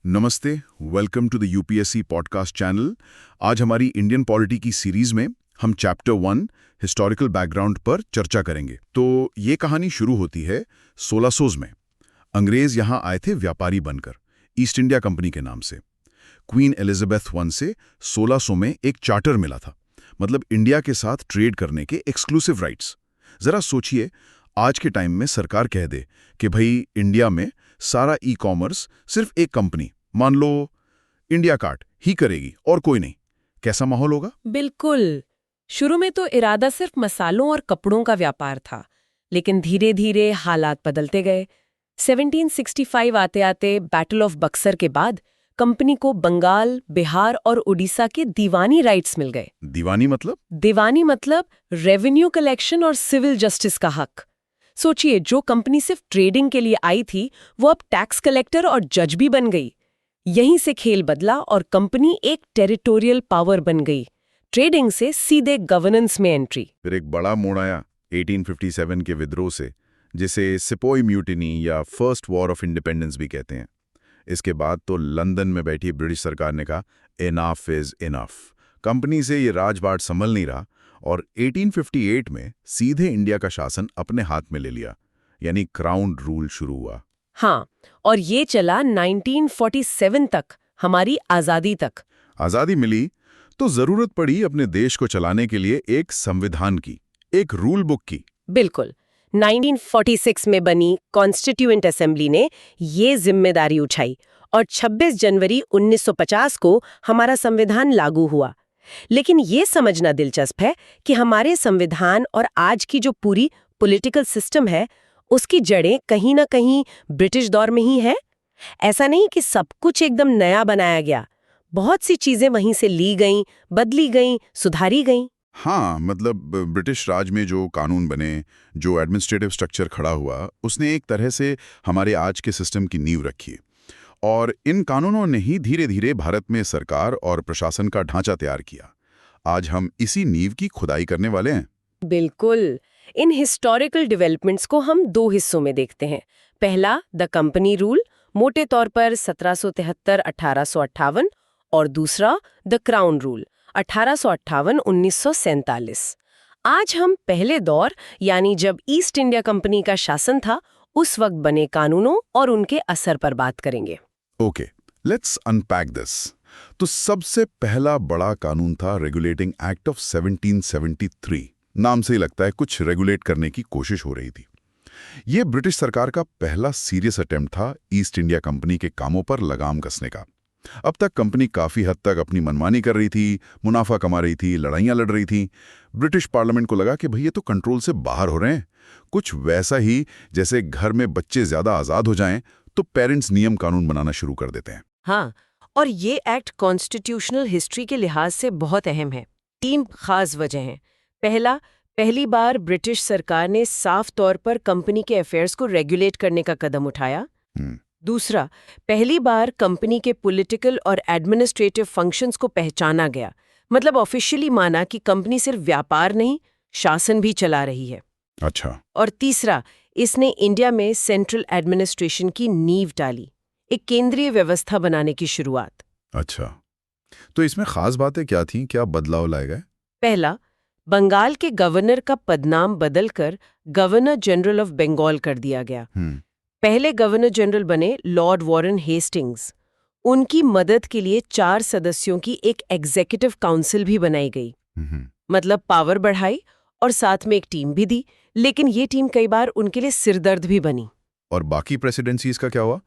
नमस्ते, welcome to the UPSC podcast channel. आज हमारी इंडियन पॉलिटी की सीरीज में हम चैप्टर 1 हिस्टोरिकल बैकग्राउंड पर चर्चा करेंगे। तो ये कहानी शुरू होती है 1600 में। अंग्रेज यहाँ आए थे व्यापारी बनकर, ईस्ट इंडिया कंपनी के नाम से। क्वीन एलिजाबेथ वन से 1600 में एक चार्टर मिला था, मतलब इंडिया के साथ ट्रेड करने के एक्सक्लूसिव राइट्स। जरा सोचिए, आज के टाइम में सरकार कह दे कि भाई इंडिया में सारा ई कॉमर्स सिर्फ एक कंपनी, मान लो इंडिया कार्ट ही करेगी और कोई नहीं। कैसा माहौल होगा? बिल्कुल। शुरू में तो इरादा सिर्फ मसालों और कपड़ों का व्यापार था, लेकिन धीरे धीरे हालात बदलते गए। 1765 आते आते बैटल ऑफ बक्सर के बाद कंपनी को बंगाल, बिहार और उड़ीसा के दीवानी राइट्स मिल गए। दीवानी मतलब? दीवानी मतलब रेवेन्यू कलेक्शन और सिविल जस्टिस का हक। सोचिए, जो कंपनी सिर्फ ट्रेडिंग के लिए आई थी, वो अब टैक्स कलेक्टर और जज भी बन गई। यहीं से खेल बदला और कंपनी एक टेरिटोरियल पावर बन गई, ट्रेडिंग से सीधे गवर्नेंस में एंट्री। फिर एक बड़ा मोड़ आया 1857 के विद्रोह से, जिसे सिपोई म्यूटिनी या फर्स्ट वॉर ऑफ इंडिपेंडेंस भी कहते हैं। इसके बाद तो लंदन में बैठी ब्रिटिश सरकार ने कहा इनफ इज इनफ। कंपनी से ये राजपाट संभल नहीं रहा और 1858 में सीधे इंडिया का शासन अपने हाथ में ले लिया, यानी क्राउन रूल शुरू हुआ। हाँ, और ये चला 1947 तक, हमारी आजादी तक। आजादी मिली तो जरूरत पड़ी अपने देश को चलाने के लिए एक संविधान की, एक रूल बुक की। बिल्कुल। 1946 में बनी कॉन्स्टिट्यूएंट असेंबली ने ये जिम्मेदारी उठाई और 26 जनवरी 1950 को हमारा संविधान लागू हुआ। लेकिन ये समझना दिलचस्प है कि हमारे संविधान और आज की जो पूरी पॉलिटिकल सिस्टम है, उसकी जड़ें कहीं ना कहीं ब्रिटिश दौर में ही है। ऐसा नहीं कि सब कुछ एकदम नया बनाया गया। बहुत सी चीजें वहीं से ली गईं, बदली गईं, सुधारी गईं। हाँ, मतलब ब्रिटिश राज में जो कानून बने, जो एडमिनिस्ट्रेटिव स्ट्रक्चर खड़ा हुआ, उसने एक तरह से हमारे आज के सिस्टम की नींव रखी। और इन कानूनों ने ही धीरे धीरे भारत में सरकार और प्रशासन का ढांचा तैयार किया। आज हम इसी नींव की खुदाई करने वाले हैं। बिल्कुल। इन हिस्टोरिकल डेवलपमेंट्स को हम दो हिस्सों में देखते हैं। पहला, द कंपनी रूल, मोटे तौर पर 1773-1858, और दूसरा, द क्राउन रूल, 1858-1947। आज हम पहले दौर, यानी जब ईस्ट इंडिया कंपनी का शासन था, उस वक्त बने कानूनों और उनके असर पर बात करेंगे। Okay, let's unpack this. तो सबसे पहला बड़ा कानून था रेगुलेटिंग एक्ट ऑफ 1773। नाम से ही लगता है कुछ रेगुलेट करने की कोशिश हो रही थी। ये ब्रिटिश सरकार का पहला सीरियस अटेम्प्ट था ईस्ट इंडिया कंपनी के कामों पर लगाम कसने का। अब तक कंपनी काफी हद तक अपनी मनमानी कर रही थी, मुनाफा कमा रही थी, लड़ाइयां लड़ रही थी। ब्रिटिश पार्लियामेंट को लगा कि भई ये तो कंट्रोल से बाहर हो रहे हैं। कुछ वैसा ही जैसे घर में बच्चे ज्यादा आजाद हो जाएं तो पेरेंट्स नियम कानून बनाना शुरू कर देते हैं। हाँ, और ये एक्ट कॉन्स्टिट्यूशनल हिस्ट्री के लिहाज से बहुत अहम है। 3 खास वजह हैं। पहली बार ब्रिटिश सरकार ने साफ तौर पर कंपनी के अफेयर्स को रेगुलेट करने का कदम उठाया। दूसरा, पहली बार कंपनी के पॉलिटिकल और एडमिनिस्ट्रेटिव फंक्शंस को पहचाना गया, मतलब ऑफिशियली माना कि कंपनी सिर्फ व्यापार नहीं, शासन भी चला रही है। अच्छा। और तीसरा, इसने इंडिया में सेंट्रल एडमिनिस्ट्रेशन की नींव डाली, एक केंद्रीय व्यवस्था बनाने की शुरुआत। अच्छा, तो इसमें खास बातें क्या थीं? क्या बदलाव लाए गए? पहला, बंगाल के गवर्नर का पदनाम बदलकर गवर्नर जनरल ऑफ बंगाल कर दिया गया। पहले गवर्नर जनरल बने लॉर्ड वॉरेन हेस्टिंग्स। उनकी मदद के लिए 4 सदस्यों की एक एग्जीक्यूटिव काउंसिल भी बनाई गई, मतलब पावर बढ़ाई और साथ में एक टीम भी दी। लेकिन ये टीम कई बार उनके लिए सिरदर्द भी बनी। और बाकी प्रेसिडेंसीज का क्या हुआ?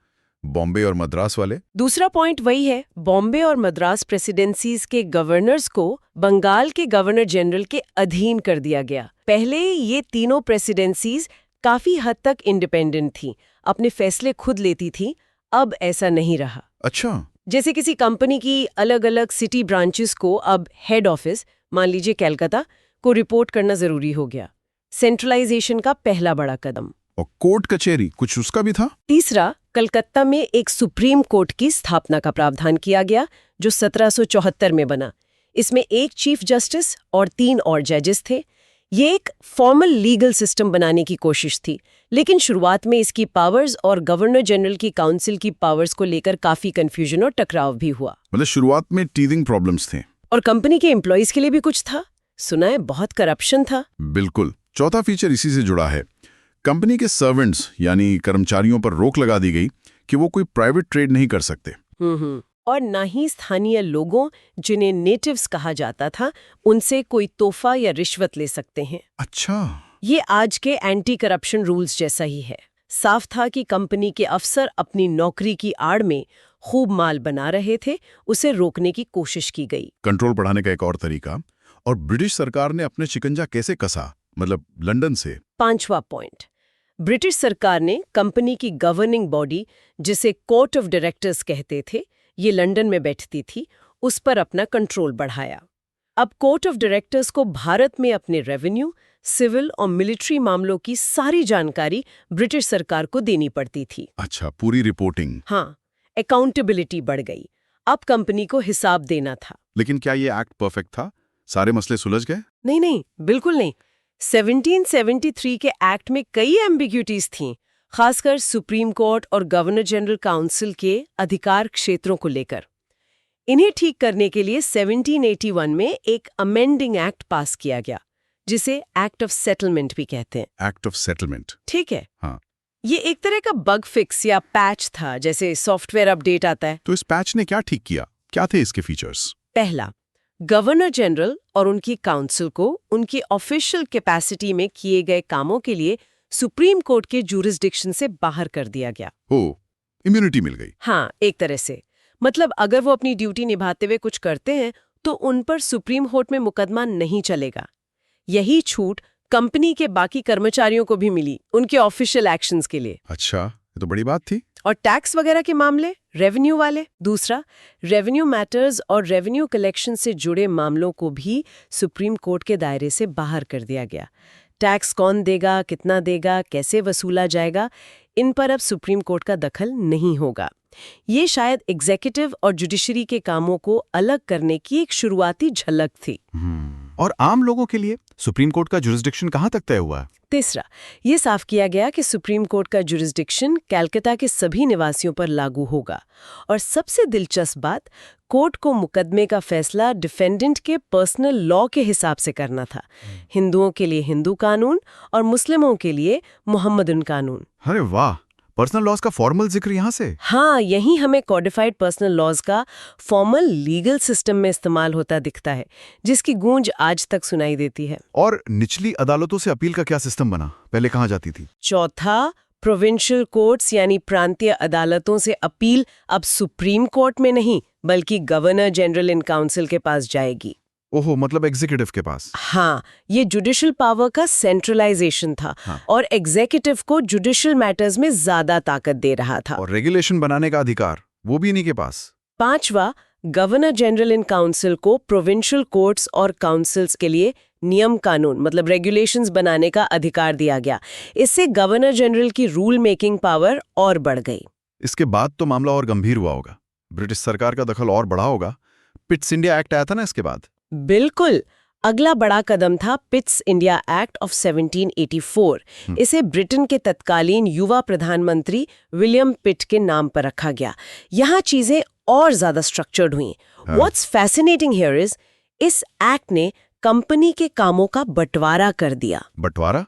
बॉम्बे और मद्रास वाले? दूसरा पॉइंट वही है, बॉम्बे और मद्रास प्रेसिडेंसीज के गवर्नर्स को बंगाल के गवर्नर जनरल के अधीन कर दिया गया। पहले ये तीनों प्रेसिडेंसीज काफी हद तक इंडिपेंडेंट थी, अपने फैसले खुद लेती थी। अब ऐसा नहीं रहा। अच्छा। जैसे किसी कंपनी की अलग अलग सिटी ब्रांचेस को अब हेड ऑफिस, मान लीजिए कैलकाता, को रिपोर्ट करना जरूरी हो गया। सेंट्रलाइजेशन का पहला बड़ा कदम। और कोर्ट कचहरी कुछ उसका भी था? तीसरा, कलकत्ता में एक सुप्रीम कोर्ट की स्थापना का प्रावधान किया गया, जो 1774 में बना। इसमें एक चीफ जस्टिस और 3 और जजेस थे। ये एक फॉर्मल लीगल सिस्टम बनाने की कोशिश थी, लेकिन शुरुआत में इसकी पावर्स और गवर्नर जनरल की काउंसिल की पावर्स को लेकर काफी कंफ्यूजन और टकराव भी हुआ। मतलब शुरुआत में टीथिंग प्रॉब्लम्स थे। और कंपनी के एम्प्लॉइज के लिए भी कुछ था। सुना है बहुत करप्शन था। बिल्कुल। चौथा फीचर इसी से जुड़ा है। कंपनी के सर्वेंट्स यानी कर्मचारियों पर रोक लगा दी गई कि वो कोई प्राइवेट ट्रेड नहीं कर सकते। और ना ही स्थानीय लोगों, जिन्हें नेटिव्स कहा जाता था, उनसे कोई तोहफा या रिश्वत ले सकते हैं। अच्छा। ये आज के एंटी करप्शन रूल्स जैसा ही है। साफ था कि कंपनी के अफसर अपनी नौकरी की आड़ में खूब माल बना रहे थे, उसे रोकने की कोशिश की गई। कंट्रोल बढ़ाने का एक और तरीका। और ब्रिटिश सरकार ने अपने शिकंजा कैसे कसा, मतलब लंदन से। 5वां पॉइंट, ब्रिटिश सरकार ने कंपनी की गवर्निंग बॉडी, जिसे कोर्ट ऑफ डायरेक्टर्स कहते थे, ये लंदन में बैठती थी, उस पर अपना कंट्रोल बढ़ाया। अब कोर्ट ऑफ डायरेक्टर्स को भारत में अपने रेवेन्यू, सिविल और मिलिट्री मामलों की सारी जानकारी ब्रिटिश सरकार को देनी पड़ती थी। अच्छा, पूरी रिपोर्टिंग। हाँ, अकाउंटेबिलिटी बढ़ गई। अब कंपनी को हिसाब देना था। लेकिन क्या ये एक्ट परफेक्ट था? सारे मसले सुलझ गए? नहीं, बिल्कुल नहीं। 1773 के एक्ट में कई एम्बिग्यूटीज थीं, खासकर सुप्रीम कोर्ट और गवर्नर जनरल काउंसिल के अधिकार क्षेत्रों को लेकर। इन्हें ठीक करने के लिए 1781 में एक अमेंडिंग एक्ट पास किया गया, जिसे एक्ट ऑफ सेटलमेंट भी कहते हैं। Act of settlement. ठीक है। हाँ। ये एक तरह का बग फिक्स या पैच था, जैसे सॉफ्टवेयर अपडेट आता है। तो इस पैच ने क्या ठीक किया? क्या थे इसके फीचर्स? पहला, गवर्नर जनरल और उनकी काउंसिल को उनकी ऑफिशियल कैपेसिटी में किए गए कामों के लिए सुप्रीम कोर्ट के जुरिस्डिक्शन से बाहर कर दिया गया। ओ, इम्यूनिटी मिल गई। हाँ, एक तरह से। मतलब अगर वो अपनी ड्यूटी निभाते हुए कुछ करते हैं तो उन पर सुप्रीम कोर्ट में मुकदमा नहीं चलेगा। यही छूट कंपनी के बाकी कर्मचारियों को भी मिली उनके ऑफिशियल एक्शंस के लिए। अच्छा, ये तो बड़ी बात थी। और टैक्स वगैरह के मामले, रेवेन्यू वाले। दूसरा, रेवेन्यू मैटर्स और रेवेन्यू कलेक्शन से जुड़े मामलों को भी सुप्रीम कोर्ट के दायरे से बाहर कर दिया गया। टैक्स कौन देगा, कितना देगा, कैसे वसूला जाएगा, इन पर अब सुप्रीम कोर्ट का दखल नहीं होगा। ये शायद एग्जीक्यूटिव और जुडिशरी के कामों को अलग करने की एक शुरुआती झलक थी। और आम लोगों के लिए सुप्रीम कोर्ट का जुरिस्डिक्शन कहाँ तक तय हुआ? तीसरा, ये साफ किया गया कि सुप्रीम कोर्ट का जुरिस्डिक्शन कलकत्ता के सभी निवासियों पर लागू होगा। और सबसे दिलचस्प बात, कोर्ट को मुकदमे का फैसला डिफेंडेंट के पर्सनल लॉ के हिसाब से करना था। हिंदुओं के लिए हिंदू कानून और मुस्लिमों के लिए मुहम्मदन कानून। अरे वाह, पर्सनल लॉज का फॉर्मल जिक्र यहाँ से। हाँ, यही हमें कॉडिफाइड पर्सनल लॉज का फॉर्मल लीगल सिस्टम में इस्तेमाल होता दिखता है, जिसकी गूंज आज तक सुनाई देती है। और निचली अदालतों से अपील का क्या सिस्टम बना? पहले कहाँ जाती थी? चौथा, प्रोविंशियल कोर्ट्स यानी प्रांतीय अदालतों से अपील अब सुप्रीम कोर्ट में नहीं, बल्कि गवर्नर जनरल इन काउंसिल के पास जाएगी। ओहो, मतलब एग्जीक्यूटिव के पास। हाँ, ये जुडिशियल पावर का सेंट्रलाइजेशन था। हाँ। और एग्जीक्यूटिव को जुडिशियल मैटर्स में ज्यादा ताकत दे रहा था। और रेगुलेशन बनाने का अधिकार वो भी इन्हीं के पास। पांचवा, गवर्नर जनरल इन काउंसिल को प्रोविंशियल कोर्ट्स और काउंसिल्स के लिए नियम कानून मतलब रेगुलेशंस बनाने का अधिकार दिया गया। इससे गवर्नर जनरल की रूल मेकिंग पावर और बढ़ गई। इसके बाद तो मामला और गंभीर हुआ होगा, ब्रिटिश सरकार का दखल और बढ़ा होगा। पिट्स इंडिया एक्ट आया था ना इसके बाद। बिल्कुल, अगला बड़ा कदम था पिट्स इंडिया एक्ट ऑफ 1784। इसे ब्रिटेन के तत्कालीन युवा प्रधानमंत्री विलियम पिट के नाम पर रखा गया। यहाँ चीजें और ज्यादा स्ट्रक्चर्ड हुई। व्हाट्स फैसिनेटिंग हियर इज, इस एक्ट ने कंपनी के कामों का बंटवारा कर दिया। बंटवारा?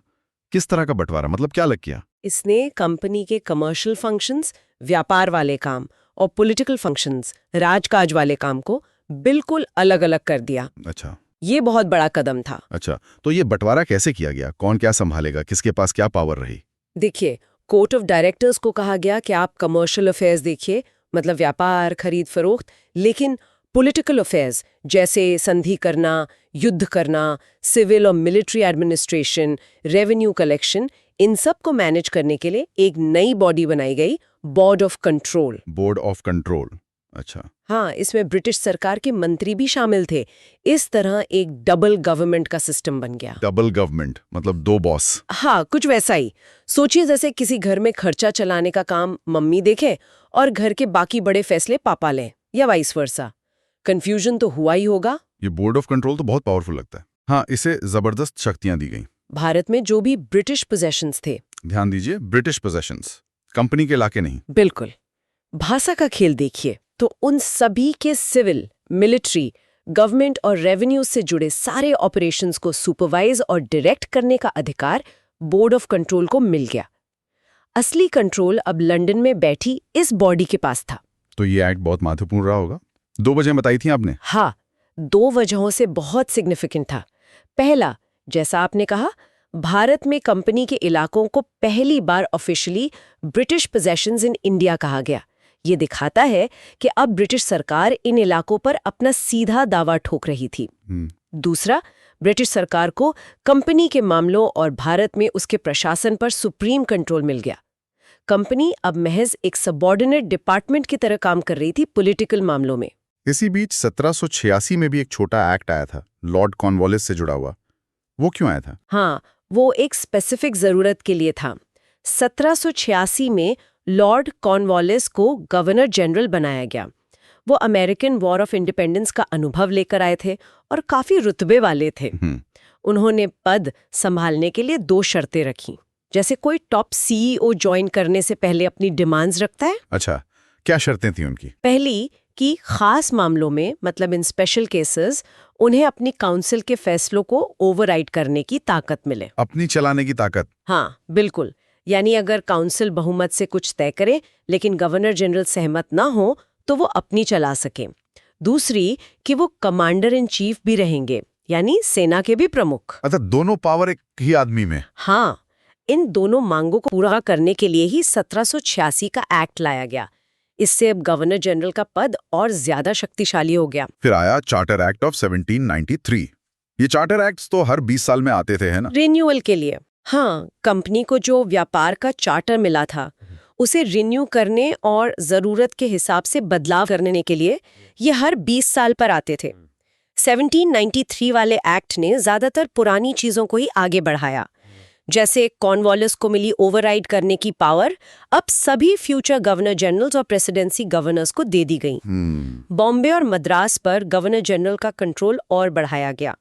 किस तरह का बंटवारा? मतलब क्या अलग किया? इसने कंपनी के कमर्शियल फंक्शंस, व्यापार वाले काम, और पॉलिटिकल फंक्शंस, राजकाज वाले काम को बिल्कुल अलग अलग कर दिया। अच्छा, ये बहुत बड़ा कदम था। अच्छा, तो ये बंटवारा कैसे किया गया? कौन क्या संभालेगा? किसके पास क्या पावर रही? देखिए, कोर्ट ऑफ डायरेक्टर्स को कहा गया कि आप कमर्शियल अफेयर्स देखिए, मतलब व्यापार, खरीद फरोख्त, लेकिन पॉलिटिकल अफेयर्स जैसे संधि करना, युद्ध करना, सिविल और मिलिट्री एडमिनिस्ट्रेशन, रेवेन्यू कलेक्शन, इन सब को मैनेज करने के लिए एक नई बॉडी बनाई गई, board of control. Board of control. अच्छा। हाँ, इसमें ब्रिटिश सरकार के मंत्री भी शामिल थे। इस तरह एक डबल गवर्नमेंट का सिस्टम बन गया। डबल गवर्नमेंट मतलब दो बॉस। हाँ, कुछ वैसा ही। सोचिए जैसे किसी घर में खर्चा चलाने का काम मम्मी देखे और घर के बाकी बड़े फैसले पापा लें, या वाइस वर्सा। कंफ्यूजन तो हुआ ही होगा। ये बोर्ड ऑफ कंट्रोल तो बहुत पावरफुल लगता है। हाँ, इसे जबरदस्त शक्तियां दी गईं। भारत में जो भी ब्रिटिश पोजेशंस थे। ध्यान दीजिए, ब्रिटिश पोजेशंस, कंपनी के इलाके नहीं। बिल्कुल। भाषा का खेल देखिए तो उन सभी के सिविल, मिलिट्री, गवर्नमेंट और रेवेन्यू से जुड़े सारे ऑपरेशंस को सुपरवाइज और डायरेक्ट करने का अधिकार बोर्ड ऑफ कंट्रोल को मिल गया। असली कंट्रोल अब लंदन में बैठी इस बॉडी के पास था। तो ये एक्ट बहुत महत्वपूर्ण रहा होगा। 2 वजह बताई थी आपने। हाँ, 2 वजहों से बहुत सिग्निफिकेंट था। पहला, जैसा आपने कहा, भारत में कंपनी के इलाकों को पहली बार officially British possessions in India कहा गया। ये दिखाता है कि अब ब्रिटिश सरकार इन इलाकों पर अपना सीधा दावा ठोक रही थी। दूसरा, ब्रिटिश सरकार को कंपनी के मामलों और भारत में उसके प्रशासन पर सुप्रीम कंट्रोल मिल गया। कंपनी अब महज एक सबऑर्डिनेट डिपार्टमेंट की तरह काम कर रही थी पॉलिटिकल मामलों में। इसी बीच 1786 में भी एक छोटा एक्ट आया था, लॉर्ड कॉर्नवालिस से जुड़ा हुआ। वो क्यों आया था? हाँ, वो एक स्पेसिफिक जरूरत के लिए था। 1786 में लॉर्ड कॉर्नवालिस को गवर्नर जनरल बनाया गया। वो अमेरिकन वॉर ऑफ इंडिपेंडेंस का अनुभव लेकर आए थे और काफी रुतबे वाले थे। उन्होंने पद संभालने के लिए 2 शर्तें रखी, जैसे कोई टॉप सीईओ ज्वाइन करने से पहले अपनी डिमांड्स रखता है। अच्छा, क्या शर्तें थी उनकी? पहली कि खास मामलों में, मतलब इन स्पेशल केसेस, उन्हें अपनी काउंसिल के फैसलों को ओवरराइड करने की ताकत मिले। अपनी चलाने की ताकत? हाँ, बिल्कुल। यानी अगर काउंसिल बहुमत से कुछ तय करे लेकिन गवर्नर जनरल सहमत ना हो तो वो अपनी चला सके। दूसरी कि वो कमांडर इन चीफ भी रहेंगे, यानी सेना के भी प्रमुख। अच्छा, दोनों पावर एक ही आदमी में? हाँ, इन दोनों मांगों को पूरा करने के लिए ही 1786 का एक्ट लाया गया। इससे अब गवर्नर जनरल का पद और ज्यादा शक्तिशाली हो गया। फिर आया चार्टर एक्ट ऑफ 1793। ये चार्टर एक्ट्स तो हर 20 साल में आते थे, है ना? रिन्यूअल के लिए। हाँ, कंपनी को जो व्यापार का चार्टर मिला था उसे रिन्यू करने और जरूरत के हिसाब से बदलाव करने के लिए ये हर 20 साल पर आते थे। 1793 वाले एक्ट ने ज्यादातर पुरानी चीजों को ही आगे बढ़ाया। जैसे कॉर्नवालिस को मिली ओवरराइड करने की पावर अब सभी फ्यूचर गवर्नर जनरल्स और प्रेसिडेंसी गवर्नर्स को दे दी गई। बॉम्बे और मद्रास पर गवर्नर जनरल का कंट्रोल और बढ़ाया गया।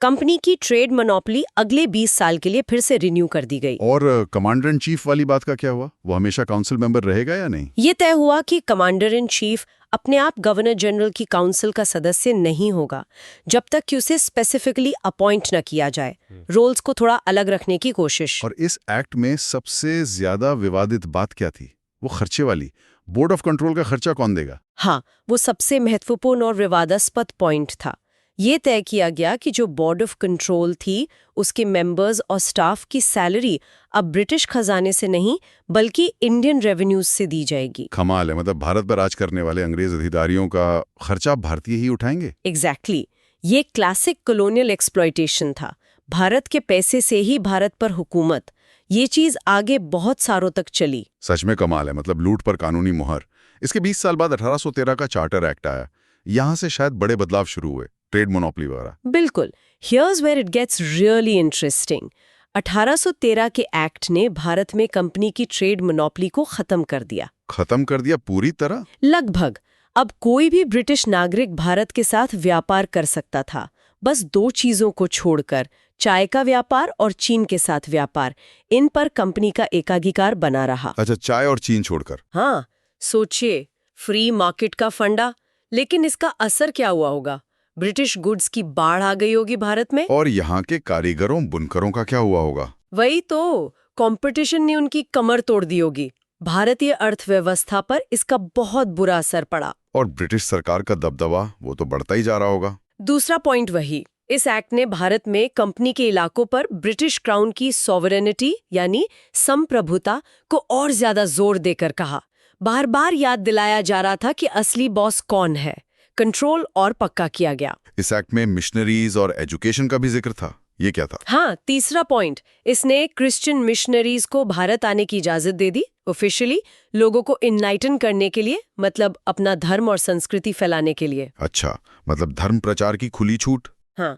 कंपनी की ट्रेड मोनोपोली अगले 20 साल के लिए फिर से रिन्यू कर दी गई। और कमांडर इन चीफ वाली बात का क्या हुआ? वो हमेशा काउंसिल मेंबर रहेगा या नहीं? ये तय हुआ कि कमांडर इन चीफ अपने आप गवर्नर जनरल की काउंसिल का सदस्य नहीं होगा जब तक कि उसे स्पेसिफिकली अपॉइंट न किया जाए। रोल्स को थोड़ा अलग रखने की कोशिश। और इस एक्ट में सबसे ज्यादा विवादित बात क्या थी? वो खर्चे वाली। बोर्ड ऑफ कंट्रोल का खर्चा कौन देगा? हाँ, वो सबसे महत्वपूर्ण और विवादास्पद पॉइंट था। ये तय किया गया कि जो बोर्ड ऑफ कंट्रोल थी उसके मेंबर्स और स्टाफ की सैलरी अब ब्रिटिश खजाने से नहीं बल्कि इंडियन रेवेन्यूज से दी जाएगी। कमाल है, मतलब भारत पर राज करने वाले अंग्रेज अधिकारियों का खर्चा भारतीय ही उठाएंगे? एग्जैक्टली। ये क्लासिक कॉलोनियल एक्सप्लॉयटेशन था। भारत के पैसे से ही भारत पर हुकूमत। ये चीज आगे बहुत सालों तक चली। सच में कमाल है, मतलब लूट पर कानूनी मुहर। इसके 20 साल बाद 1813 का चार्टर एक्ट आया। यहाँ से शायद बड़े बदलाव शुरू हुए, ट्रेड मोनोपोली वगैरह। बिल्कुल। Here's where it gets really interesting. 1813 के एक्ट ने भारत में कंपनी की ट्रेड मोनोपोली को खत्म कर दिया। खत्म कर दिया पूरी तरह? लगभग। अब कोई भी ब्रिटिश नागरिक भारत के साथ व्यापार कर सकता था, बस 2 चीजों को छोड़कर, चाय का व्यापार और चीन के साथ व्यापार। इन पर कंपनी का एकाधिकार बना रहा। अच्छा, चाय और चीन छोड़कर? हाँ, सोचिए, फ्री मार्केट का फंडा। लेकिन इसका असर क्या हुआ होगा? ब्रिटिश गुड्स की बाढ़ आ गई होगी भारत में। और यहाँ के कारीगरों बुनकरों का क्या हुआ होगा? वही तो, कंपटीशन ने उनकी कमर तोड़ दी होगी। भारतीय अर्थव्यवस्था पर इसका बहुत बुरा असर पड़ा। और ब्रिटिश सरकार का दबदबा वो तो बढ़ता ही जा रहा होगा। दूसरा पॉइंट वही, इस एक्ट ने भारत में कंपनी के इलाकों पर ब्रिटिश क्राउन की सॉवरेनिटी यानी संप्रभुता को और ज्यादा जोर देकर कहा। बार बार याद दिलाया जा रहा था कि असली बॉस कौन है। कंट्रोल और पक्का किया गया। इस एक्ट में मिशनरीज और एजुकेशन का भी जिक्र था। ये क्या था? हाँ, तीसरा पॉइंट, इसने क्रिश्चियन मिशनरीज को भारत आने की इजाजत दे दी, ऑफिशियली लोगों को इनलाइटन करने के लिए, मतलब अपना धर्म और संस्कृति फैलाने के लिए। अच्छा, मतलब धर्म प्रचार की खुली छूट। हाँ,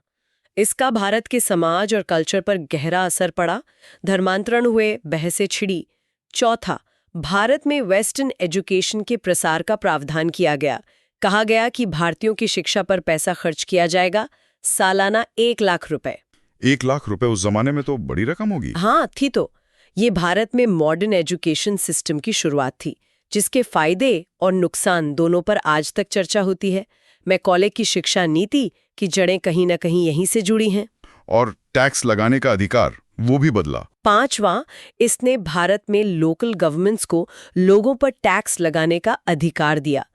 इसका भारत के समाज और कल्चर पर गहरा असर पड़ा। धर्मांतरण हुए, बहसें छिड़ी। चौथा, भारत में वेस्टर्न एजुकेशन के प्रसार का प्रावधान किया गया। कहा गया कि भारतीयों की शिक्षा पर पैसा खर्च किया जाएगा सालाना 1 लाख रुपए। 1 लाख रुपए उस जमाने में तो बड़ी रकम होगी। हाँ थी तो। ये भारत में मॉडर्न एजुकेशन सिस्टम की शुरुआत थी, जिसके फायदे और नुकसान दोनों पर आज तक चर्चा होती है। मैकॉले की शिक्षा नीति की जड़ें कहीं न कहीं यहीं से जुड़ी हैं। और टैक्स लगाने का अधिकार वो भी बदला। 5वां, इसने भारत में लोकल गवर्नमेंट्स को लोगों पर टैक्स लगाने का अधिकार दिया।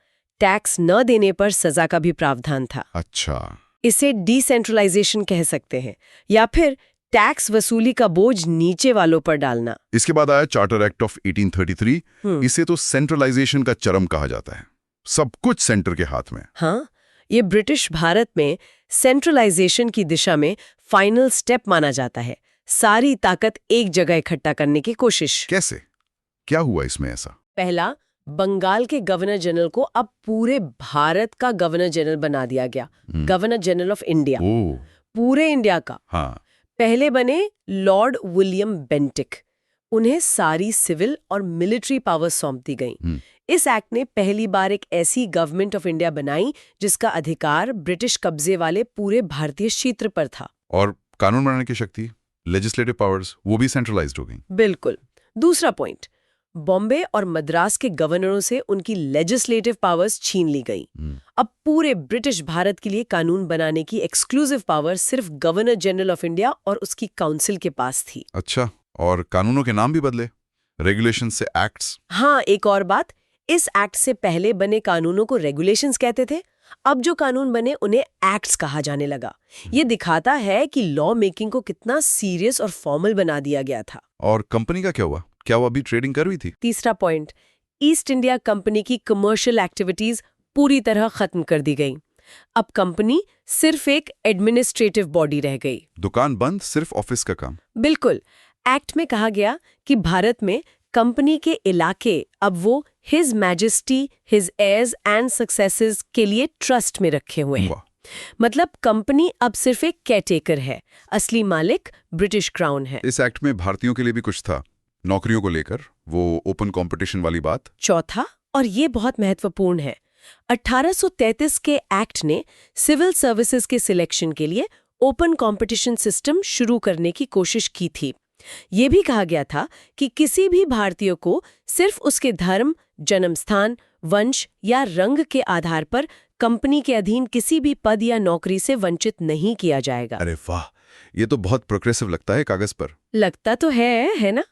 टैक्स न देने पर सजा का भी प्रावधान था। अच्छा। इसे डिसेंट्रलाइजेशन कह सकते हैं, या फिर टैक्स वसूली का बोझ नीचे वालों पर डालना। इसके बाद आया चार्टर एक्ट ऑफ 1833। इसे तो सेंट्रलाइजेशन का चरम कहा जाता है, सब कुछ सेंटर के हाथ में। हाँ, ये ब्रिटिश भारत में सेंट्रलाइजेशन की दिशा में फाइनल स्टेप माना जाता है। सारी ताकत एक जगह इकट्ठा करने की कोशिश। कैसे, क्या हुआ इसमें ऐसा? पहला, बंगाल के गवर्नर जनरल को अब पूरे भारत का गवर्नर जनरल बना दिया गया। गवर्नर जनरल ऑफ इंडिया, पूरे इंडिया का। हाँ। पहले बने लॉर्ड विलियम बेंटिक। उन्हें सारी सिविल और मिलिट्री पावर सौंप दी गई। इस एक्ट ने पहली बार एक ऐसी गवर्नमेंट ऑफ इंडिया बनाई जिसका अधिकार ब्रिटिश कब्जे वाले पूरे भारतीय क्षेत्र पर था। और कानून बनाने की शक्ति, लेजिस्लेटिव पावर्स, वो भी सेंट्रलाइज्ड हो गई। बिल्कुल। दूसरा पॉइंट, बॉम्बे और मद्रास के गवर्नरों से उनकी लेजिस्लेटिव पावर्स छीन ली गई। अब पूरे ब्रिटिश भारत के लिए कानून बनाने की एक्सक्लूसिव पावर सिर्फ गवर्नर जनरल ऑफ इंडिया और उसकी काउंसिल के पास थी। अच्छा, और कानूनों के नाम भी बदले, रेगुलेशन से एक्ट्स। हाँ, एक और बात, इस एक्ट से पहले बने कानूनों को रेगुलेशंस कहते थे। अब जो कानून बने उन्हें एक्ट्स कहा जाने लगा। ये दिखाता है कि लॉ मेकिंग को कितना सीरियस और फॉर्मल बना दिया गया था। और कंपनी का क्या हुआ? क्या वो अभी ट्रेडिंग कर रही थी? तीसरा पॉइंट, ईस्ट इंडिया कंपनी की कमर्शियल एक्टिविटीज पूरी तरह खत्म कर दी गई। अब कंपनी सिर्फ एक एडमिनिस्ट्रेटिव बॉडी रह गई। दुकान बंद, सिर्फ ऑफिस का काम। बिल्कुल। एक्ट में कहा गया कि भारत में कंपनी के इलाके अब वो his majesty, his heirs and successors के लिए ट्रस्ट में रखे हुए हैं। मतलब कंपनी अब सिर्फ एक केयरटेकर है, असली मालिक ब्रिटिश क्राउन है। इस एक्ट में भारतीयों के लिए भी कुछ था, नौकरियों को लेकर, वो ओपन कंपटीशन वाली बात। चौथा, और ये बहुत महत्वपूर्ण है, 1833 के एक्ट ने सिविल सर्विसेज के सिलेक्शन के लिए ओपन कंपटीशन सिस्टम शुरू करने की कोशिश की थी। ये भी कहा गया था कि किसी भी भारतीय को सिर्फ उसके धर्म, जन्म स्थान, वंश या रंग के आधार पर कंपनी के अधीन किसी भी पद या नौकरी से वंचित नहीं किया जाएगा। अरे वाह, ये तो बहुत प्रोग्रेसिव लगता है कागज पर। लगता तो है ना?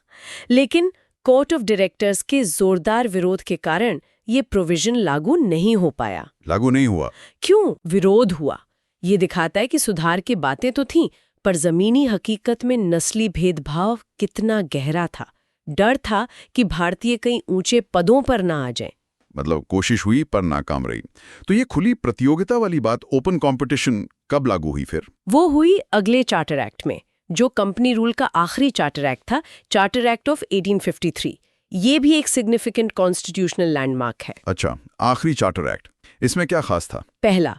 लेकिन कोर्ट ऑफ डायरेक्टर्स के जोरदार विरोध के कारण ये प्रोविजन लागू नहीं हो पाया। लागू नहीं हुआ? क्यों विरोध हुआ? ये दिखाता है कि सुधार की बातें तो थीं, पर जमीनी हकीकत में नस्ली भेदभाव कितना गहरा था। डर था कि भारतीय कहीं ऊंचे पदों पर ना आ जाएं। मतलब कोशिश हुई पर नाकाम रही। तो ये खुली प्रतियोगिता वाली बात, ओपन कंपटीशन, कब लागू हुई फिर? वो हुई अगले चार्टर एक्ट में, जो कंपनी रूल का आखिरी चार्टर एक्ट था, चार्टर एक्ट ऑफ 1853। ये भी एक सिग्निफिकेंट कॉन्स्टिट्यूशनल लैंडमार्क है। अच्छा, आखिरी चार्टर एक्ट, इसमें क्या खास था? पहला,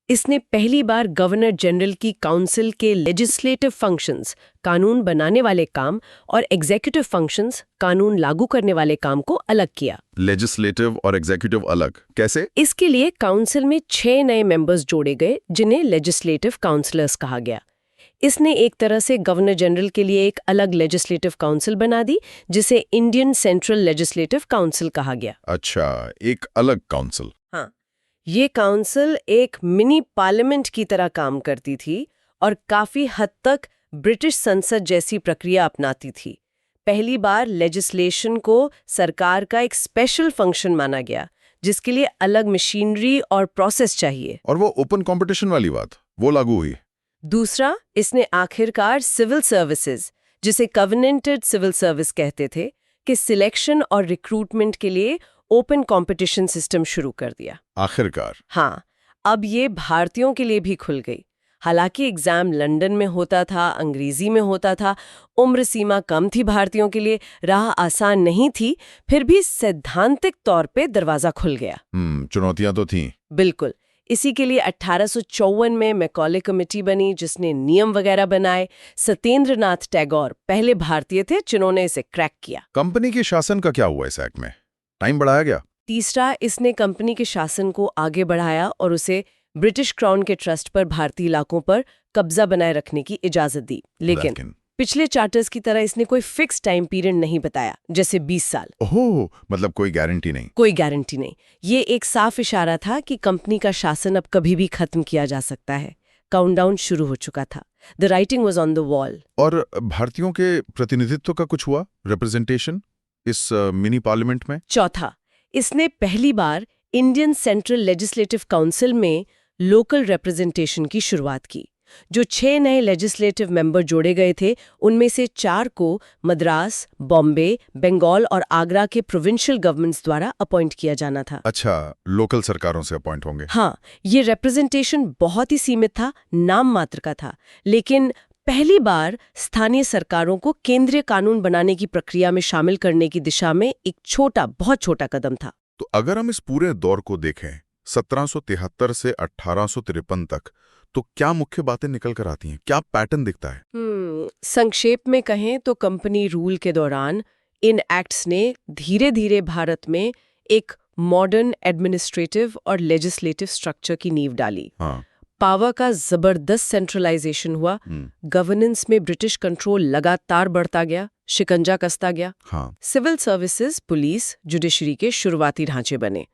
इसने पहली बार गवर्नर जनरल की काउंसिल के लेजिस्लेटिव फंक्शंस, कानून बनाने वाले काम, और एग्जीक्यूटिव फंक्शंस, कानून लागू करने वाले काम को अलग किया। लेजिस्लेटिव और एग्जीक्यूटिव अलग कैसे? इसके लिए काउंसिल में 6 नए मेंबर्स जोड़े गए, जिन्हें लेजिस्लेटिव काउंसलर्स कहा गया। इसने एक तरह से गवर्नर जनरल के लिए एक अलग लेजिस्लेटिव काउंसिल बना दी, जिसे इंडियन सेंट्रल लेजिस्लेटिव काउंसिल कहा गया। अच्छा, एक अलग काउंसिल। हाँ, ये काउंसिल एक मिनी पार्लियामेंट की तरह काम करती थी और काफी हद तक ब्रिटिश संसद जैसी प्रक्रिया अपनाती थी। पहली बार लेजिस्लेशन को सरकार का एक स्पेशल फंक्शन माना गया, जिसके लिए अलग मशीनरी और प्रोसेस चाहिए। और वो ओपन कंपटीशन वाली बात, वो लागू हुई। दूसरा, इसने आखिरकार सिविल सर्विसेज, जिसे कवेनेंटेड सिविल सर्विस कहते थे, कि सिलेक्शन और रिक्रूटमेंट के लिए ओपन कंपटीशन सिस्टम शुरू कर दिया। आखिरकार। हाँ, अब ये भारतीयों के लिए भी खुल गई। हालांकि एग्जाम लंदन में होता था, अंग्रेजी में होता था, उम्र सीमा कम थी भारतीयों के लिए, राह आसान नहीं थी, फिर भी सैद्धांतिक तौर पे दरवाजा खुल गया। चुनौतियां तो थीं। बिल्कुल। इसी के लिए 1854 में मैकॉले कमेटी बनी, जिसने नियम वगैरह बनाए। सत्येंद्र नाथ टैगोर पहले भारतीय थे जिन्होंने इसे क्रैक किया। कंपनी के शासन का क्या हुआ इस एक्ट में? टाइम बढ़ाया गया? तीसरा, इसने कंपनी के शासन को आगे बढ़ाया और उसे ब्रिटिश क्राउन के ट्रस्ट पर भारतीय इलाकों पर कब्जा बनाए रखने की इजाजत दी। लेकिन पिछले चार्टर्स की तरह इसने कोई फिक्स टाइम पीरियड नहीं बताया, जैसे 20 साल। ओह, मतलब कोई गारंटी नहीं। कोई गारंटी नहीं। ये एक साफ इशारा था कि कंपनी का शासन अब कभी भी खत्म किया जा सकता है। काउंटडाउन शुरू हो चुका था। The writing was on the wall. और भारतीयों के प्रतिनिधित्व का कुछ हुआ? रिप्रेजेंटेशन इस मिनी पार्लियामेंट में? चौथा, इसने पहली बार इंडियन सेंट्रल लेजिस्लेटिव काउंसिल में लोकल रिप्रेजेंटेशन की शुरुआत की। जो 6 नए लेजिस्लेटिव मेंबर जोड़े गए थे, उनमें से 4 को मद्रास, बॉम्बे, बंगाल और आगरा के प्रोविंशियल गवर्नमेंट्स द्वारा अपॉइंट किया जाना था। अच्छा, लोकल सरकारों से अपॉइंट होंगे। हाँ, ये रिप्रेजेंटेशन बहुत ही सीमित था, नाम मात्र का था। लेकिन पहली बार स्थानीय सरकारों को केंद्रीय कानून बनाने की प्रक्रिया में शामिल करने की दिशा में एक छोटा, बहुत छोटा कदम था। तो अगर हम इस पूरे दौर को देखें, 1773 से 1853 तक, तो क्या मुख्य बातें निकल कर आती हैं? क्या पैटर्न दिखता है? संक्षेप में कहें तो कंपनी रूल के दौरान इन एक्ट्स ने धीरे धीरे भारत में एक मॉडर्न एडमिनिस्ट्रेटिव और लेजिस्लेटिव स्ट्रक्चर की नींव डाली। हाँ। पावर का जबरदस्त सेंट्रलाइजेशन हुआ। गवर्नेंस में ब्रिटिश कंट्रोल लगातार बढ़ता गया, शिकंजा कसता गया। हाँ। सिविल सर्विसेज, पुलिस, जुडिशरी के शुरुआती ढांचे बने।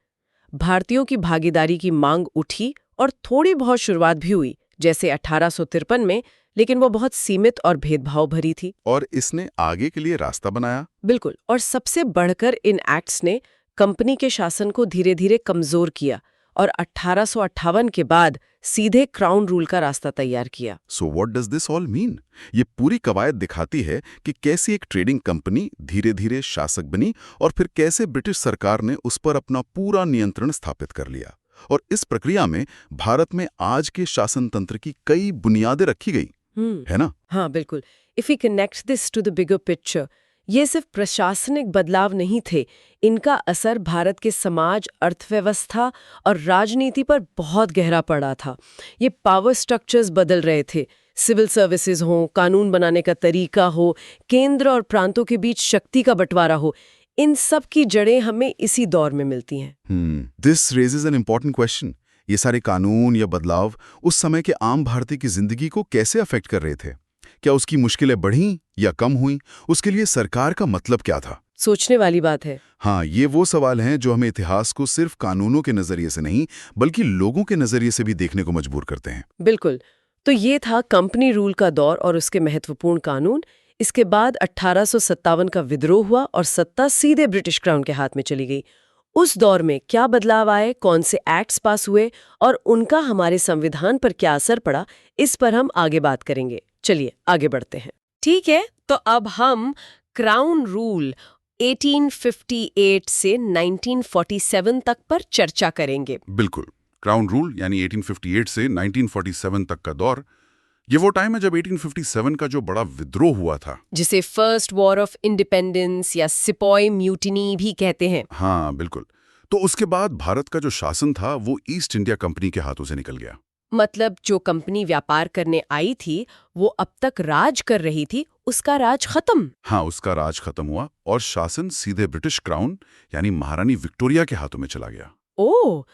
भारतीयों की भागीदारी की मांग उठी और थोड़ी बहुत शुरुआत भी हुई, जैसे 1853 में, लेकिन वो बहुत सीमित और भेदभाव भरी थी। और इसने आगे के लिए रास्ता बनाया। बिल्कुल। और सबसे बढ़कर इन एक्ट्स ने कंपनी के शासन को धीरे धीरे कमजोर किया और 1858 के बाद सीधे क्राउन रूल का रास्ता तैयार किया। So what does this all mean? ये पूरी कवायद दिखाती है कि कैसी एक ट्रेडिंग कंपनी धीरे धीरे शासक बनी और फिर कैसे ब्रिटिश सरकार ने उस पर अपना पूरा नियंत्रण स्थापित कर लिया। और इस प्रक्रिया में भारत में आज के शासन तंत्र की कई बुनियादें रखी गई, है ना? हाँ, बिल्कुल। If we connect this to the bigger picture, ये सिर्फ प्रशासनिक बदलाव नहीं थे, इनका असर भारत के समाज, अर्थव्यवस्था और राजनीति पर बहुत गहरा पड़ा था। ये पावर स्ट्रक्चर्स बदल रहे थे। सिविल सर्विसेज हो, कानून बनाने का तरीका हो, केंद्र और प्रांतों के बीच शक्ति का बंटवारा हो, इन सब की जड़ें हमें इसी दौर में मिलती हैं। This raises an important question. ये सारे कानून या बदलाव उस समय के आम भारतीय की जिंदगी को कैसे अफेक्ट कर रहे थे? क्या उसकी मुश्किलें बढ़ीं या कम हुईं? उसके लिए सरकार का मतलब क्या था? सोचने वाली बात है। हाँ, ये वो सवाल हैं जो हमें इतिहास को सिर्फ कानूनों के नजरिए से नहीं, बल्कि लोगों के नजरिए से भी देखने को मजबूर करते हैं। बिल्कुल। तो ये था कंपनी रूल का दौर और उसके महत्वपूर्ण कानून। इसके बाद 1857 का विद्रोह हुआ और सत्ता सीधे ब्रिटिश क्राउन के हाथ में चली गई। उस दौर में क्या बदलाव आए, कौन से एक्ट्स पास हुए और उनका हमारे संविधान पर क्या असर पड़ा, इस पर हम आगे बात करेंगे। चलिए आगे बढ़ते हैं। ठीक है, तो अब हम क्राउन रूल 1858 से 1947 तक पर चर्चा करेंगे। बिल्कुल। क्राउन रूल यानी 1858 से 1947 तक का दौर, ये वो टाइम है जब 1857 का जो बड़ा विद्रोह हुआ था, जिसे फर्स्ट वॉर ऑफ इंडिपेंडेंस या सिपॉय म्यूटिनी भी कहते हैं। हाँ बिल्कुल। तो उसके बाद भारत का जो शासन था वो ईस्ट इंडिया कंपनी के हाथों से निकल गया। मतलब जो कंपनी व्यापार करने आई थी, वो अब तक राज कर रही थी, उसका राज खत्म। हाँ, उसका राज खत्म हुआ और शासन सीधे ब्रिटिश क्राउन यानी महारानी विक्टोरिया के हाथों में चला गया। ओह,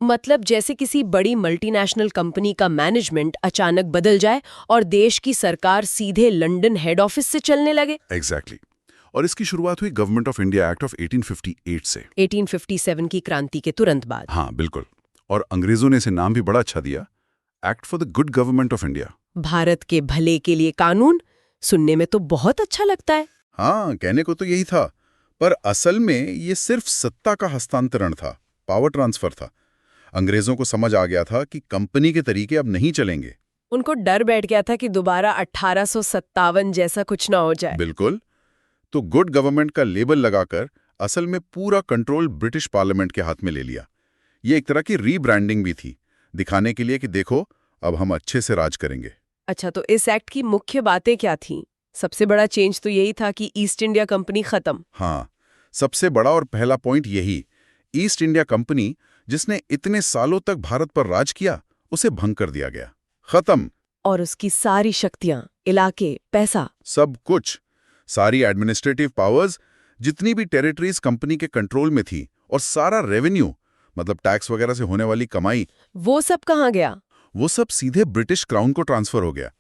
मतलब जैसे किसी बड़ी मल्टीनेशनल कंपनी का मैनेजमेंट अचानक बदल जाए और देश की सरकार सीधे लंदन हेड ऑफिस से चलने लगे। एग्जैक्टली। और इसकी शुरुआत हुई government of India act of 1858 से। 1857 की क्रांति के तुरंत बाद। हाँ बिल्कुल। और अंग्रेजों ने इसे नाम भी बड़ा अच्छा दिया, act for the good government of India. Bharat के भले के लिए कानून, सुनने में तो बहुत अच्छा लगता है। हाँ, कहने को तो यही था, पर असल में ये सिर्फ सत्ता का हस्तांतरण था, पावर ट्रांसफर था। अंग्रेजों को समझ आ गया था कि कंपनी के तरीके अब नहीं चलेंगे। उनको डर बैठ गया था कि दोबारा 1857 जैसा कुछ ना हो जाए। बिल्कुल। तो गुड गवर्नमेंट का लेबल लगाकर असल में पूरा कंट्रोल ब्रिटिश पार्लियामेंट के हाथ में ले लिया। ये एक तरह की रीब्रांडिंग भी थी, दिखाने के लिए कि देखो अब हम अच्छे से राज करेंगे। अच्छा, तो इस एक्ट की मुख्य बातें क्या थीं? सबसे बड़ा चेंज तो यही था कि ईस्ट इंडिया कंपनी खत्म। हाँ, सबसे बड़ा और पहला पॉइंट यही, ईस्ट इंडिया कंपनी जिसने इतने सालों तक भारत पर राज किया, उसे भंग कर दिया गया, खत्म। और उसकी सारी शक्तियां, इलाके, पैसा, सब कुछ, सारी एडमिनिस्ट्रेटिव पावर्स, जितनी भी टेरिटरीज कंपनी के कंट्रोल में थी, और सारा रेवेन्यू, मतलब टैक्स वगैरह से होने वाली कमाई, वो सब कहाँ गया? वो सब सीधे ब्रिटिश क्राउन को ट्रांसफर हो गया।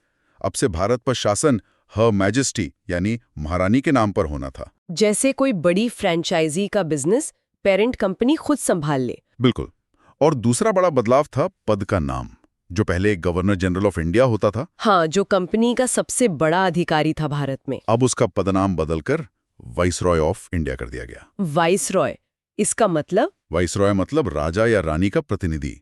अब से भारत पर शासन हर मैजेस्टी यानी महारानी के नाम पर होना था। जैसे कोई बड़ी फ्रेंचाइजी का बिजनेस पेरेंट कंपनी खुद संभाल ले। बिल्कुल। और दूसरा बड़ा बदलाव था पद का नाम, जो पहले एक गवर्नर जनरल ऑफ इंडिया होता था। हाँ, जो कंपनी का सबसे बड़ा अधिकारी था भारत में। अब उसका पदनाम बदलकर वाइसरॉय ऑफ इंडिया कर दिया गया। वाइसरॉय, इसका मतलब? वाइसरॉय मतलब राजा या रानी का प्रतिनिधि।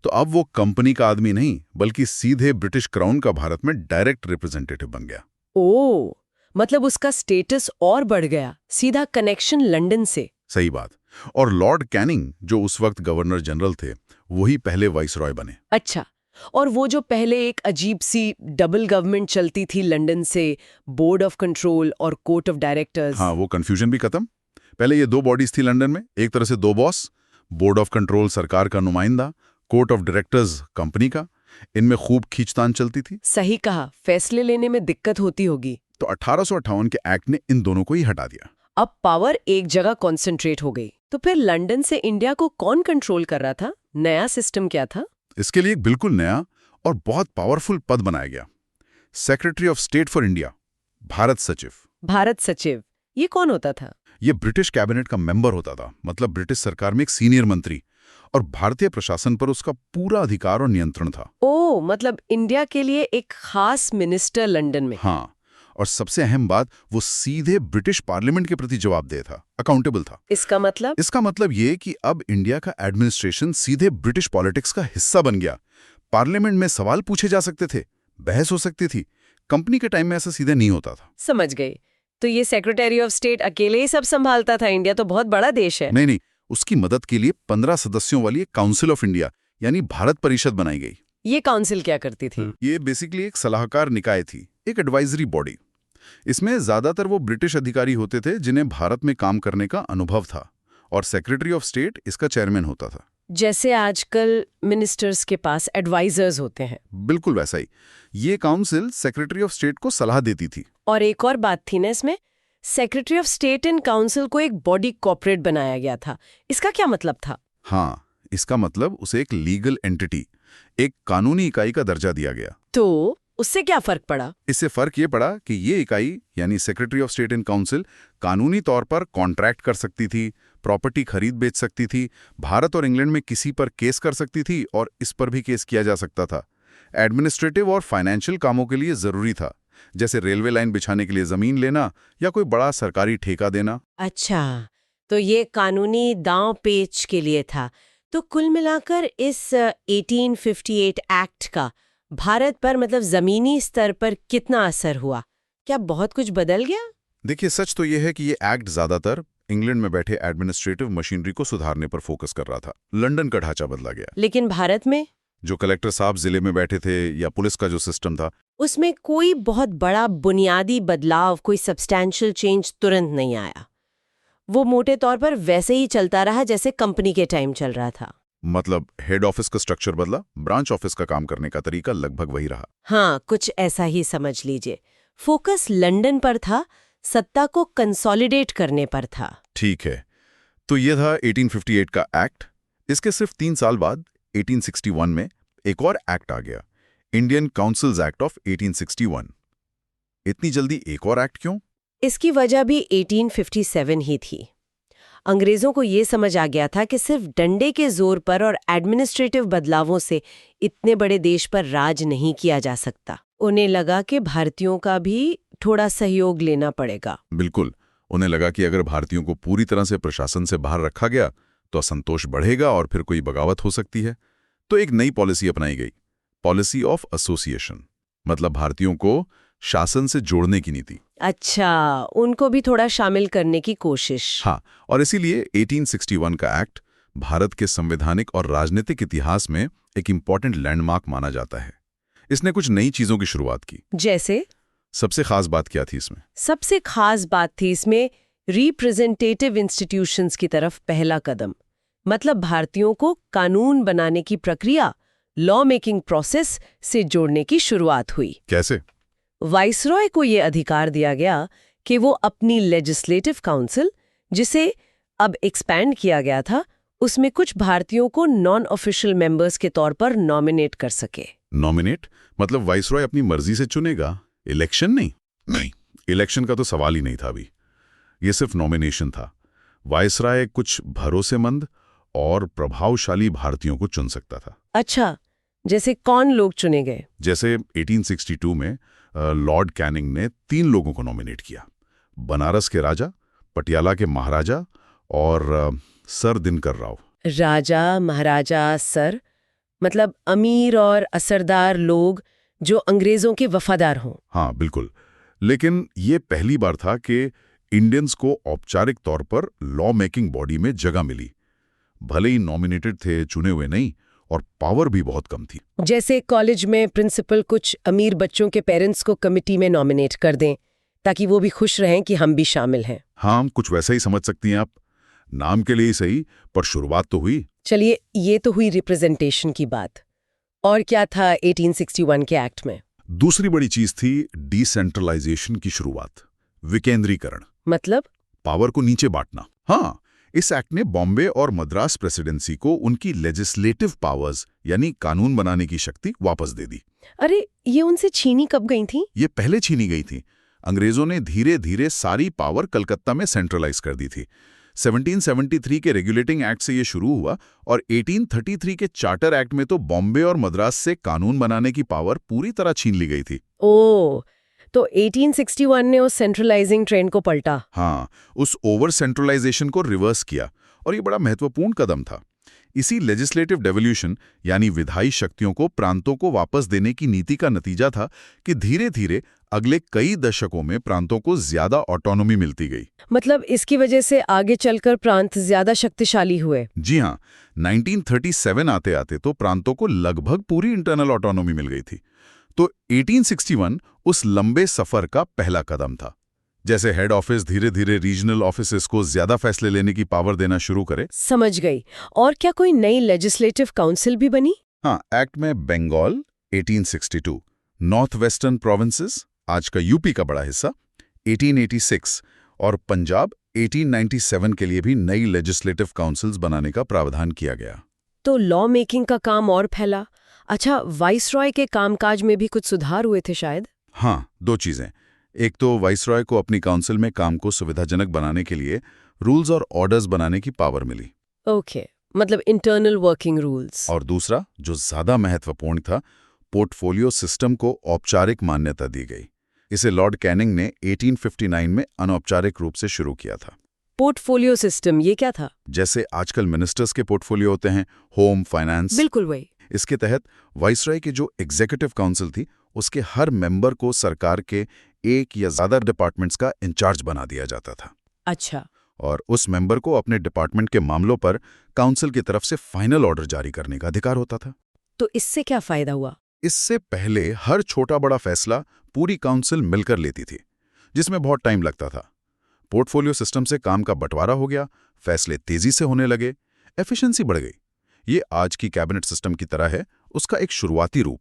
तो अब वो कंपनी का आदमी नहीं, बल्कि सीधे ब्रिटिश क्राउन का भारत में डायरेक्ट रिप्रेजेंटेटिव बन गया। ओ, मतलब उसका स्टेटस और बढ़ गया, सीधा कनेक्शन लंदन से। सही बात। और लॉर्ड कैनिंग, जो उस वक्त गवर्नर जनरल थे, वही पहले वाइसरॉय बने। अच्छा, और वो जो पहले एक अजीब सी डबल गवर्नमेंट चलती थी लंदन से, बोर्ड ऑफ कंट्रोल और कोर्ट ऑफ डायरेक्टर्स। हाँ, वो कंफ्यूजन भी खत्म। पहले ये दो बॉडीज थी लंदन में, एक तरह से दो बॉस, बोर्ड ऑफ कंट्रोल सरकार का नुमाइंदा, कोर्ट ऑफ डायरेक्टर्स कंपनी का। इनमें खूब खींचतान चलती थी। सही कहा, फैसले लेने में दिक्कत होती होगी। तो 1858 के एक्ट ने इन दोनों को ही हटा दिया। अब पावर एक जगह कॉन्सेंट्रेट हो गई। तो फिर लंदन से इंडिया को कौन कंट्रोल कर रहा था? नया सिस्टम क्या था? इसके लिए एक बिल्कुल नया और बहुत पावरफुल पद बनाया गया, secretary of state for India, Bharat सचिव। भारत सचिव, ये कौन होता था? ये ब्रिटिश कैबिनेट का मेंबर होता था, मतलब ब्रिटिश सरकार में एक सीनियर मंत्री, और भारतीय प्रशासन पर उसका पूरा अधिकार और नियंत्रण था। ओ, मतलब इंडिया के लिए एक खास मिनिस्टर लंदन में। हाँ, और सबसे अहम बात, वो सीधे ब्रिटिश पार्लियामेंट के प्रति जवाबदेह था, अकाउंटेबल था। इसका मतलब? इसका मतलब ये कि अब इंडिया का एडमिनिस्ट्रेशन सीधे ब्रिटिश पॉलिटिक्स का हिस्सा बन गया। पार्लियामेंट में सवाल पूछे जा सकते थे, बहस हो सकती थी। कंपनी के टाइम में ऐसा सीधे नहीं होता था। समझ गई। तो ये सेक्रेटरी ऑफ स्टेट अकेले ही सब संभालता था? इंडिया तो बहुत बड़ा देश है। नहीं, उसकी मदद के लिए 15 सदस्यों वाली एक काउंसिल ऑफ इंडिया यानी भारत परिषद बनाई गई। ये काउंसिल क्या करती थी? ये बेसिकली एक सलाहकार निकाय थी, एक एडवाइजरी बॉडी। इसमें ज्यादातर वो ब्रिटिश अधिकारी होते थे जिन्हें भारत में काम करने का अनुभव था, और सेक्रेटरी ऑफ स्टेट इसका चेयरमैन होता था। जैसे आजकल मिनिस्टर्स के पास एडवाइजर्स होते हैं। बिल्कुल वैसा ही। ये काउंसिल सेक्रेटरी ऑफ स्टेट को सलाह देती थी। और एक और बात थी ना इसमें, secretary of state and council को एक बॉडी कॉर्पोरेट बनाया गया था। इसका क्या मतलब था? हाँ, इसका मतलब उसे एक लीगल एंटिटी, एक कानूनी इकाई का दर्जा दिया गया। तो उससे क्या फर्क पड़ा? इससे फर्क ये पड़ा कि ये इकाई यानी secretary of state and council कानूनी तौर पर कॉन्ट्रैक्ट कर सकती थी, प्रॉपर्टी खरीद बेच सकती थी, भारत और इंग्लैंड में किसी पर केस कर सकती थी, और इस पर भी केस किया जा सकता था। एडमिनिस्ट्रेटिव और फाइनेंशियल कामों के लिए जरूरी था, जैसे रेलवे लाइन बिछाने के लिए जमीन लेना या कोई बड़ा सरकारी ठेका देना। अच्छा, तो ये कानूनी दांव पेच के लिए था। तो कुल मिलाकर इस 1858 एक्ट का भारत पर मतलब जमीनी स्तर पर कितना असर हुआ? क्या बहुत कुछ बदल गया? देखिए, सच तो यह है कि ये एक्ट ज्यादातर इंग्लैंड में बैठे एडमिनिस्ट्रेटिव मशीनरी को सुधारने पर फोकस कर रहा था। लंदन का ढांचा बदला गया। लेकिन भारत में जो कलेक्टर साहब जिले में बैठे थे या पुलिस का जो सिस्टम था, उसमें कोई बहुत बड़ा बुनियादी बदलाव, कोई सब्सटैंशियल चेंज तुरंत नहीं आया। वो मोटे तौर पर वैसे ही चलता रहा जैसे कंपनी के टाइम चल रहा था। मतलब हेड ऑफिस का स्ट्रक्चर बदला, ब्रांच ऑफिस का काम करने का तरीका लगभग वही रहा। हाँ, कुछ ऐसा ही समझ लीजिए। फोकस लंदन पर था, सत्ता को कंसोलिडेट करने पर था। ठीक है, तो ये था 1858 का एक्ट। इसके सिर्फ 3 साल बाद 1861 में एक और एक्ट आ गया, इंडियन काउंसिल्स एक्ट ऑफ 1861। इतनी जल्दी एक और एक्ट क्यों? इसकी वजह भी 1857 ही थी। अंग्रेजों को ये समझ आ गया था कि सिर्फ डंडे के जोर पर और एडमिनिस्ट्रेटिव बदलावों से इतने बड़े देश पर राज नहीं किया जा सकता। उन्हें लगा कि भारतीयों का भी थोड़ा सहयोग लेना पड़ेगा। बिल्कुल, उन्हें लगा कि अगर भारतीयों को पूरी तरह से प्रशासन से बाहर रखा गया तो असंतोष बढ़ेगा और फिर कोई बगावत हो सकती है। तो एक नई पॉलिसी अपनाई गई, पॉलिसी ऑफ एसोसिएशन, मतलब भारतीयों को शासन से जोड़ने की नीति। अच्छा, उनको भी थोड़ा शामिल करने की कोशिश। हाँ, और इसीलिए 1861 का एक्ट भारत के संवैधानिक और राजनीतिक इतिहास में एक इम्पॉर्टेंट लैंडमार्क माना जाता है। इसने कुछ नई चीजों की शुरुआत की। जैसे? सबसे खास बात क्या थी इसमें? सबसे खास बात थी इसमें रिप्रेजेंटेटिव इंस्टीट्यूशंस की तरफ पहला कदम। मतलब भारतीयों को कानून बनाने की प्रक्रिया, लॉ मेकिंग प्रोसेस से जोड़ने की शुरुआत हुई। कैसे? वाइसरॉय को ये अधिकार दिया गया कि वो अपनी लेजिस्लेटिव काउंसिल, जिसे अब एक्सपैंड किया गया था, उसमें कुछ भारतीयों को नॉन ऑफिशियल मेंबर्स के तौर पर नॉमिनेट कर सके। नॉमिनेट मतलब वाइसरॉय अपनी मर्जी से चुनेगा, इलेक्शन नहीं? नहीं, इलेक्शन का तो सवाल ही नहीं था अभी। ये सिर्फ नॉमिनेशन था। वाइसरॉय कुछ भरोसेमंद और प्रभावशाली भारतीयों को चुन सकता था। अच्छा, जैसे कौन लोग चुने गए? जैसे 1862 में लॉर्ड कैनिंग ने 3 लोगों को नॉमिनेट किया। बनारस के राजा, पटियाला के महाराजा और सर दिनकर राव। राजा, महाराजा, सर, मतलब अमीर और असरदार लोग जो अंग्रेजों के वफादार हों। हाँ, बिल्कुल। लेकिन ये पहली बार था कि इंडियंस को औपचारिक तौर पर लॉ मेकिंग बॉडी में जगह मिली। भले ही नॉमिनेटेड थे, चुने हुए नहीं, और पावर भी बहुत कम थी। जैसे कॉलेज में प्रिंसिपल कुछ अमीर बच्चों के पेरेंट्स को कमिटी में नॉमिनेट कर दें ताकि वो भी खुश रहें कि हम भी शामिल हैं। हाँ, कुछ वैसा ही समझ सकती हैं आप। नाम के लिए ही सही, पर शुरुआत तो हुई। चलिए, ये तो हुई रिप्रेजेंटेशन की बात। और क्या था 1861 के एक्ट में? दूसरी बड़ी चीज थी डिसेंट्रलाइजेशन की शुरुआत, विकेंद्रीकरण। मतलब पावर को नीचे बांटना। हाँ, इस एक्ट ने बॉम्बे और मद्रास प्रेसिडेंसी को उनकी लेजिस्लेटिव पावर्स यानी कानून बनाने की शक्ति वापस दे दी। अरे, ये उनसे छीनी कब गई थी? ये पहले छीनी गई थी। अंग्रेजों ने धीरे धीरे सारी पावर कलकत्ता में सेंट्रलाइज कर दी थी। 1773 के रेगुलेटिंग एक्ट से ये शुरू हुआ और 1833 के चार्टर एक्ट में तो बॉम्बे और मद्रास से कानून बनाने की पावर पूरी तरह छीन ली गई थी। ओह, तो 1861 ने उस सेंट्रलाइजिंग ट्रेंड को पलटा। हाँ, उस ओवर सेंट्रलाइजेशन को रिवर्स किया और ये बड़ा महत्वपूर्ण कदम था। इसी लेजिस्लेटिव डेवोल्यूशन यानी विधायी शक्तियों को प्रांतों को वापस देने की नीति का नतीजा था कि धीरे धीरे अगले कई दशकों में प्रांतों को ज्यादा ऑटोनॉमी मिलती गई। मतलब इसकी वजह से आगे चलकर प्रांत ज्यादा शक्तिशाली हुए। जी हाँ, 1937 आते आते तो प्रांतों को लगभग पूरी इंटरनल ऑटोनॉमी मिल गई थी। तो 1861 उस लंबे सफर का पहला कदम था। जैसे हेड ऑफिस धीरे धीरे रीजनल ऑफिसेस को ज्यादा फैसले लेने की पावर देना शुरू करे। समझ गई। और क्या कोई नई लेजिस्लेटिव काउंसिल भी बनी? हाँ, एक्ट में बंगाल 1862, नॉर्थ वेस्टर्न प्रोविंसेस आज का यूपी का बड़ा हिस्सा 1886 और पंजाब 1897 के लिए भी नई लेजिस्लेटिव काउंसिल्स बनाने का प्रावधान किया गया। तो लॉ मेकिंग का काम और फैला। अच्छा, वाइसरॉय के कामकाज में भी कुछ सुधार हुए थे शायद? हाँ, 2 चीजें। एक तो वाइसरॉय को अपनी काउंसिल में काम को सुविधाजनक बनाने के लिए रूल्स और ऑर्डर्स बनाने की पावर मिली। ओके, मतलब इंटरनल वर्किंग रूल्स। और दूसरा, जो ज्यादा महत्वपूर्ण था, पोर्टफोलियो सिस्टम को औपचारिक मान्यता दी गई। इसे लॉर्ड कैनिंग ने 1859 में अनौपचारिक रूप से शुरू किया था। पोर्टफोलियो सिस्टम, ये क्या था? जैसे आजकल मिनिस्टर्स के पोर्टफोलियो होते हैं, होम, फाइनेंस। बिल्कुल वही। इसके तहत वाइसरॉय की जो एग्जीक्यूटिव काउंसिल थी, उसके हर मेंबर को सरकार के एक या ज्यादा डिपार्टमेंट्स का इंचार्ज बना दिया जाता था। अच्छा। और उस मेंबर को अपने डिपार्टमेंट के मामलों पर काउंसिल की तरफ से फाइनल ऑर्डर जारी करने का अधिकार होता था। तो इससे क्या फायदा हुआ? इससे पहले हर छोटा बड़ा फैसला पूरी काउंसिल मिलकर लेती थी, जिसमें बहुत टाइम लगता था। पोर्टफोलियो सिस्टम से काम का बंटवारा हो गया, फैसले तेजी से होने लगे, एफिशिएंसी बढ़ गई। ये आज की कैबिनेट सिस्टम की तरह है, उसका एक शुरुआती रूप।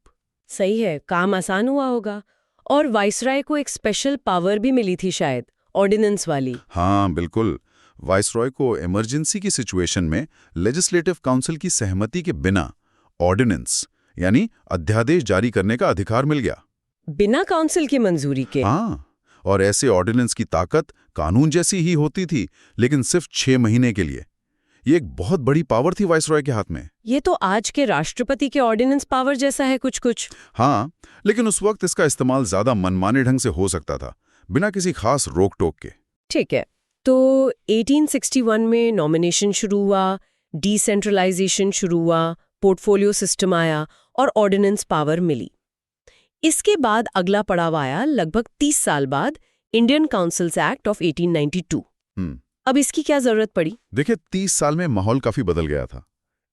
सही है, काम आसान हुआ होगा। और वाइसरॉय को एक स्पेशल पावर भी मिली थी शायद, ऑर्डिनेंस वाली। हाँ, बिल्कुल। वाइसरॉय को इमरजेंसी की सिचुएशन में लेजिस्लेटिव काउंसिल की सहमति के बिना ऑर्डिनेंस यानी अध्यादेश जारी करने का अधिकार मिल गया। बिना काउंसिल की मंजूरी के? हाँ, और ऐसे ऑर्डिनेंस की ताकत कानून जैसी ही होती थी, लेकिन सिर्फ 6 महीने के लिए। ये एक बहुत बड़ी पावर थी वाइसरॉय के हाथ में। ये तो आज के राष्ट्रपति के ऑर्डिनेंस पावर जैसा है कुछ। हाँ, लेकिन उस वक्त इसका इस्तेमाल ज्यादा मनमाने ढंग से हो सकता था, बिना किसी खास रोक टोक के। ठीक है, तो 1861 में नॉमिनेशन शुरू हुआ, डिसेंट्रलाइजेशन शुरू हुआ, पोर्टफोलियो सिस्टम आया और ऑर्डिनेंस पावर मिली। इसके बाद अगला पड़ाव आया लगभग 30 साल बाद, इंडियन काउंसिल्स एक्ट ऑफ 1892। अब इसकी क्या जरूरत पड़ी? देखिए, 30 साल में माहौल काफी बदल गया था।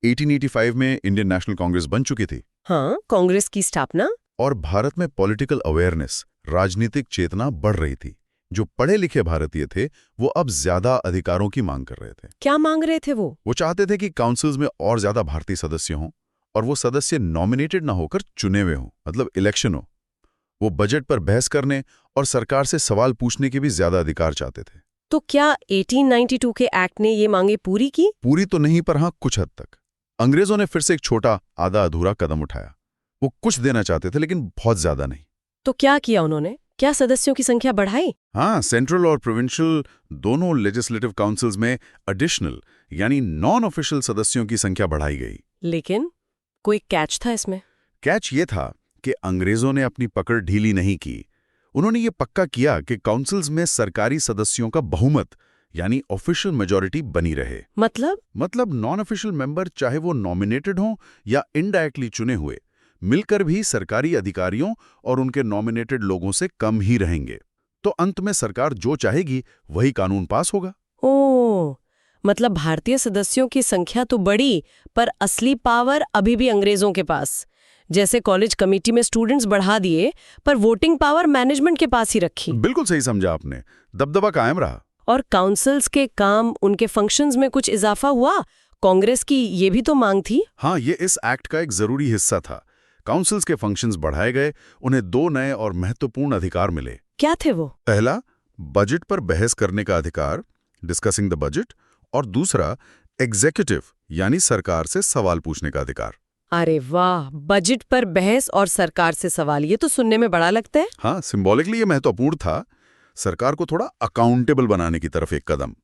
1885 में इंडियन नेशनल कांग्रेस बन चुकी थी। हाँ, कांग्रेस की स्थापना। और भारत में पॉलिटिकल अवेयरनेस, राजनीतिक चेतना बढ़ रही थी। जो पढ़े लिखे भारतीय थे, वो अब ज्यादा अधिकारों की मांग कर रहे थे। क्या मांग रहे थे वो? वो चाहते थे कि काउंसिल्स में और ज्यादा भारतीय सदस्य हों और वो सदस्य नॉमिनेटेड ना होकर चुने हुए हों, मतलब इलेक्शन हो। वो बजट पर बहस करने और सरकार से सवाल पूछने के भी ज्यादा अधिकार चाहते थे। तो क्या 1892 के एक्ट ने ये मांगे पूरी की? पूरी तो नहीं, पर हाँ कुछ हद तक। अंग्रेजों ने फिर से एक छोटा आधा अधूरा कदम उठाया। वो कुछ देना चाहते थे, लेकिन बहुत ज्यादा नहीं। तो क्या किया उन्होंने? क्या सदस्यों की संख्या बढ़ाई? हाँ, सेंट्रल और प्रोविंशियल दोनों लेजिस्लेटिव काउंसिल्स में एडिशनल यानी नॉन ऑफिशियल सदस्यों की संख्या बढ़ाई गई। लेकिन कोई कैच था इसमें? कैच ये था कि अंग्रेजों ने अपनी पकड़ ढीली नहीं की। उन्होंने ये पक्का किया कि काउंसिल्स में सरकारी सदस्यों का बहुमत यानी ऑफिशियल मेजॉरिटी बनी रहे। मतलब नॉन ऑफिशियल मेंबर चाहे वो नॉमिनेटेड हों या इनडायरेक्टली चुने हुए, मिलकर भी सरकारी अधिकारियों और उनके नॉमिनेटेड लोगों से कम ही रहेंगे। तो अंत में सरकार जो चाहेगी वही कानून पास होगा। ओह, मतलब भारतीय सदस्यों की संख्या तो बढ़ी, पर असली पावर अभी भी अंग्रेजों के पास। जैसे कॉलेज कमेटी में स्टूडेंट्स बढ़ा दिए, पर वोटिंग पावर मैनेजमेंट के पास ही रखी। बिल्कुल सही समझा आपने, दबदबा कायम रहा। और काउंसिल्स के काम, उनके फंक्शंस में कुछ इजाफा हुआ? कांग्रेस की ये भी तो मांग थी। हाँ, ये इस एक्ट का एक जरूरी हिस्सा था। काउंसिल्स के फंक्शंस बढ़ाए गए, उन्हें 2 नए और महत्वपूर्ण अधिकार मिले। क्या थे वो? पहला, बजट पर बहस करने का अधिकार, डिस्कसिंग द बजट, और दूसरा, एग्जीक्यूटिव यानी सरकार से सवाल पूछने का अधिकार। अरे वाह, बजट पर बहस और सरकार से सवाल, ये तो सुनने में बड़ा लगता है। हाँ, सिंबॉलिकली ये महत्वपूर्ण था। सरकार को थोड़ा अकाउंटेबल बनाने की तरफ एक कदम।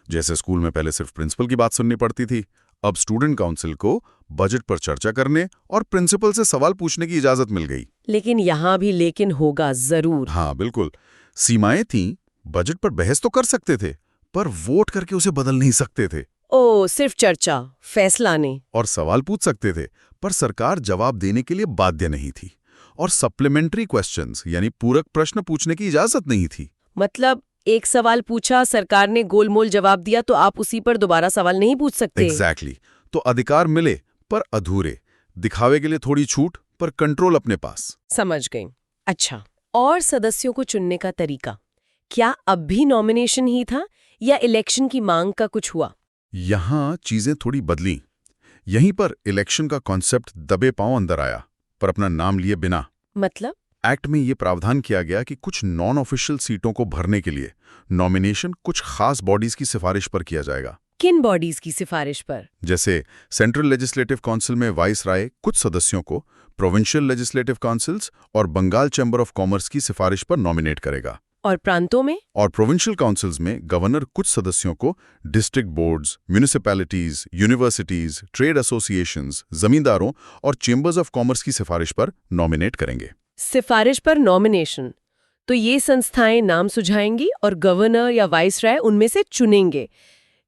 जैसे स्कूल में पहले सिर्फ प्रिंसिपल की बात सुननी पड़ती थी, अब स्टूडेंट काउंसिल को बजट पर चर्चा करने और प्रिंसिपल से सवाल पूछने की इजाजत मिल गई। लेकिन यहाँ भी लेकिन होगा जरूर। हाँ बिल्कुल, सीमाएं थीं। बजट पर बहस तो कर सकते थे, पर वोट करके उसे बदल नहीं सकते थे। ओ, सिर्फ चर्चा, फैसला नहीं। और सवाल पूछ सकते थे, पर सरकार जवाब देने के लिए बाध्य नहीं थी। और सप्लीमेंट्री क्वेश्चंस यानी पूरक प्रश्न पूछने की इजाजत नहीं थी। मतलब एक सवाल पूछा, सरकार ने गोलमोल जवाब दिया, तो आप उसी पर दोबारा सवाल नहीं पूछ सकते। एग्जैक्टली। तो अधिकार मिले पर अधूरे, दिखावे के लिए थोड़ी छूट, पर कंट्रोल अपने पास। समझ गई। अच्छा, और सदस्यों को चुनने का तरीका, क्या अब भी नॉमिनेशन ही था या इलेक्शन की मांग का कुछ हुआ? यहां चीजें थोड़ी बदली। यहीं पर इलेक्शन का कॉन्सेप्ट दबे पांव अंदर आया, पर अपना नाम लिए बिना। मतलब एक्ट में ये प्रावधान किया गया कि कुछ नॉन ऑफिशियल सीटों को भरने के लिए नॉमिनेशन कुछ खास बॉडीज की सिफारिश पर किया जाएगा। किन बॉडीज की सिफारिश पर? जैसे सेंट्रल लेजिस्लेटिव काउंसिल में वाइस राय कुछ सदस्यों को प्रोविंशियल लेजिस्लेटिव काउंसिल्स और बंगाल चैम्बर ऑफ कॉमर्स की सिफारिश पर नॉमिनेट करेगा। और प्रांतों में? और प्रोविंशियल काउंसिल्स में गवर्नर कुछ सदस्यों को district boards, municipalities, universities, trade associations, जमींदारों और चेंबर्स ऑफ कॉमर्स की सिफारिश पर नॉमिनेट करेंगे। सिफारिश पर नॉमिनेशन, तो ये संस्थाएं नाम सुझाएंगी और गवर्नर या वाइस राय उनमें से चुनेंगे।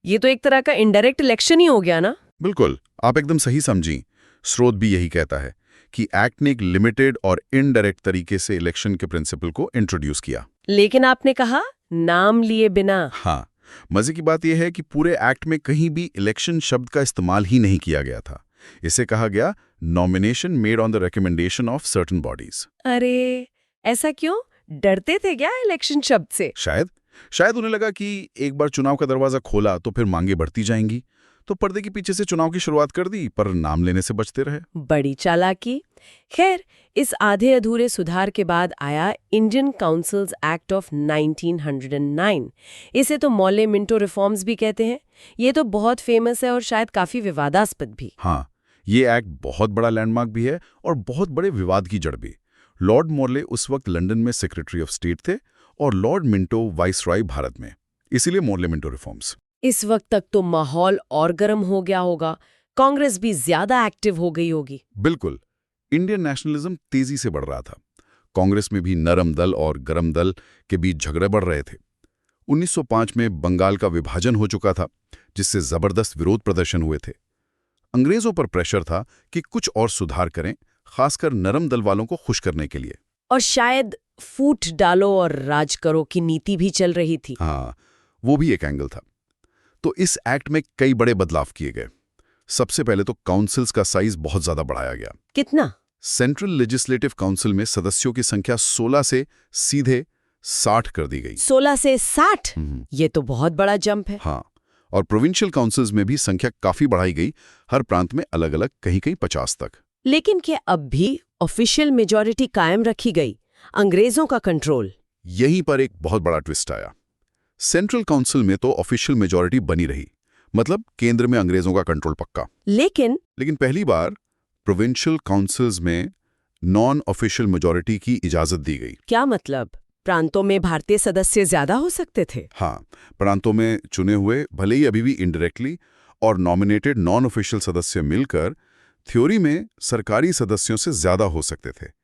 ये तो एक तरह का इनडायरेक्ट इलेक्शन ही हो गया ना? बिल्कुल, आप एकदम सही समझी। स्रोत भी यही कहता है कि एक्ट ने एक लिमिटेड और इनडायरेक्ट तरीके से इलेक्शन के प्रिंसिपल को इंट्रोड्यूस किया। लेकिन आपने कहा नाम लिए बिना। हाँ, मजे की बात यह है कि पूरे एक्ट में कहीं भी इलेक्शन शब्द का इस्तेमाल ही नहीं किया गया था। इसे कहा गया nomination made on the recommendation of certain bodies. अरे, ऐसा क्यों? डरते थे क्या इलेक्शन शब्द से? शायद उन्हें लगा कि एक बार चुनाव का दरवाजा खोला तो फिर मांगे बढ़ती जाएंगी, तो पर्दे के पीछे से चुनाव की शुरुआत कर दी, पर नाम लेने से बचते रहे। बड़ी चालाकी। खैर, इस आधे अधूरे सुधार के बाद आया इंडियन काउंसिल्स एक्ट ऑफ 1909। इसे तो मौले मिंटो रिफॉर्म्स भी कहते हैं। ये तो बहुत फेमस है और शायद काफी विवादास्पद भी। हाँ, ये एक्ट बहुत बड़ा लैंडमार्क भी है और बहुत बड़े विवाद की जड़ भी। लॉर्ड मॉर्ले उस वक्त लंदन में सेक्रेटरी ऑफ स्टेट थे और लॉर्ड मिंटो वाइसरॉय भारत में, इसीलिए मॉर्ले मिंटो रिफॉर्म्स। इस वक्त तक तो माहौल और गर्म हो गया होगा, कांग्रेस भी ज्यादा एक्टिव हो गई होगी। बिल्कुल, इंडियन नेशनलिज्म तेजी से बढ़ रहा था। कांग्रेस में भी नरम दल और गरम दल के बीच झगड़े बढ़ रहे थे। 1905 में बंगाल का विभाजन हो चुका था, जिससे जबरदस्त विरोध प्रदर्शन हुए थे। अंग्रेजों पर प्रेशर था कि कुछ और सुधार करें, खासकर नरम दल वालों को खुश करने के लिए। और शायद फूट डालो और राज करो की नीति भी चल रही थी। हाँ, वो भी एक एंगल था। तो इस एक्ट में कई बड़े बदलाव किए गए। सबसे पहले तो काउंसिल्स का साइज बहुत ज्यादा बढ़ाया गया। कितना? सेंट्रल लेजिस्लेटिव काउंसिल में सदस्यों की संख्या 16 से सीधे 60 कर दी गई। 16 से 60? ये तो बहुत बड़ा जंप है। हाँ, और प्रोविंशियल काउंसिल्स में भी संख्या काफी बढ़ाई गई, हर प्रांत में अलग अलग, कहीं-कहीं 50 तक। लेकिन क्या अब भी ऑफिशियल मेजॉरिटी कायम रखी गई, अंग्रेजों का कंट्रोल? यहीं पर एक बहुत बड़ा ट्विस्ट आया। सेंट्रल काउंसिल में तो ऑफिशियल मेजॉरिटी बनी रही, मतलब केंद्र में अंग्रेजों का कंट्रोल पक्का। लेकिन पहली बार प्रोविंशियल काउंसिल्स में नॉन ऑफिशियल मेजॉरिटी की इजाजत दी गई। क्या मतलब? प्रांतों में भारतीय सदस्य ज्यादा हो सकते थे? हाँ, प्रांतों में चुने हुए, भले ही अभी भी इनडायरेक्टली, और नॉमिनेटेड नॉन ऑफिशियल सदस्य मिलकर थ्योरी में सरकारी सदस्यों से ज्यादा हो सकते थे।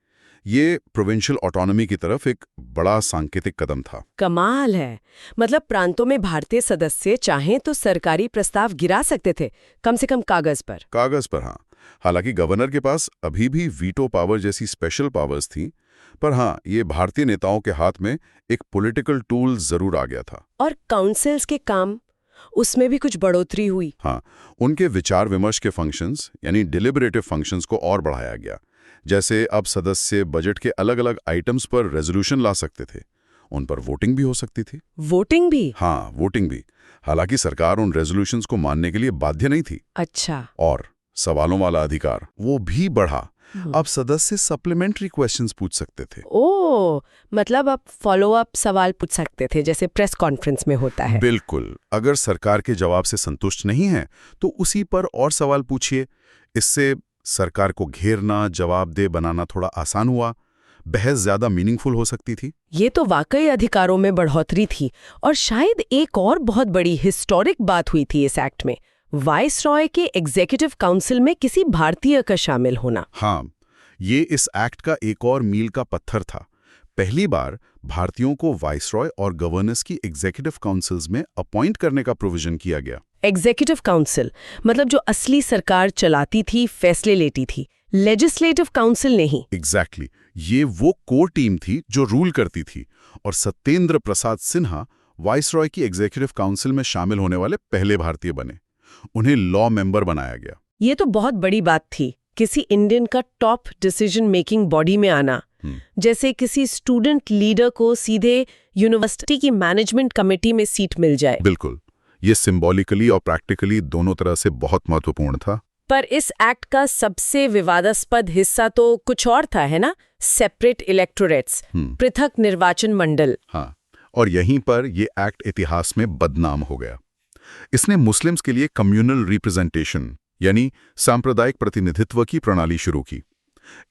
ये प्रोविंशियल ऑटोनॉमी की तरफ एक बड़ा सांकेतिक कदम था। कमाल है। मतलब प्रांतों में भारतीय सदस्य चाहें तो सरकारी प्रस्ताव गिरा सकते थे, कम से कम कागज पर। कागज पर, हाँ। हालांकि गवर्नर के पास अभी भी वीटो पावर जैसी स्पेशल पावर्स थी, पर हाँ, ये भारतीय नेताओं के हाथ में एक पॉलिटिकल टूल जरूर आ गया था। और काउंसिल्स के काम, उसमें भी कुछ बढ़ोतरी हुई। हाँ, उनके विचार विमर्श के फंक्शंस यानी डिलिबरेटिव फंक्शंस को और बढ़ाया गया। जैसे अब सदस्य बजट के अलग अलग आइटम्स पर रेजोल्यूशन ला सकते थे, उन पर वोटिंग भी हो सकती थी। वोटिंग भी? हाँ, वोटिंग भी। हालांकि सरकार उन रेजोल्यूशंस को मानने के लिए बाध्य नहीं थी। अच्छा। और सवालों वाला अधिकार वो भी बढ़ा। अब सदस्य सप्लीमेंट्री क्वेश्चंस पूछ सकते थे। ओह, मतलब अब फॉलो अप सवाल पूछ सकते थे, जैसे प्रेस कॉन्फ्रेंस में होता है। बिल्कुल। अगर सरकार के जवाब से संतुष्ट नहीं है तो उसी पर और सवाल पूछिए। इससे सरकार को घेरना, जवाबदेह बनाना थोड़ा आसान हुआ। बहस ज्यादा मीनिंगफुल हो सकती थी। ये तो वाकई अधिकारों में बढ़ोतरी थी। और शायद एक और बहुत बड़ी हिस्टोरिक बात हुई थी इस एक्ट में, वाइसरॉय के एग्जीक्यूटिव काउंसिल में किसी भारतीय का शामिल होना। हाँ, ये इस एक्ट का एक और मील का पत्थर था। पहली बार भारतीयों को वाइसरॉय और गवर्नर्स की एग्जीक्यूटिव काउंसिल्स में अपॉइंट करने का प्रोविजन किया गया। एग्जीक्यूटिव काउंसिल मतलब जो असली सरकार चलाती थी, फैसले लेती थी, लेजिस्लेटिव काउंसिल नहीं। एग्जैक्टली। ये वो कोर टीम थी जो रूल करती थी, और सत्येंद्र प्रसाद सिन्हा वाइसरॉय की एग्जीक्यूटिव काउंसिल में शामिल होने वाले पहले भारतीय बने। उन्हें लॉ मेंबर बनाया गया। ये तो बहुत बड़ी बात थी, किसी इंडियन का टॉप डिसीजन मेकिंग बॉडी में आना। जैसे किसी स्टूडेंट लीडर को सीधे यूनिवर्सिटी की मैनेजमेंट कमेटी में सीट मिल जाए। बिल्कुल। ये सिंबॉलिकली और प्रैक्टिकली दोनों तरह से बहुत महत्वपूर्ण था। पर इस एक्ट का सबसे विवादास्पद हिस्सा तो कुछ और था, है ना? सेपरेट इलेक्टोरेट्स, पृथक निर्वाचन मंडल। हाँ, और यहीं पर ये एक्ट इतिहास में बदनाम हो गया। इसने मुस्लिम्स के लिए कम्युनल रिप्रेजेंटेशन यानी सांप्रदायिक प्रतिनिधित्व की प्रणाली शुरू की।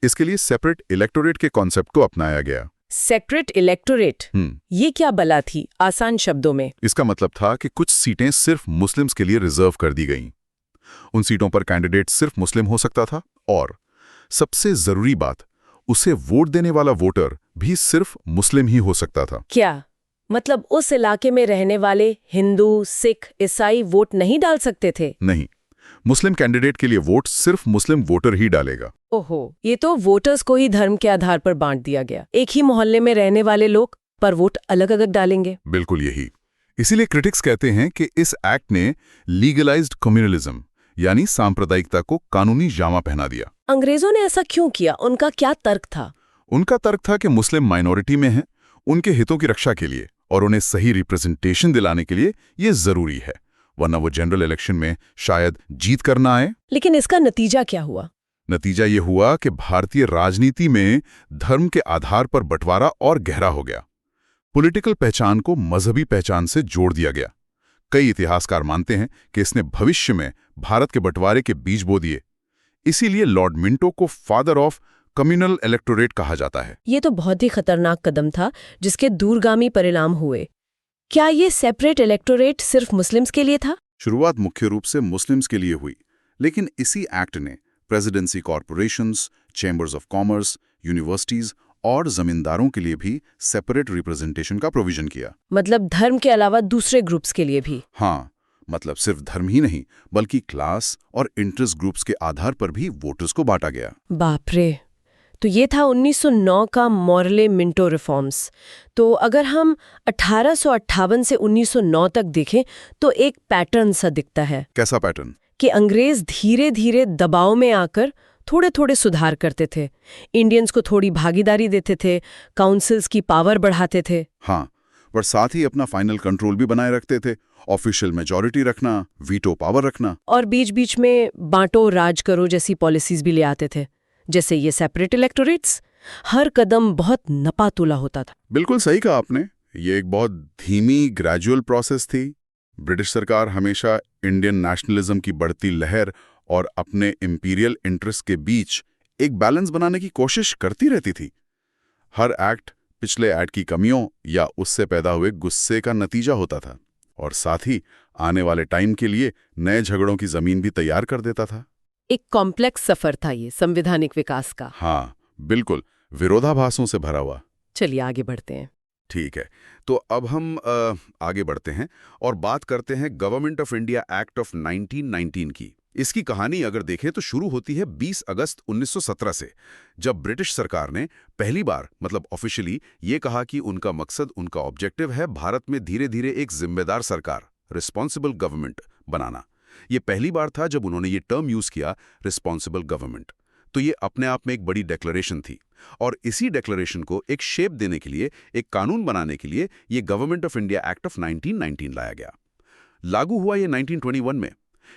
इसके लिए सेपरेट इलेक्टोरेट के कॉन्सेप्ट को अपनाया गया। सेपरेट इलेक्टोरेट, ये क्या बला थी? आसान शब्दों में इसका मतलब था कि कुछ सीटें सिर्फ मुस्लिम्स के लिए रिजर्व कर दी गईं। उन सीटों पर कैंडिडेट सिर्फ मुस्लिम हो सकता था, और सबसे जरूरी बात, उसे वोट देने वाला वोटर भी सिर्फ मुस्लिम ही हो सकता था। क्या मतलब उस इलाके में रहने वाले हिंदू, सिख, ईसाई वोट नहीं डाल सकते थे? नहीं, मुस्लिम कैंडिडेट के लिए वोट सिर्फ मुस्लिम वोटर ही डालेगा। ओहो, ये तो वोटर्स को ही धर्म के आधार पर बांट दिया गया। एक ही मोहल्ले में रहने वाले लोग पर वोट अलग अलग डालेंगे। बिल्कुल यही। इसीलिए क्रिटिक्स कहते हैं कि इस एक्ट ने लीगलाइज्ड कम्युनलिज्म यानी सांप्रदायिकता को कानूनी जामा पहना दिया। अंग्रेजों ने ऐसा क्यों किया? उनका क्या तर्क था? उनका तर्क था कि मुस्लिम माइनॉरिटी में हैं, उनके हितों की रक्षा के लिए और उन्हें सही रिप्रेजेंटेशन दिलाने के लिए ये जरूरी है, वरना वो जनरल इलेक्शन में शायद जीत कर ना आए। लेकिन इसका नतीजा क्या हुआ? नतीजा ये हुआ कि भारतीय राजनीति में धर्म के आधार पर बंटवारा और गहरा हो गया। पॉलिटिकल पहचान को मजहबी पहचान से जोड़ दिया गया। कई इतिहासकार मानते हैं कि इसने भविष्य में भारत के बंटवारे के बीज बो दिए। इसीलिए लॉर्ड मिंटो को फादर ऑफ कम्युनल इलेक्टोरेट कहा जाता है। ये तो बहुत ही खतरनाक कदम था, जिसके दूरगामी परिणाम हुए। क्या ये सेपरेट इलेक्टोरेट सिर्फ मुस्लिम्स के लिए था? शुरुआत मुख्य रूप से मुस्लिम्स के लिए हुई, लेकिन इसी एक्ट ने presidency corporations, chambers of commerce, universities और जमींदारों के लिए भी सेपरेट रिप्रेजेंटेशन का प्रोविजन किया। मतलब धर्म के अलावा दूसरे ग्रुप्स के लिए भी? हाँ, मतलब सिर्फ धर्म ही नहीं, बल्कि क्लास और इंटरेस्ट ग्रुप्स के आधार पर भी वोटर्स को बांटा गया। बाप रे! तो ये था 1909 का मॉर्ले मिंटो रिफॉर्म्स। तो अगर हम 1858 से 1909 तक देखें तो एक पैटर्न सा दिखता है। कैसा पैटर्न? कि अंग्रेज धीरे धीरे दबाव में आकर थोड़े थोड़े सुधार करते थे, इंडियंस को थोड़ी भागीदारी देते थे, काउंसिल्स की पावर बढ़ाते थे। हाँ, पर साथ ही अपना फाइनल कंट्रोल भी बनाए रखते थे, ऑफिशियल मेजॉरिटी रखना, वीटो पावर रखना, और बीच बीच में बांटो राज करो जैसी पॉलिसीज भी ले आते थे, जैसे ये सेपरेट इलेक्टोरेट्स। हर कदम बहुत नपा तुला होता था। बिल्कुल सही कहा आपने। ये एक बहुत धीमी ग्रेजुअल प्रोसेस थी। ब्रिटिश सरकार हमेशा इंडियन नेशनलिज्म की बढ़ती लहर और अपने इंपीरियल इंटरेस्ट के बीच एक बैलेंस बनाने की कोशिश करती रहती थी। हर एक्ट पिछले एक्ट की कमियों या उससे पैदा हुए गुस्से का नतीजा होता था और साथ ही आने वाले टाइम के लिए नए झगड़ों की जमीन भी तैयार कर देता था। एक कॉम्प्लेक्स सफर था ये संवैधानिक विकास का। हाँ बिल्कुल, विरोधाभासों से भरा हुआ। चलिए आगे बढ़ते हैं। ठीक है, तो अब हम आगे बढ़ते हैं और बात करते हैं government of India act of 1919 की। इसकी कहानी अगर देखें तो शुरू होती है 20 अगस्त 1917 से, जब ब्रिटिश सरकार ने पहली बार मतलब ऑफिशियली ये कहा कि उनका मकसद, उनका ऑब्जेक्टिव है भारत में धीरे धीरे एक जिम्मेदार सरकार, रिस्पॉन्सिबल गवर्नमेंट बनाना। ये पहली बार था जब उन्होंने ये टर्म यूज किया, रिस्पॉन्सिबल गवर्नमेंट। तो ये अपने आप में एक बड़ी डिक्लेरेशन थी और इसी डिक्लेरेशन को एक शेप देने के लिए, एक कानून बनाने के लिए ये government of India act of 1919 लाया गया। लागू हुआ ये 1921 में।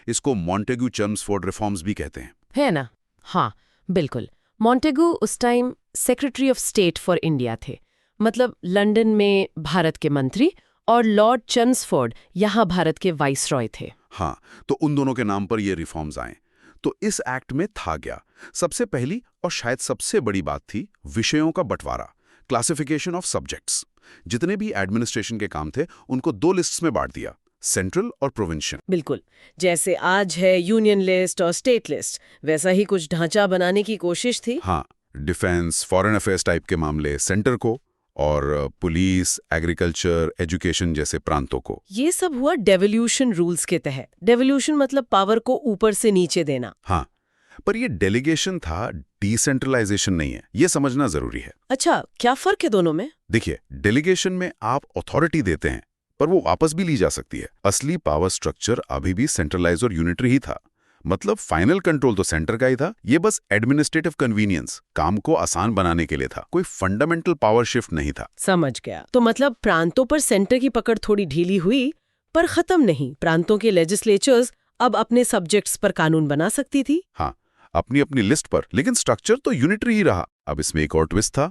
इसको मॉन्टेग्यू-चेम्सफोर्ड रिफॉर्म्स भी कहते हैं, है ना? हाँ बिल्कुल। मॉन्टेग्यू उस time secretary of state for India थे, मतलब लंदन में भारत के मंत्री, और लॉर्ड चेम्सफोर्ड यहाँ भारत के वाइसरॉय थे। हाँ, तो उन दोनों के नाम पर ये रिफॉर्म्स आए। तो इस एक्ट में था क्या? सबसे पहली और शायद सबसे बड़ी बात थी विषयों का बंटवारा, क्लासिफिकेशन ऑफ सब्जेक्ट्स। जितने भी एडमिनिस्ट्रेशन के काम थे उनको दो लिस्ट्स में बांट दिया, सेंट्रल और प्रोविंशियल। बिल्कुल, जैसे आज है यूनियन लिस्ट और स्टेट लिस्ट, वैसा ही कुछ ढांचा बनाने की कोशिश थी। हाँ, डिफेंस, फॉरेन अफेयर्स टाइप के मामले सेंटर को, और पुलिस, एग्रीकल्चर, एजुकेशन जैसे प्रांतों को। ये सब हुआ डेवोल्यूशन रूल्स के तहत। डेवोल्यूशन मतलब पावर को ऊपर से नीचे देना। हाँ, पर ये डेलीगेशन था, डिसेंट्रलाइजेशन नहीं है, ये समझना जरूरी है। अच्छा, क्या फर्क है दोनों में? देखिए, डेलीगेशन में आप अथॉरिटी देते हैं पर वो वापस भी ली जा सकती है। असली पावर स्ट्रक्चर अभी भी सेंट्रलाइज और यूनिटरी ही था, मतलब फाइनल कंट्रोल तो सेंटर का ही था। ये बस एडमिनिस्ट्रेटिव कन्वीनियंस, काम को आसान बनाने के लिए था, कोई फंडामेंटल पावर शिफ्ट नहीं था। समझ गया। तो मतलब प्रांतों पर सेंटर की पकड़ थोड़ी ढीली हुई, पर खत्म नहीं। प्रांतों के लेजिस्लेचर्स अब अपने सब्जेक्ट्स पर कानून बना सकती थी। हाँ, अपनी अपनी लिस्ट पर, लेकिन स्ट्रक्चर तो यूनिटरी ही रहा। अब इसमें एक और ट्विस्ट था,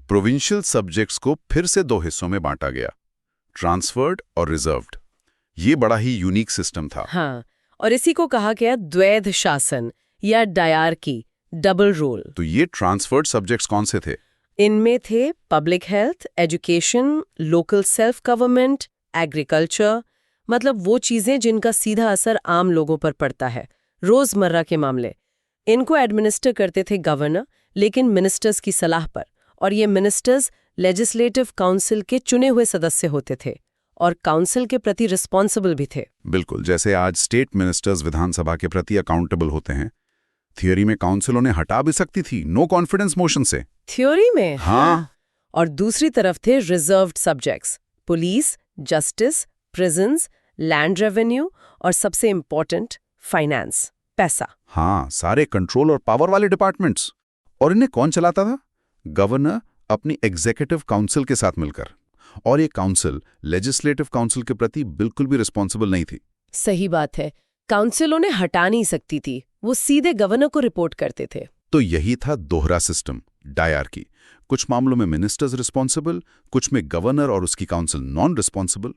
प्रोविंशियल सब्जेक्ट्स को फिर से दो हिस्सों में बांटा गया, ट्रांसफर्ड और रिजर्व्ड। ये बड़ा ही यूनिक सिस्टम था। हाँ, और इसी को कहा गया द्वैध शासन या डायरकी, डबल रोल। तो ये ट्रांसफर्ड सब्जेक्ट्स कौन से थे? इनमें थे public health, education, local self government, agriculture, मतलब वो चीजें जिनका सीधा असर आम लोगों पर पड़ता है, रोजमर्रा के मामले। इनको एडमिनिस्टर करते थे गवर्नर, लेकिन मिनिस्टर्स की सलाह पर, और ये मिनिस्टर्स लेजिस्लेटिव काउंसिल के चुने हुए सदस्य होते थे और काउंसिल के प्रति रिस्पॉन्सिबल भी थे। बिल्कुल, जैसे आज स्टेट मिनिस्टर्स विधानसभा के प्रति अकाउंटेबल होते हैं, थियोरी में काउंसिल उन्हें हटा भी सकती थी, नो कॉन्फिडेंस मोशन से। थ्योरी में? हाँ। और दूसरी तरफ थे reserved subjects, police, justice, prisons, land revenue और सबसे इंपॉर्टेंट फाइनेंस, पैसा। हाँ, सारे कंट्रोल और पावर वाले डिपार्टमेंट्स। और इन्हें कौन चलाता था? गवर्नर अपनी एग्जीक्यूटिव काउंसिल के साथ मिलकर। और ये काउंसिल लेजिस्लेटिव काउंसिल के प्रति बिल्कुल भी रिस्पॉन्सिबल नहीं थी। सही बात है, काउंसिल उन्हें हटा नहीं सकती थी, वो सीधे गवर्नर को रिपोर्ट करते थे। तो यही था दोहरा सिस्टम, डायरकी। कुछ मामलों में मिनिस्टर्स रिस्पॉन्सिबल, कुछ में गवर्नर और उसकी काउंसिल नॉन रिस्पॉन्सिबल।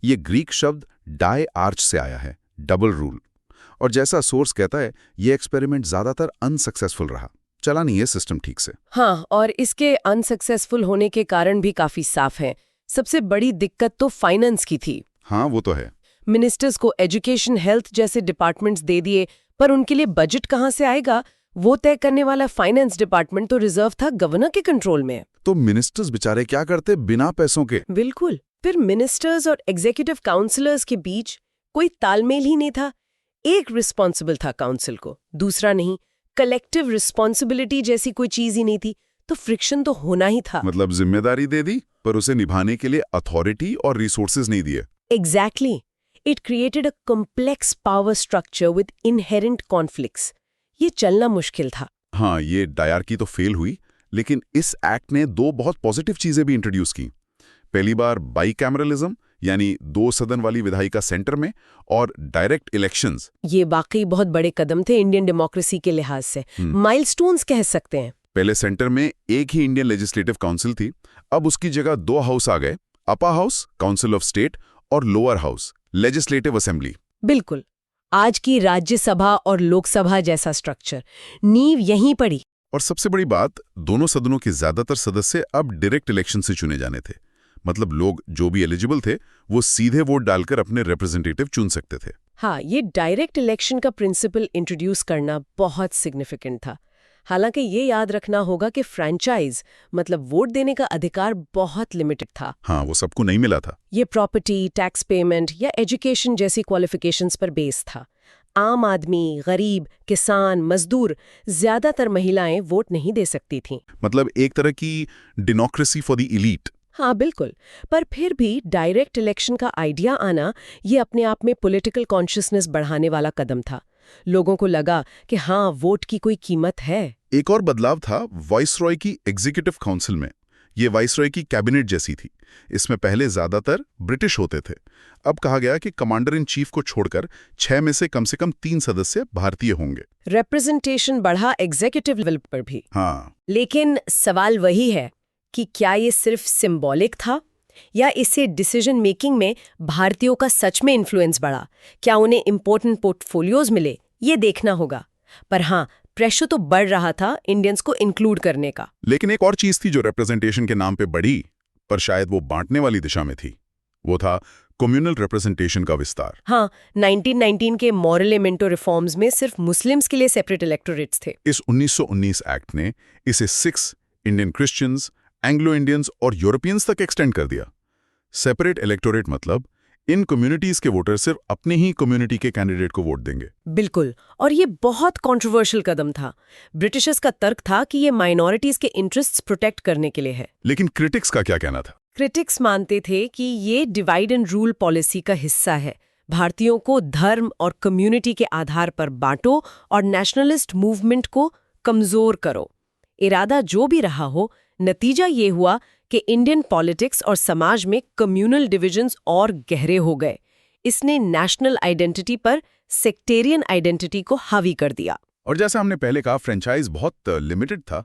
ये ग्रीक शब्द डाई आर्च से आया है, डबल रूल। और जैसा सोर्स कहता है, ये एक्सपेरिमेंट ज्यादातर अनसक्सेसफुल रहा, चला नहीं है सिस्टम ठीक से। हाँ, और इसके अनसक्सेसफुल होने के कारण भी काफी साफ हैं। सबसे बड़ी दिक्कत तो फाइनेंस की थी। हाँ, वो तो है। मिनिस्टर्स को एजुकेशन, हेल्थ जैसे डिपार्टमेंट्स दे दिए, पर उनके लिए बजट कहाँ से आएगा, वो तय करने वाला फाइनेंस डिपार्टमेंट तो रिजर्व था गवर्नर के कंट्रोल में। तो मिनिस्टर्स बेचारे क्या करते बिना पैसों के? बिल्कुल। फिर मिनिस्टर्स और एग्जीक्यूटिव काउंसिलर्स के बीच कोई तालमेल ही नहीं था। एक रिस्पॉन्सिबल था काउंसिल को, दूसरा नहीं। कलेक्टिव रिस्पॉन्सिबिलिटी जैसी कोई चीज ही नहीं थी, तो फ्रिक्शन तो होना ही था। मतलब जिम्मेदारी दे दी पर उसे निभाने के लिए अथॉरिटी और रिसोर्सेज नहीं दिए। Exactly. It created a complex power structure with inherent conflicts. ये चलना मुश्किल था। हाँ, ये डायरकी तो फेल हुई, लेकिन इस एक्ट ने दो बहुत पॉजिटिव चीजें भी इंट्रोड्यूस की। पहली बार बाइकैमरलिज्म, यानी दो सदन वाली विधायिका सेंटर में, और डायरेक्ट इलेक्शंस। ये वाकई बहुत बड़े कदम थे इंडियन डेमोक्रेसी के लिहाज से, माइलस्टोन्स कह सकते हैं। पहले सेंटर में एक ही इंडियन लेजिस्लेटिव काउंसिल थी, अब उसकी जगह दो हाउस आ गए, upper house, council of state और लोअर हाउस, लेजिस्लेटिव असेंबली। बिल्कुल, आज की राज्यसभा और लोकसभा जैसा स्ट्रक्चर, नींव यहीं पड़ी। और सबसे बड़ी बात, दोनों सदनों के ज्यादातर सदस्य अब डायरेक्ट इलेक्शन से चुने जाने थे। मतलब लोग जो भी एलिजिबल थे वो सीधे वोट डालकर अपने रिप्रेजेंटेटिव चुन सकते थे। हाँ, ये डायरेक्ट इलेक्शन का प्रिंसिपल इंट्रोड्यूस करना बहुत सिग्निफिकेंट था। हालांकि ये याद रखना होगा कि फ्रैंचाइज मतलब वोट देने का अधिकार बहुत लिमिटेड था। हाँ, वो सबको नहीं मिला था। ये प्रॉपर्टी, टैक्स पेमेंट या एजुकेशन जैसी क्वालिफिकेशंस पर बेस था। आम आदमी, गरीब, किसान, मजदूर, ज्यादातर महिलाएं वोट नहीं दे सकती थीं। मतलब एक तरह की डेमोक्रेसी फॉर द इलीट। हाँ बिल्कुल, पर फिर भी डायरेक्ट इलेक्शन का आइडिया आना ये अपने आप में पॉलिटिकल कॉन्शियसनेस बढ़ाने वाला कदम था। लोगों को लगा कि हाँ, वोट की कोई कीमत है। एक और बदलाव था वाइसरॉय की एग्जीक्यूटिव काउंसिल में। ये वाइसरॉय की कैबिनेट जैसी थी। इसमें पहले ज्यादातर ब्रिटिश होते थे। अब कहा गया कि कमांडर इन चीफ को छोड़कर 6 में से कम 3 सदस्य भारतीय होंगे। रिप्रेजेंटेशन बढ़ा एग्जीक्यूटिव लेवल पर भी। हाँ, लेकिन सवाल वही है कि क्या ये सिर्फ सिंबॉलिक था या इससे डिसीजन मेकिंग में भारतीयों का सच में इन्फ्लुएंस बढ़ा? क्या उन्हें इंपॉर्टेंट पोर्टफोलियोज मिले? ये देखना होगा। पर हाँ, प्रेशर तो बढ़ रहा था इंडियंस को इंक्लूड करने का। लेकिन एक और चीज थी जो रिप्रेजेंटेशन के नाम पे बढ़ी, पर शायद वो बांटने वाली दिशा में थी। वो था कम्युनल रिप्रेजेंटेशन का विस्तार। हाँ, 1919 के मॉरल-मेंटो रिफॉर्म्स में सिर्फ मुस्लिम्स के लिए सेपरेट इलेक्टोरेट्स थे। इस 1919 एक्ट ने इसे Sikhs, Indian Christians, Anglo Indians और यूरोपियंस तक एक्सटेंड कर दिया। सेपरेट इलेक्टोरेट मतलब इन कम्युनिटीज के वोटर सिर्फ अपनी ही कम्युनिटी के कैंडिडेट को वोट देंगे। बिल्कुल, और ये बहुत कंट्रोवर्शियल कदम था। ब्रिटिशर्स का तर्क था कि ये माइनॉरिटीज के इंटरेस्ट्स प्रोटेक्ट करने के लिए है। लेकिन क्रिटिक्स का क्या कहना था? क्रिटिक्स मानते थे कि ये डिवाइड एंड रूल पॉलिसी का हिस्सा है। भारतीयों को धर्म और कम्युनिटी के आधार पर बांटो और नेशनलिस्ट मूवमेंट को कमजोर करो। इरादा जो भी रहा हो, नतीजा ये हुआ कि इंडियन पॉलिटिक्स और समाज में कम्युनल डिविजन्स और गहरे हो गए। इसने नेशनल आइडेंटिटी पर सेक्टेरियन आइडेंटिटी को हावी कर दिया। और जैसा हमने पहले कहा, फ्रेंचाइज बहुत लिमिटेड था।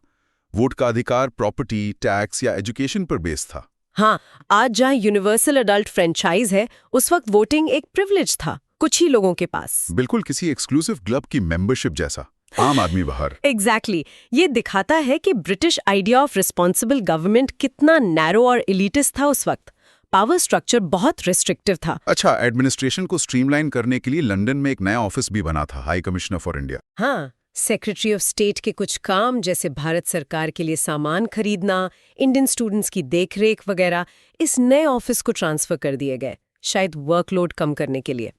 वोट का अधिकार प्रॉपर्टी, टैक्स या एजुकेशन पर बेस था। हाँ, आज जहाँ यूनिवर्सल अडल्ट फ्रेंचाइज है, उस वक्त वोटिंग एक प्रिविलेज था, कुछ ही लोगों के पास। बिल्कुल किसी एक्सक्लूसिव क्लब की मेंबरशिप जैसा, आम आदमी बाहर। एग्जैक्टली, ये दिखाता है कि British idea of responsible government कितना नैरो और एलिटिस्ट था उस वक्त। पावर स्ट्रक्चर बहुत रिस्ट्रिक्टिव था। अच्छा, एडमिनिस्ट्रेशन को स्ट्रीमलाइन करने के लिए लंदन में एक नया ऑफिस भी बना था, हाई कमिश्नर फॉर इंडिया। हाँ, सेक्रेटरी ऑफ स्टेट के कुछ काम जैसे भारत सरकार के लिए सामान खरीदना, इंडियन स्टूडेंट्स की देखरेख वगैरह इस नए ऑफिस को ट्रांसफर कर दिए गए, शायद वर्कलोड कम करने के लिए।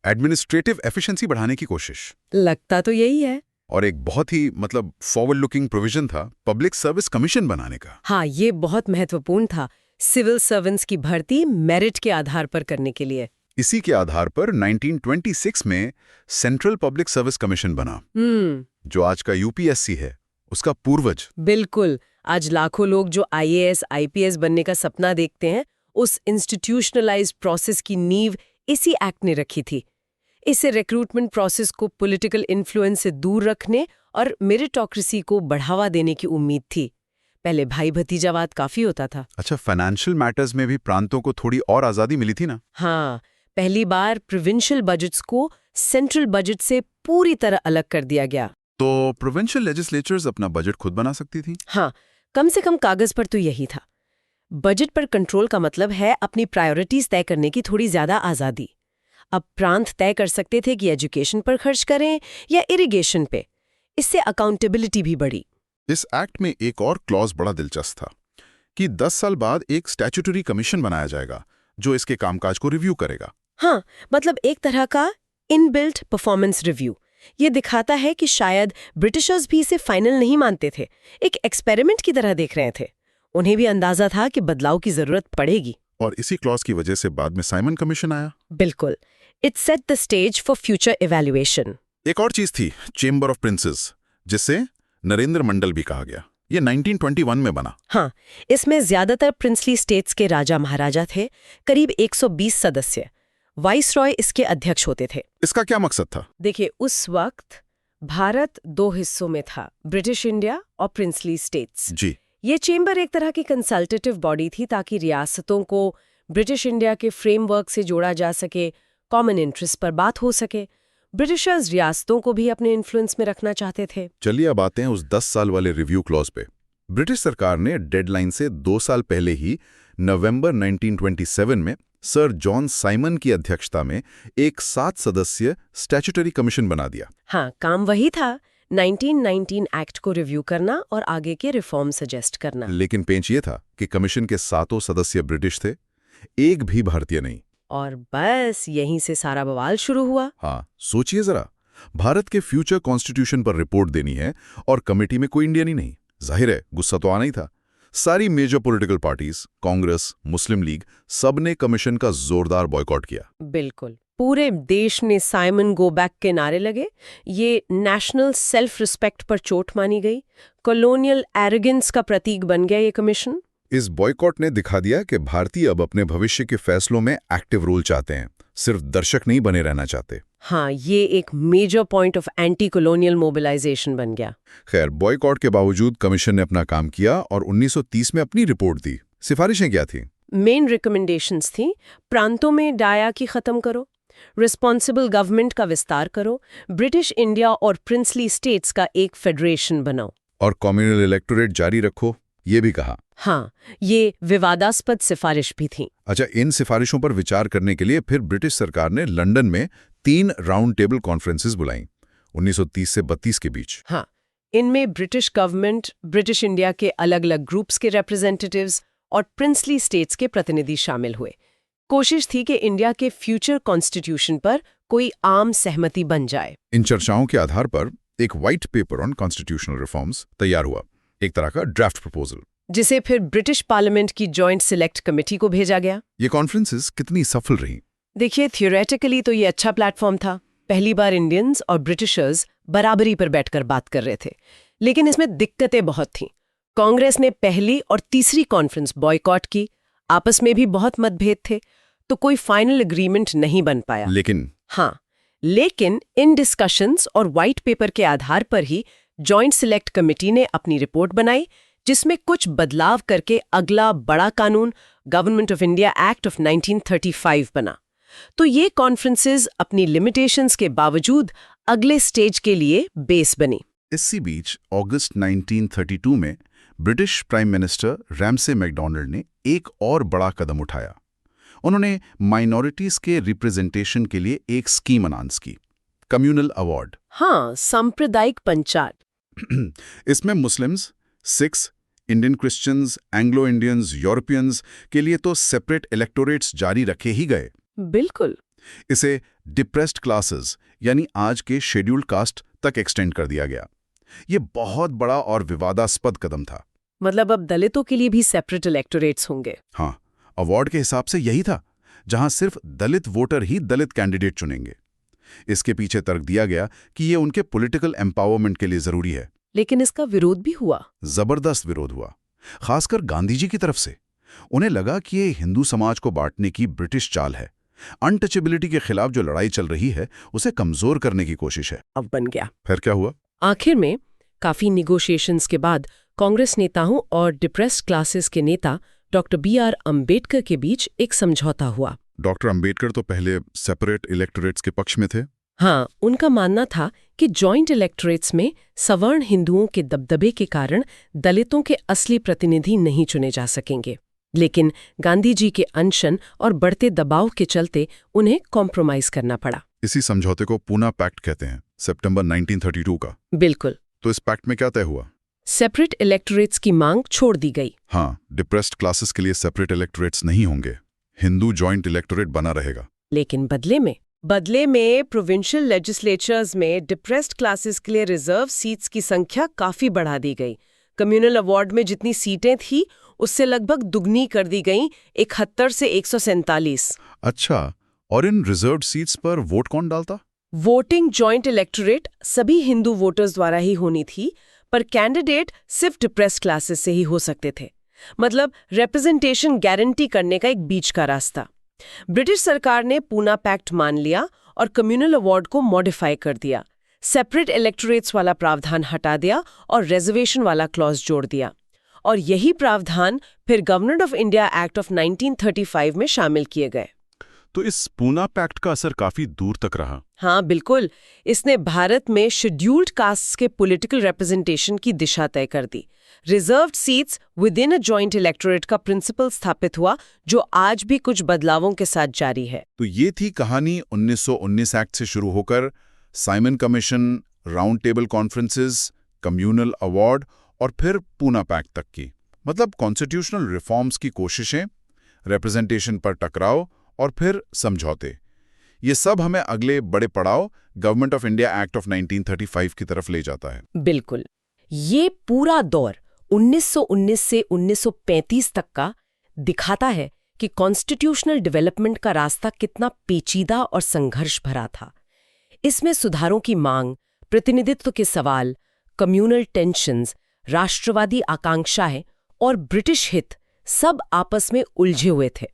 एडमिनिस्ट्रेटिव एफिशिएंसी बढ़ाने की कोशिश। लगता तो यही है। और एक बहुत ही फॉरवर्ड लुकिंग प्रोविजन था पब्लिक सर्विस कमीशन बनाने का। हाँ, ये बहुत महत्वपूर्ण था, सिविल सर्वेंट्स की भर्ती मेरिट के आधार पर करने के लिए। इसी के आधार पर 1926 में सेंट्रल पब्लिक सर्विस कमीशन बना, जो आज का यूपीएससी है, उसका पूर्वज। बिल्कुल, आज लाखों लोग जो आईएएस, आईपीएस बनने का सपना देखते हैं, उस इंस्टीट्यूशनलाइज्ड प्रोसेस की नींव इसी एक्ट ने रखी थी। इससे रिक्रूटमेंट प्रोसेस को पॉलिटिकल इन्फ्लुएंस से दूर रखने और मेरिटोक्रेसी को बढ़ावा देने की उम्मीद थी। पहले भाई भतीजावाद काफी होता था। अच्छा, फाइनेंशियल मैटर्स में भी प्रांतों को थोड़ी और आजादी मिली थी ना? हाँ, पहली बार प्रोविंशियल बजट्स को सेंट्रल बजट से पूरी तरह अलग कर दिया गया। तो प्रोविंशियल लेजिस्लेचर्स अपना बजट खुद बना सकती थी? हाँ, कम से कम कागज पर तो यही था। बजट पर कंट्रोल का मतलब है अपनी प्रायोरिटीज तय करने की थोड़ी ज्यादा आजादी। अब प्रांत तय कर सकते थे कि एजुकेशन पर खर्च करें या इरिगेशन पे। इससे अकाउंटेबिलिटी भी बढ़ी। इस एक्ट में एक और क्लॉज बड़ा दिलचस्प था कि 10 साल बाद एक स्टैट्यूटरी कमीशन बनाया जाएगा जो इसके कामकाज को रिव्यू करेगा। हाँ, मतलब एक तरह का इनबिल्ट परफॉर्मेंस रिव्यू। ये दिखाता है कि शायद ब्रिटिशर्स भी इसे फाइनल नहीं मानते थे, एक एक्सपेरिमेंट की तरह देख रहे थे। उन्हें भी अंदाजा था कि बदलाव की जरूरत पड़ेगी। और इसी क्लॉज की वजह से बाद में साइमन कमीशन आया। बिल्कुल, it set the stage for future evaluation. एक और चीज थी चेंबर ऑफ प्रिंसेस, जिसे नरेंद्र मंडल भी कहा गया। ये 1921 में बना। हाँ, इसमें ज्यादातर प्रिंसली स्टेट्स के राजा महाराजा थे, करीब 120 सदस्य। वाइसरॉय इसके अध्यक्ष होते थे। इसका क्या मकसद था? देखिए, उस वक्त भारत 2 हिस्सों में था, ब्रिटिश इंडिया और प्रिंसली स्टेट्स। जी। ये चेंबर एक तरह की कंसल्टेटिव बॉडी थी ताकि रियासतों को ब्रिटिश इंडिया के फ्रेमवर्क से जोड़ा जा सके, कॉमन इंटरेस्ट पर बात हो सके। ब्रिटिशर्स रियासतों को भी अपने इन्फ्लुएंस में रखना चाहते थे। चलिए अब आते हैं उस 10 साल वाले रिव्यू क्लॉज पे। ब्रिटिश सरकार ने डेडलाइन से 2 साल पहले ही नवंबर 1927 में सर जॉन साइमन की अध्यक्षता में एक 7 सदस्यीय स्टैट्यूटरी कमीशन बना दिया। हाँ, काम वही था, 1919 एक्ट को रिव्यू करना और आगे के रिफॉर्म सजेस्ट करना। लेकिन पेंच ये था कि कमीशन के 7 सदस्य ब्रिटिश थे, एक भी भारतीय नहीं। और बस यहीं से सारा बवाल शुरू हुआ। हाँ, सोचिए जरा, भारत के फ्यूचर कॉन्स्टिट्यूशन पर रिपोर्ट देनी है और कमेटी में कोई इंडियन ही नहीं। जाहिर है गुस्सा तो आना ही था। सारी मेजर पॉलिटिकल पार्टीज, कांग्रेस, मुस्लिम लीग, सब ने कमीशन का जोरदार बॉयकॉट किया। बिल्कुल, पूरे देश ने साइमन गो बैक के नारे लगे। ये नेशनल सेल्फ रिस्पेक्ट पर चोट मानी गई। कॉलोनियल एरोगेंस का प्रतीक बन गया ये कमीशन। इस बॉयकॉट ने दिखा दिया कि भारतीय अब अपने भविष्य के फैसलों में एक्टिव रोल चाहते हैं, सिर्फ दर्शक नहीं बने रहना चाहते। हाँ, ये एक major point of anti colonial mobilisation बन गया। खैर, बॉयकॉट के बावजूद कमीशन ने अपना काम किया और 1930 में अपनी रिपोर्ट दी। सिफारिशें क्या थी? मेन रिकमेंडेशंस थी, प्रांतों में डाया की खत्म करो, रिस्पॉन्सिबल गवर्नमेंट का विस्तार करो, ब्रिटिश इंडिया और प्रिंसली स्टेट्स का एक फेडरेशन बनाओ, और कम्युनल इलेक्टोरेट जारी रखो, ये भी कहा। हाँ, ये विवादास्पद सिफारिश भी थी। अच्छा, इन सिफारिशों पर विचार करने के लिए फिर ब्रिटिश सरकार ने लंदन में 3 राउंड टेबल कॉन्फ्रेंसेस बुलाईं 1930 से 32 के बीच। हाँ, इनमें ब्रिटिश गवर्नमेंट, ब्रिटिश इंडिया के अलग अलग ग्रुप्स के रिप्रेजेंटेटिव्स और प्रिंसली स्टेट्स के प्रतिनिधि शामिल हुए। कोशिश थी कि इंडिया के फ्यूचर कॉन्स्टिट्यूशन पर कोई आम सहमति बन जाए। इन चर्चाओं के आधार पर एक white paper on constitutional reforms तैयार हुआ, एक तरह का ड्राफ्ट प्रपोजल, जिसे फिर ब्रिटिश पार्लियामेंट की जॉइंट सिलेक्ट कमेटी को भेजा गया। ये कॉन्फ्रेंसेस कितनी सफल रहीं? देखिए, थियोरेटिकली तो ये अच्छा प्लेटफॉर्म था। पहली बार इंडियंस और ब्रिटिशर्स बराबरी पर बैठकर बात कर रहे थे। लेकिन इसमें दिक्कतें बहुत थीं। कांग्रेस ने पहली और तीसरी कॉन्फ्रेंस बॉयकॉट की, आपस में भी बहुत मतभेद थे, तो कोई फाइनल एग्रीमेंट नहीं बन पाया। लेकिन इन डिस्कशंस और व्हाइट पेपर के आधार पर ही जॉइंट सिलेक्ट कमेटी ने अपनी रिपोर्ट बनाई, जिसमें कुछ बदलाव करके अगला बड़ा कानून government of India act of 1935 बना। तो ये कॉन्फ्रेंसेस अपनी लिमिटेशंस के बावजूद अगले स्टेज के लिए बेस बनी। इसी बीच अगस्त 1932 में British prime minister Ramsay MacDonald ने एक और बड़ा कदम उठाया। उन्होंने माइनॉरिटीज के रिप्रेजेंटेशन के लिए एक स्कीम अनाउंस की, कम्युनल अवार्ड। हाँ, सांप्रदायिक पंचायत। इसमें Muslims, Sikhs, Indian Christians, Anglo Indians, Europeans के लिए तो सेपरेट इलेक्टोरेट्स जारी रखे ही गए। बिल्कुल। इसे डिप्रेस्ड क्लासेस यानी आज के शेड्यूल्ड कास्ट तक एक्सटेंड कर दिया गया। ये बहुत बड़ा और विवादास्पद कदम था। मतलब अब दलितों के लिए भी सेपरेट इलेक्टोरेट्स होंगे। हाँ, अवार्ड के हिसाब से यही था, जहां सिर्फ दलित वोटर ही दलित कैंडिडेट चुनेंगे। इसके पीछे तर्क दिया गया कि ये उनके पॉलिटिकल एम्पावरमेंट के लिए जरूरी है। लेकिन इसका विरोध भी हुआ। जबरदस्त विरोध हुआ, खासकर गांधी जी की तरफ से। उन्हें लगा कि ये हिंदू समाज को बांटने की ब्रिटिश चाल है, अनटचेबिलिटी के खिलाफ जो लड़ाई चल रही है उसे कमजोर करने की कोशिश है। अब बन गया। फिर क्या हुआ? आखिर में काफी निगोशिएशंस के बाद कांग्रेस नेताओं और डिप्रेस्ड क्लासेस के नेता डॉक्टर B.R. अम्बेडकर के बीच एक समझौता हुआ। डॉक्टर अम्बेडकर तो पहले सेपरेट इलेक्टोरेट्स के पक्ष में थे। हाँ, उनका मानना था कि जॉइंट इलेक्टोरेट्स में सवर्ण हिंदुओं के दबदबे के कारण दलितों के असली प्रतिनिधि नहीं चुने जा सकेंगे। लेकिन गांधी जी के अनशन और बढ़ते दबाव के चलते उन्हें कॉम्प्रोमाइज करना पड़ा। इसी समझौते को पूना पैक्ट कहते हैं, सितंबर 1932 का। बिल्कुल। तो इस पैक्ट में क्या तय हुआ? सेपरेट इलेक्टोरेट्स की मांग छोड़ दी गई। हाँ, डिप्रेस्ड क्लासेस के लिए सेपरेट इलेक्टोरेट्स नहीं होंगे, हिंदू जॉइंट इलेक्टोरेट बना रहेगा। लेकिन बदले में प्रोविंशियल लेजिस्लेचर्स में डिप्रेस्ड क्लासेस के लिए रिजर्व सीट्स की संख्या काफी बढ़ा दी गई। कम्युनल अवार्ड में जितनी सीटें थी उससे लगभग दुगनी कर दी गई, 71 से 147। अच्छा, और इन रिजर्व सीट्स पर वोट कौन डालता? वोटिंग जॉइंट इलेक्टोरेट सभी हिंदू वोटर्स द्वारा ही होनी थी, पर कैंडिडेट सिर्फ डिप्रेस्ड क्लासेस से ही हो सकते थे। मतलब रिप्रेजेंटेशन गारंटी करने का एक बीच का रास्ता। ब्रिटिश सरकार ने पूना पैक्ट मान लिया और कम्युनल अवार्ड को मॉडिफाई कर दिया। सेपरेट इलेक्टोरेट्स वाला प्रावधान हटा दिया और रिजर्वेशन वाला क्लॉज जोड़ दिया। और यही प्रावधान फिर government of India act of 1935 में शामिल किए गए। तो इस पूना पैक्ट का असर काफी दूर तक रहा। हाँ बिल्कुल, इसने भारत में शेड्यूल्ड कास्ट्स के पॉलिटिकल रिप्रेजेंटेशन की दिशा तय कर दी। Reserved seats within a joint electorate का प्रिंसिपल स्थापित हुआ, जो आज भी कुछ बदलावों के साथ जारी है। तो ये थी कहानी 1919 एक्ट से शुरू होकर Simon commission, round table conferences, communal award और फिर पूना पैक्ट तक की। मतलब कॉन्स्टिट्यूशनल रिफॉर्म्स की कोशिशें, रिप्रेजेंटेशन पर टकराव और फिर समझौते। ये सब हमें अगले बड़े पड़ाव government of India act of 1935 की तरफ ले जाता है। बिल्कुल, ये पूरा दौर 1919 से 1935 तक का दिखाता है कि कॉन्स्टिट्यूशनल डेवलपमेंट का रास्ता कितना पेचीदा और संघर्ष भरा था। इसमें सुधारों की मांग, प्रतिनिधित्व के सवाल, कम्युनल टेंशन्स, राष्ट्रवादी आकांक्षाएं और ब्रिटिश हित सब आपस में उलझे हुए थे।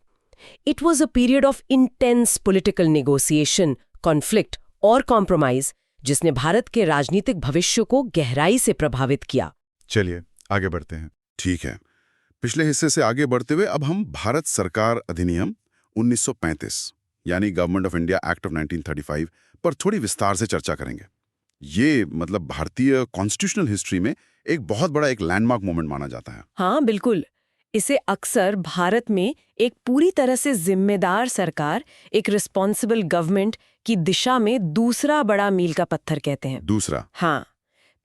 It was a period of intense political negotiation, conflict और कॉम्प्रोमाइज, जिसने भारत के राजनीतिक भविष्य को गहराई से प्रभावित किया। चलिए आगे बढ़ते हैं। ठीक है, पिछले हिस्से से आगे बढ़ते हुए अब हम भारत सरकार अधिनियम 1935 यानी government of India act of 1935 पर थोड़ी विस्तार से चर्चा करेंगे। ये मतलब भारतीय कॉन्स्टिट्यूशनल हिस्ट्री में एक बहुत बड़ा एक लैंडमार्क मोमेंट माना जाता है। हाँ बिल्कुल, इसे अक्सर भारत में एक पूरी तरह से जिम्मेदार सरकार, एक रिस्पॉन्सिबल गवर्नमेंट की दिशा में दूसरा बड़ा मील का पत्थर कहते हैं। दूसरा? हाँ,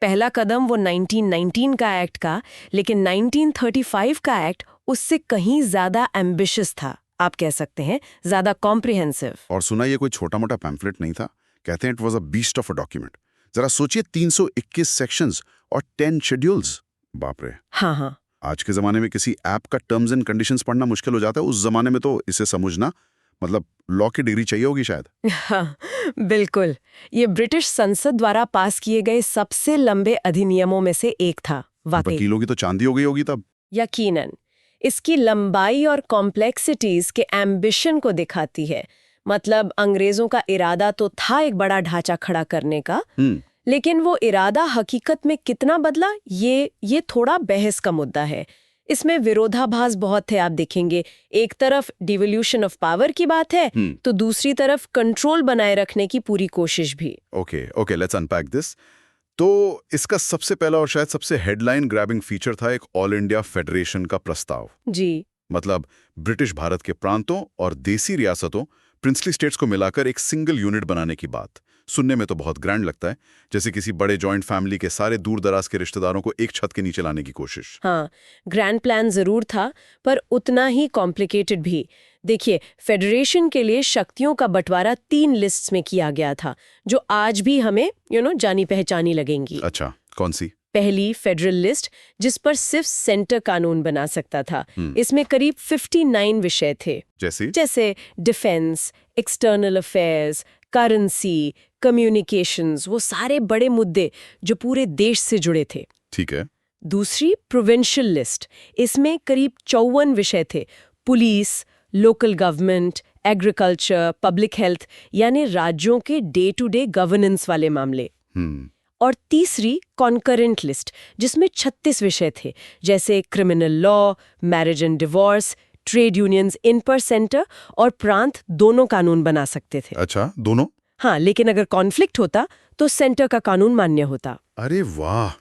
पहला कदम वो 1919 का एक्ट का, लेकिन 1935 का एक्ट उससे कहीं ज्यादा एम्बिशियस था, आप कह सकते हैं ज्यादा कॉम्प्रिहेंसिव। और सुना ये कोई छोटा मोटा पैम्फलेट नहीं था, कहते हैं it was a beast of a document. जरा सोचिए, 321 सेक्शंस और 10 शेड्यूल्स। बाप रे। हाँ। आज के जमाने में किसी ऐप का टर्म्स एंड कंडीशंस पढ़ना मुश्किल हो जाता है, उस जमाने में तो इसे समझना मतलब लॉ की डिग्री चाहिए होगी शायद। हाँ, बिल्कुल। ये ब्रिटिश संसद द्वारा पास किए गए सबसे लंबे अधिनियमों में से एक था। वाकई वकीलों की तो चांदी हो गई होगी तब। यकीनन। इसकी लंबाई और कॉम्प्लेक्सिटीज के एम्बिशन को दिखाती है। मतलब अंग्रेजों का इरादा तो था एक बड़ा ढांचा खड़ा करने का, लेकिन वो इरादा हकीकत में कितना बदला, ये थोड़ा बहस का मुद्दा है। इसमें विरोधाभास बहुत थे, आप देखेंगे। एक तरफ डिवोल्यूशन ऑफ पावर की बात है, तो दूसरी तरफ कंट्रोल बनाए रखने की पूरी कोशिश भी। Okay, let's unpack this. तो इसका सबसे पहला और शायद सबसे हेडलाइन ग्रैबिंग फीचर था एक ऑल इंडिया फेडरेशन का प्रस्ताव। जी, मतलब ब्रिटिश भारत के प्रांतों और देसी रियासतों, प्रिंसली स्टेट्स को मिलाकर एक सिंगल यूनिट बनाने की बात। सुनने में तो बहुत ग्रैंड लगता है, जैसे किसी बड़े जॉइंट फैमिली के सारे दूर दराज के रिश्तेदारों को एक छत के नीचे लाने की कोशिश। हाँ, ग्रैंड प्लान जरूर था, पर उतना ही कॉम्प्लिकेटेड भी। देखिए, फेडरेशन के लिए शक्तियों का बंटवारा 3 लिस्ट्स में किया गया था, जो आज भी हमें जानी पहचानी लगेंगी। अच्छा, कौन सी? पहली फेडरल लिस्ट, जिस पर सिर्फ सेंटर कानून बना सकता था। इसमें करीब 59 विषय थे, जैसे defence, external affairs, currency, communications, वो सारे बड़े मुद्दे जो पूरे देश से जुड़े थे। ठीक है। दूसरी प्रोविंशियल लिस्ट, इसमें करीब 54 विषय थे। Police, local government, agriculture, public health, यानी राज्यों के डे टू डे गवर्नेंस वाले मामले। और तीसरी कॉन्करेंट लिस्ट, जिसमें 36 विषय थे, जैसे criminal law, marriage and divorce, trade unions, इन पर सेंटर और प्रांत दोनों कानून बना सकते थे। अच्छा, दोनों? हाँ, लेकिन अगर कॉन्फ्लिक्ट होता तो सेंटर का कानून मान्य होता। अरे वाह,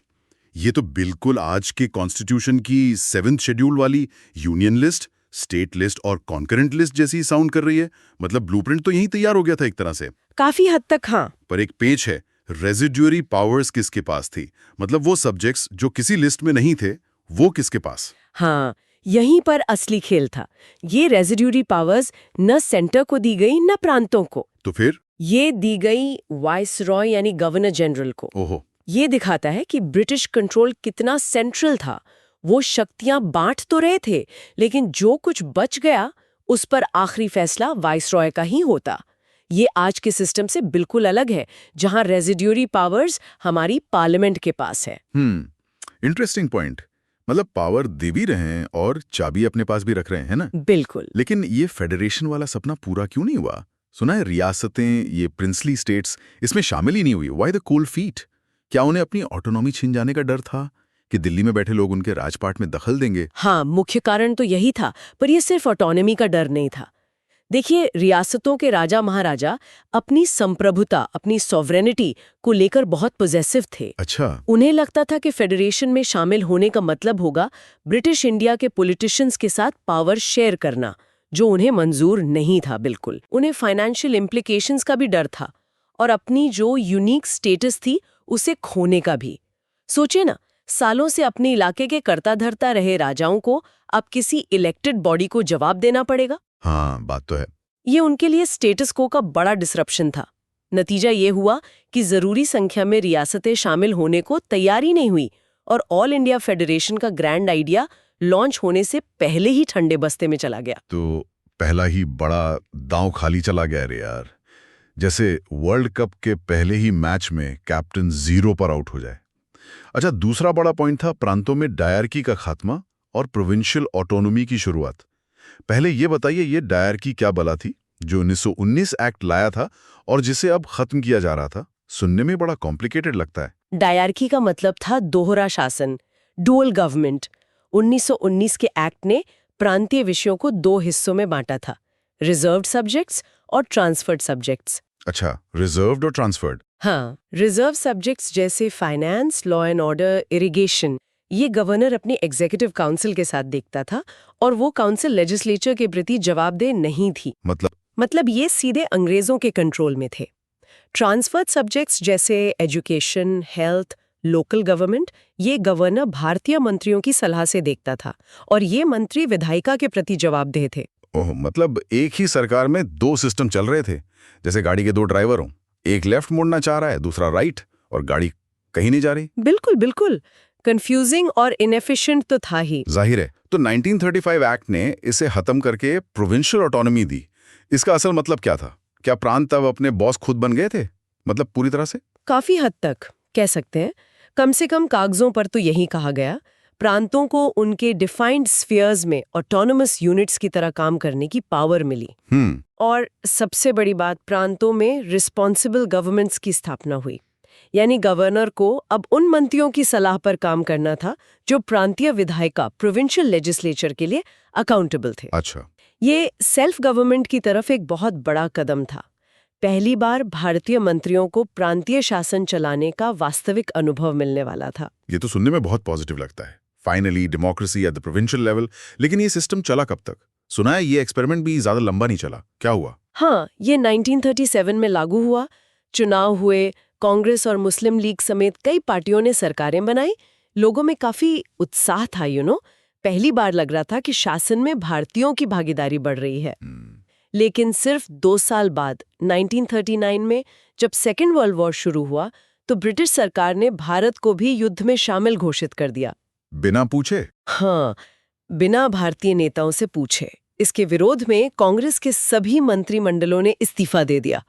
ये तो बिल्कुल आज के कॉन्स्टिट्यूशन की 7th शेड्यूल वाली यूनियन लिस्ट, स्टेट लिस्ट और कॉन्करेंट लिस्ट जैसी साउंड कर रही है। मतलब ब्लूप्रिंट तो यहीं तैयार हो गया था एक तरह से। काफी हद तक हाँ। पर एक पेच है, रेजिड्यूरी पावर्स किसके पास थी? मतलब वो सब्जेक्ट्स जो किसी लिस्ट में नहीं थे, वो किसके पास? हाँ, यहीं पर असली खेल था। ये रेजिड्यूरी पावर्स न सेंटर को दी गई न प्रांतों को। तो फिर ये दी गई वाइसरॉय यानी गवर्नर जनरल को। ओहो। ये दिखाता है कि ब्रिटिश कंट्रोल कितना सेंट्रल था। वो शक्तियां बांट तो रहे थे, लेकिन जो कुछ बच गया उस पर आखिरी फैसला वाइसरॉय का ही होता। ये आज के सिस्टम से बिल्कुल अलग है, जहां रेजिड्यूरी पावर्स हमारी पार्लियामेंट के पास है। Interesting point. मतलब पावर दे भी रहे हैं और चाबी अपने पास भी रख रहे हैं ना? बिल्कुल। लेकिन ये फेडरेशन वाला सपना पूरा क्यों नहीं हुआ? सुना है रियासतें, ये प्रिंसली स्टेट्स इसमें शामिल ही नहीं हुई। Why the cold feet? क्या उन्हें अपनी ऑटोनॉमी छिन जाने का डर था कि दिल्ली में बैठे लोग उनके राजपाट में दखल देंगे। हाँ, मुख्य कारण तो यही था, पर यह सिर्फ ऑटोनॉमी का डर नहीं था। देखिए, रियासतों के राजा महाराजा अपनी संप्रभुता, अपनी सॉवरेनिटी को लेकर बहुत पॉजेसिव थे। अच्छा। उन्हें लगता था कि फेडरेशन में शामिल होने का मतलब होगा ब्रिटिश इंडिया के पॉलिटिशियंस के साथ पावर शेयर करना, जो उन्हें मंजूर नहीं था। बिल्कुल उन्हें फाइनेंशियल इम्प्लीकेशंस का भी डर था और अपनी जो यूनिक स्टेटस थी उसे खोने का भी। सोचिए ना, सालों से अपने इलाके के कर्ता धर्ता रहे राजाओं को अब किसी इलेक्टेड बॉडी को जवाब देना पड़ेगा। हाँ, बात तो है। ये उनके लिए स्टेटस को का बड़ा डिसरप्शन था। नतीजा ये हुआ कि जरूरी संख्या में रियासतें शामिल होने को तैयार ही नहीं हुई और ऑल इंडिया फेडरेशन का ग्रैंड आइडिया लॉन्च होने से पहले ही ठंडे बस्ते में चला गया। तो पहला ही बड़ा दांव खाली चला गया रे यार। जैसे वर्ल्ड कप के पहले ही मैच में कैप्टन 0 पर आउट हो जाए। अच्छा, दूसरा बड़ा पॉइंट था प्रांतों में डायरकी का खात्मा और प्रोविंशियल ऑटोनॉमी की शुरुआत। पहले ये बताइए, ये डायरकी क्या बला थी जो 1919 एक्ट लाया था और जिसे अब खत्म किया जा रहा था? सुनने में बड़ा कॉम्प्लिकेटेड लगता है। डायरकी का मतलब था दोहरा शासन, डुअल गवर्नमेंट। 1919 के एक्ट ने प्रांतीय विषयों को 2 हिस्सों में बांटा था, रिजर्व्ड सब्जेक्ट्स और ट्रांसफर्ड सब्जेक्ट्स। अच्छा, रिजर्व्ड और ट्रांसफर्ड। हाँ, रिजर्व सब्जेक्ट्स जैसे finance, law and order, irrigation, ये गवर्नर अपनी एग्जीक्यूटिव काउंसिल के साथ देखता था और वो काउंसिल लेजिस्लेचर के प्रति जवाबदेह नहीं थी। मतलब ये सीधे अंग्रेजों के कंट्रोल में थे। ट्रांसफर्ड सब्जेक्ट्स जैसे एजुकेशन, हेल्थ, लोकल गवर्नमेंट, ये गवर्नर भारतीय मंत्रियों की सलाह से देखता था और ये मंत्री विधायिका के प्रति जवाबदेह थे। ओह, मतलब एक ही सरकार में 2 सिस्टम चल रहे थे। जैसे गाड़ी के 2 ड्राइवर हों, एक लेफ्ट मुड़ना चाह रहा है, दूसरा राइट, और गाड़ी कहीं नहीं जा रही। बिल्कुल बिल्कुल, कंफ्यूजिंग और इनएफिशिएंट तो था ही। जाहिर है। तो 1935 एक्ट ने इसे खत्म करके प्रोविंशियल ऑटोनॉमी दी। इसका असल मतलब क्या था? क्या प्रांत अब अपने बॉस खुद बन गए थे? मतलब पूरी तरह से? काफी हद तक कह सकते हैं। कम से कम कागजों पर तो यही कहा गया। प्रांतों को उनके डिफाइंड स्फीयर्स में ऑटोनोमस यूनिट्स की तरह काम करने की पावर मिली। और सबसे बड़ी बात, प्रांतों में रिस्पॉन्सिबल गवर्नमेंट्स की स्थापना हुई। यानी गवर्नर को अब उन मंत्रियों की सलाह पर काम करना था जो प्रांतीय विधायिका, प्रोविंशियल लेजिस्लेचर के लिए अकाउंटेबल थे। अच्छा। ये सेल्फ गवर्नमेंट की तरफ एक बहुत बड़ा कदम था। पहली बार भारतीय मंत्रियों को प्रांतीय शासन चलाने का वास्तविक अनुभव मिलने वाला था। ये तो सुनने में बहुत पॉजिटिव लगता है। Finally democracy at the provincial level. लेकिन ये सिस्टम चला कब तक? सुना है ये एक्सपेरिमेंट भी ज्यादा लंबा नहीं चला। क्या हुआ? हाँ, ये 1937 में लागू हुआ। चुनाव हुए, कांग्रेस और मुस्लिम लीग समेत कई पार्टियों ने सरकारें बनाई। लोगों में काफी उत्साह था। पहली बार लग रहा था कि शासन में भारतीयों की भागीदारी बढ़ रही है। लेकिन सिर्फ 2 साल बाद 1939 में जब सेकेंड वर्ल्ड वॉर शुरू हुआ तो ब्रिटिश सरकार ने भारत को भी युद्ध में शामिल घोषित कर दिया। बिना पूछे? हाँ, बिना भारतीय नेताओं से पूछे। इसके विरोध में कांग्रेस के सभी मंत्रिमंडलों ने इस्तीफा दे दिया।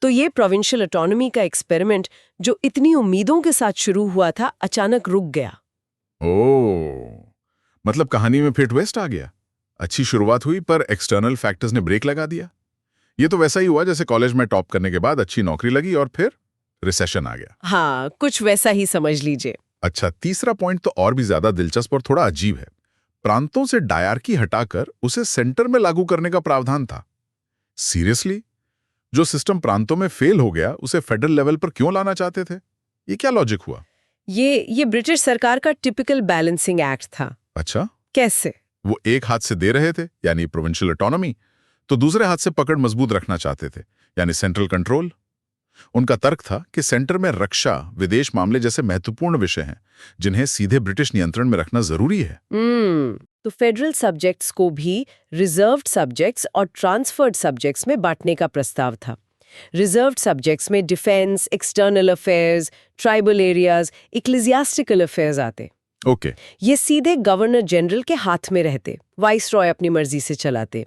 तो ये प्रोविंशियल ऑटोनॉमी का एक्सपेरिमेंट जो इतनी उम्मीदों के साथ शुरू हुआ था, अचानक रुक गया। ओह, मतलब कहानी में फिर ट्विस्ट आ गया। अच्छी शुरुआत हुई पर एक्सटर्नल फैक्टर्स ने ब्रेक लगा दिया। ये तो वैसा ही हुआ जैसे कॉलेज में टॉप करने के बाद अच्छी नौकरी लगी और फिर रिसेशन आ गया। हाँ, कुछ वैसा ही समझ लीजिए। अच्छा, तीसरा पॉइंट तो और भी ज्यादा दिलचस्प और थोड़ा अजीब है। प्रांतों से डायरकी हटाकर उसे सेंटर में लागू करने का प्रावधान था। सीरियसली? जो सिस्टम प्रांतों में फेल हो गया उसे फेडरल लेवल पर क्यों लाना चाहते थे? ये क्या लॉजिक हुआ? ये ब्रिटिश सरकार का टिपिकल बैलेंसिंग एक्ट था। अच्छा, कैसे? वो एक हाथ से दे रहे थे यानी प्रोविंशियल ऑटोनॉमी, तो दूसरे हाथ से पकड़ मजबूत रखना चाहते थे यानी सेंट्रल कंट्रोल। उनका तर्क था कि सेंटर में रक्षा, विदेश मामले जैसे महत्वपूर्ण विषय हैं जिन्हें सीधे ब्रिटिश नियंत्रण में रखना जरूरी है। तो फेडरल सब्जेक्ट्स को भी रिजर्व्ड सब्जेक्ट्स और ट्रांसफर्ड सब्जेक्ट्स में बांटने का प्रस्ताव था। रिजर्व्ड सब्जेक्ट्स में defence, external affairs, tribal areas, ecclesiastical affairs आते। ओके। ये सीधे गवर्नर जनरल के हाथ में रहते, वाइस रॉय अपनी मर्जी से चलाते।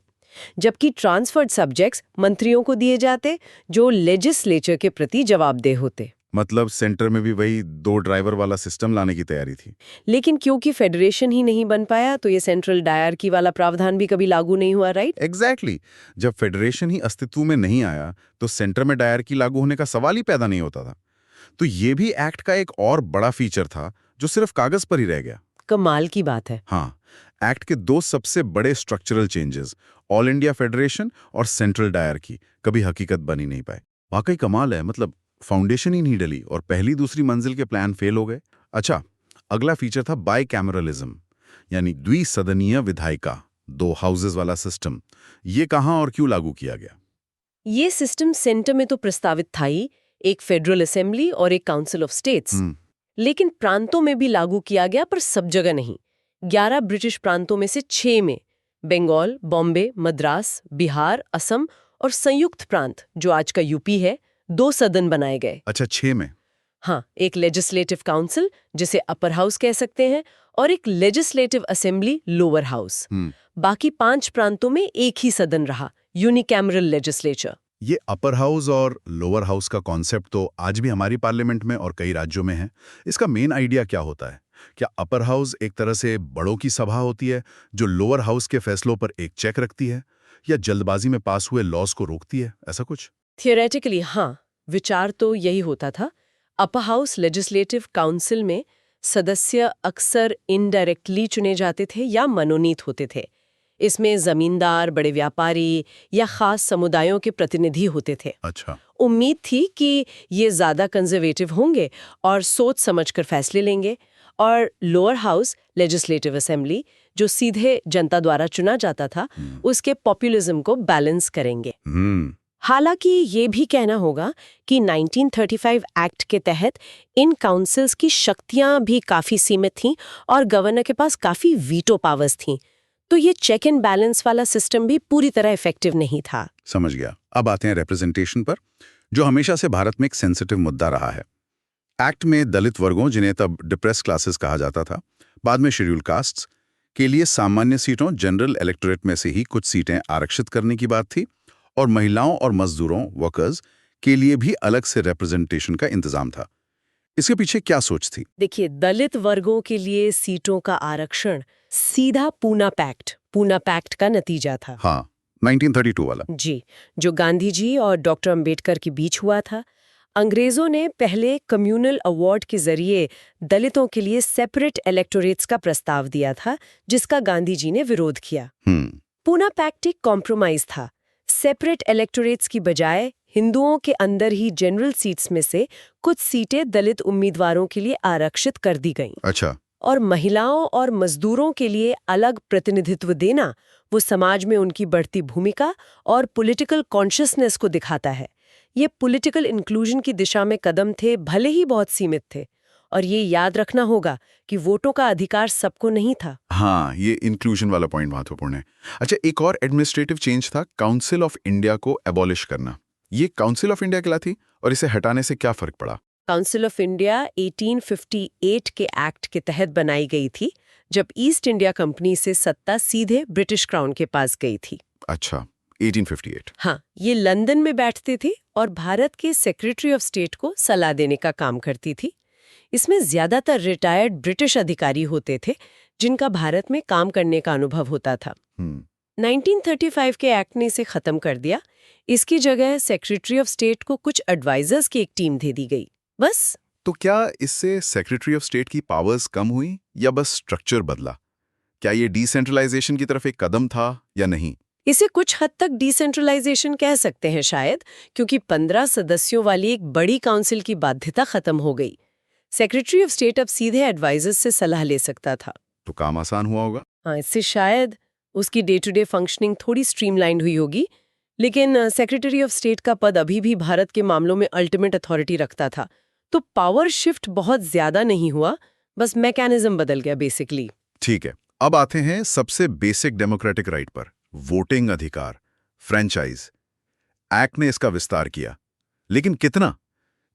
जबकि ट्रांसफर्ड सब्जेक्ट्स मंत्रियों को दिए जाते जो लेजिस्लेचर के प्रति जवाबदेह होते। मतलब सेंटर में भी वही 2 ड्राइवर वाला सिस्टम लाने की तैयारी थी। लेकिन क्योंकि फेडरेशन ही नहीं बन पाया तो ये सेंट्रल डायरकी वाला प्रावधान भी कभी लागू नहीं हुआ, राइट? एग्जैक्टली। जब फेडरेशन ही अस्तित्व में नहीं आया तो सेंटर में डायरकी लागू होने का सवाल ही पैदा नहीं होता था। तो ये भी एक्ट का एक और बड़ा फीचर था जो सिर्फ कागज पर ही रह गया। कमाल की बात है। हाँ, एक्ट के दो सबसे बड़े structural changes, all India federation और सेंट्रल डायरकी, कभी हकीकत बनी नहीं पाए। वाकई कमाल है, मतलब फाउंडेशन ही नहीं डली और पहली दूसरी मंजिल के प्लान फेल हो गए। अच्छा, अगला फीचर था बाइकैमरलिज्म, यानी द्विसदनीय विधायिका, 2 हाउसेस वाला सिस्टम। ये कहाँ और क्यों लागू किया गया? ये सिस्टम सेंटर में तो प्रस्तावित था ही, एक फेडरल असेंबली और एक काउंसिल ऑफ स्टेट्स। लेकिन प्रांतों में भी लागू किया गया, पर सब जगह नहीं। 11 ब्रिटिश प्रांतों में से 6 में, बंगाल, बॉम्बे, मद्रास, बिहार, असम और संयुक्त प्रांत, जो आज का यूपी है, 2 सदन बनाए गए। अच्छा, 6 में? हाँ, एक लेजिस्लेटिव काउंसिल, जिसे अपर हाउस कह सकते हैं, और एक लेजिस्लेटिव असेंबली, लोअर हाउस। बाकी 5 प्रांतों में एक ही सदन रहा, यूनिकैमरल लेजिस्लेचर। ये अपर हाउस और लोअर हाउस का कॉन्सेप्ट तो आज भी हमारी पार्लियामेंट में और कई राज्यों में है। इसका मेन आइडिया क्या होता है? क्या अपर हाउस एक तरह से बड़ों की सभा होती है जो लोअर हाउस के फैसलों पर एक चेक रखती है, या जल्दबाजी में पास हुए लॉज को रोकती है, ऐसा कुछ? थियोरेटिकली हाँ, विचार तो यही होता था। अपर हाउस लेजिस्लेटिव काउंसिल में सदस्य अक्सर इनडायरेक्टली चुने जाते थे या मनोनीत होते थे। इसमें जमींदार, बड़े व्यापारी या खास समुदायों के प्रतिनिधि होते थे। अच्छा। उम्मीद थी कि ये ज्यादा कंजर्वेटिव होंगे और सोच समझकर फैसले लेंगे, और लोअर हाउस लेजिस्लेटिव असेंबली, जो सीधे जनता द्वारा चुना जाता था, उसके पॉपुलिज्म को बैलेंस करेंगे। हालांकि ये भी कहना होगा कि 1935 एक्ट के तहत इन काउंसिल्स की शक्तियां भी काफी सीमित थीं और गवर्नर के पास काफी वीटो पावर्स थीं, तो ये चेक एंड बैलेंस वाला सिस्टम भी पूरी तरह इफेक्टिव नहीं था। समझ गया। अब आते हैं रिप्रेजेंटेशन पर, जो हमेशा से भारत में एक सेंसिटिव मुद्दा रहा है। एक्ट में दलित वर्गों, जिन्हें तब डिप्रेस क्लासेस कहा जाता था, बाद में शेड्यूल कास्ट्स, के लिए सामान्य सीटों, जनरल इलेक्टोरेट में से ही कुछ सीटें आरक्षित करने की बात थी, और महिलाओं और मजदूरों, वर्कर्स, के लिए भी अलग से रिप्रेजेंटेशन का इंतजाम था। इसके पीछे क्या सोच थी? देखिए, दलित वर्गों के लिए सीटों का आरक्षण सीधा पूना पैक्ट का नतीजा था। हाँ, 1932 वाला। जी, जो गांधी जी और डॉक्टर अंबेडकर के बीच हुआ था। अंग्रेजों ने पहले कम्युनल अवार्ड के जरिए दलितों के लिए सेपरेट इलेक्टोरेट्स का प्रस्ताव दिया था, जिसका गांधी जी ने विरोध किया। पूना पैक्ट एक कॉम्प्रोमाइज था। सेपरेट इलेक्टोरेट्स की बजाय हिंदुओं के अंदर ही जनरल सीट्स में से कुछ सीटें दलित उम्मीदवारों के लिए आरक्षित कर दी गईं। अच्छा। और महिलाओं और मजदूरों के लिए अलग प्रतिनिधित्व देना, वो समाज में उनकी बढ़ती भूमिका और पॉलिटिकल कॉन्शियसनेस को दिखाता है। ये पॉलिटिकल इंक्लूजन की दिशा में कदम थे, भले ही बहुत सीमित थे। और ये याद रखना होगा कि वोटों का अधिकार सबको नहीं था। हाँ, ये इंक्लूजन वाला पॉइंट महत्वपूर्ण है। अच्छा, एक और एडमिनिस्ट्रेटिव चेंज था काउंसिल ऑफ इंडिया को एबॉलिश करना। ये काउंसिल ऑफ इंडिया क्या थी और इसे हटाने से क्या फर्क पड़ा? काउंसिल ऑफ इंडिया 1858 के एक्ट के तहत बनाई गई थी, जब ईस्ट इंडिया कंपनी से सत्ता सीधे ब्रिटिश क्राउन के पास गई थी। अच्छा, 1858। हाँ, ये लंदन में बैठते थे और भारत के सेक्रेटरी ऑफ स्टेट को सलाह देने का काम करती थी। इसमें ज्यादातर रिटायर्ड ब्रिटिश अधिकारी होते थे, जिनका भारत में काम करने का अनुभव होता था। 1935 के एक्ट ने इसे खत्म कर दिया। इसकी जगह सेक्रेटरी ऑफ स्टेट को कुछ एडवाइजर्स की एक टीम दे दी गई, बस। तो क्या इससे सेक्रेटरी ऑफ स्टेट की पावर्स कम हुई या बस स्ट्रक्चर बदला? क्या ये डिसेंट्रलाइजेशन की तरफ एक कदम था या नहीं? इसे कुछ हद तक डिसेंट्रलाइजेशन कह सकते हैं शायद, क्योंकि 15 सदस्यों वाली एक बड़ी काउंसिल की बाध्यता खत्म हो गई। सेक्रेटरी ऑफ स्टेट अब सीधे एडवाइजर्स से सलाह ले सकता था। तो काम आसान हुआ होगा। हाँ, इससे शायद उसकी डे टू डे फंक्शनिंग थोड़ी स्ट्रीमलाइंड हुई होगी, लेकिन सेक्रेटरी ऑफ स्टेट का पद अभी भी भारत के मामलों में अल्टीमेट अथॉरिटी रखता था। तो पावर शिफ्ट बहुत ज्यादा नहीं हुआ, बस मैकेनिज्म बदल गया बेसिकली। ठीक है, अब आते हैं सबसे बेसिक डेमोक्रेटिक राइट पर, वोटिंग अधिकार, फ्रेंचाइज। एक्ट ने इसका विस्तार किया, लेकिन कितना?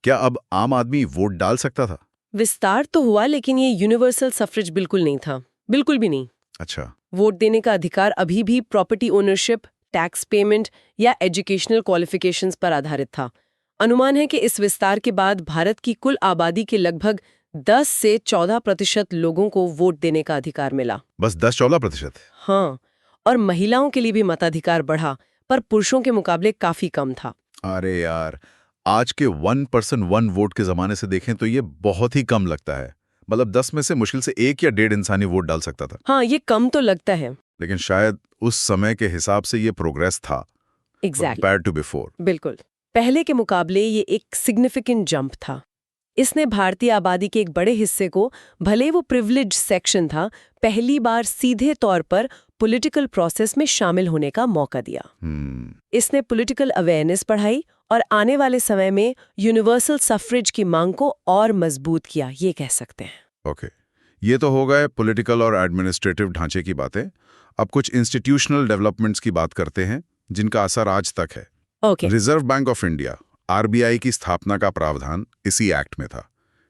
क्या अब आम आदमी वोट डाल सकता था? विस्तार तो हुआ, लेकिन ये यूनिवर्सल सफरेज बिल्कुल नहीं था, बिल्कुल भी नहीं। अच्छा। वोट देने का अधिकार अभी भी प्रॉपर्टी ओनरशिप, टैक्स पेमेंट या एजुकेशनल क्वालिफिकेशंस पर आधारित था। अनुमान है कि इस विस्तार के बाद भारत की कुल आबादी के लगभग 10 से 14% लोगों को वोट देने का अधिकार मिला। बस 10-14%? हाँ, और महिलाओं के लिए भी मताधिकार बढ़ा, पर पुरुषों के मुकाबले काफी कम था। अरे यार, आज के 1 पर्सन 1 वोट के जमाने से देखें तो ये बहुत ही कम लगता है। मतलब 10 में से मुश्किल से 1 या 1.5 इंसान ही वोट डाल सकता था। हाँ, ये कम तो लगता है। लेकिन शायद उस समय के हिसाब से ये प्रोग्रेस था, एग्जैक्टली compared to before। बिल्कुल। पहले के मुकाबले ये एक सिग्निफिकेंट जंप था। इसने भारतीय आबादी के एक बड़े हिस्से को, भले वो प्रिविलेज सेक्शन था, पहली बार सीधे तौर पर पॉलिटिकल प्रोसेस में शामिल होने का मौका दिया। इसने पॉलिटिकल अवेयरनेस बढ़ाई और आने वाले समय में यूनिवर्सल सफरेज की मांग को और मजबूत किया, ये कह सकते हैं। ओके, ये तो हो गए पॉलिटिकल और एडमिनिस्ट्रेटिव ढांचे की बातें। अब कुछ इंस्टीट्यूशनल डेवलपमेंट्स की बात करते हैं जिनका असर आज तक है। Okay. Reserve bank of India RBI की स्थापना का प्रावधान इसी एक्ट में था।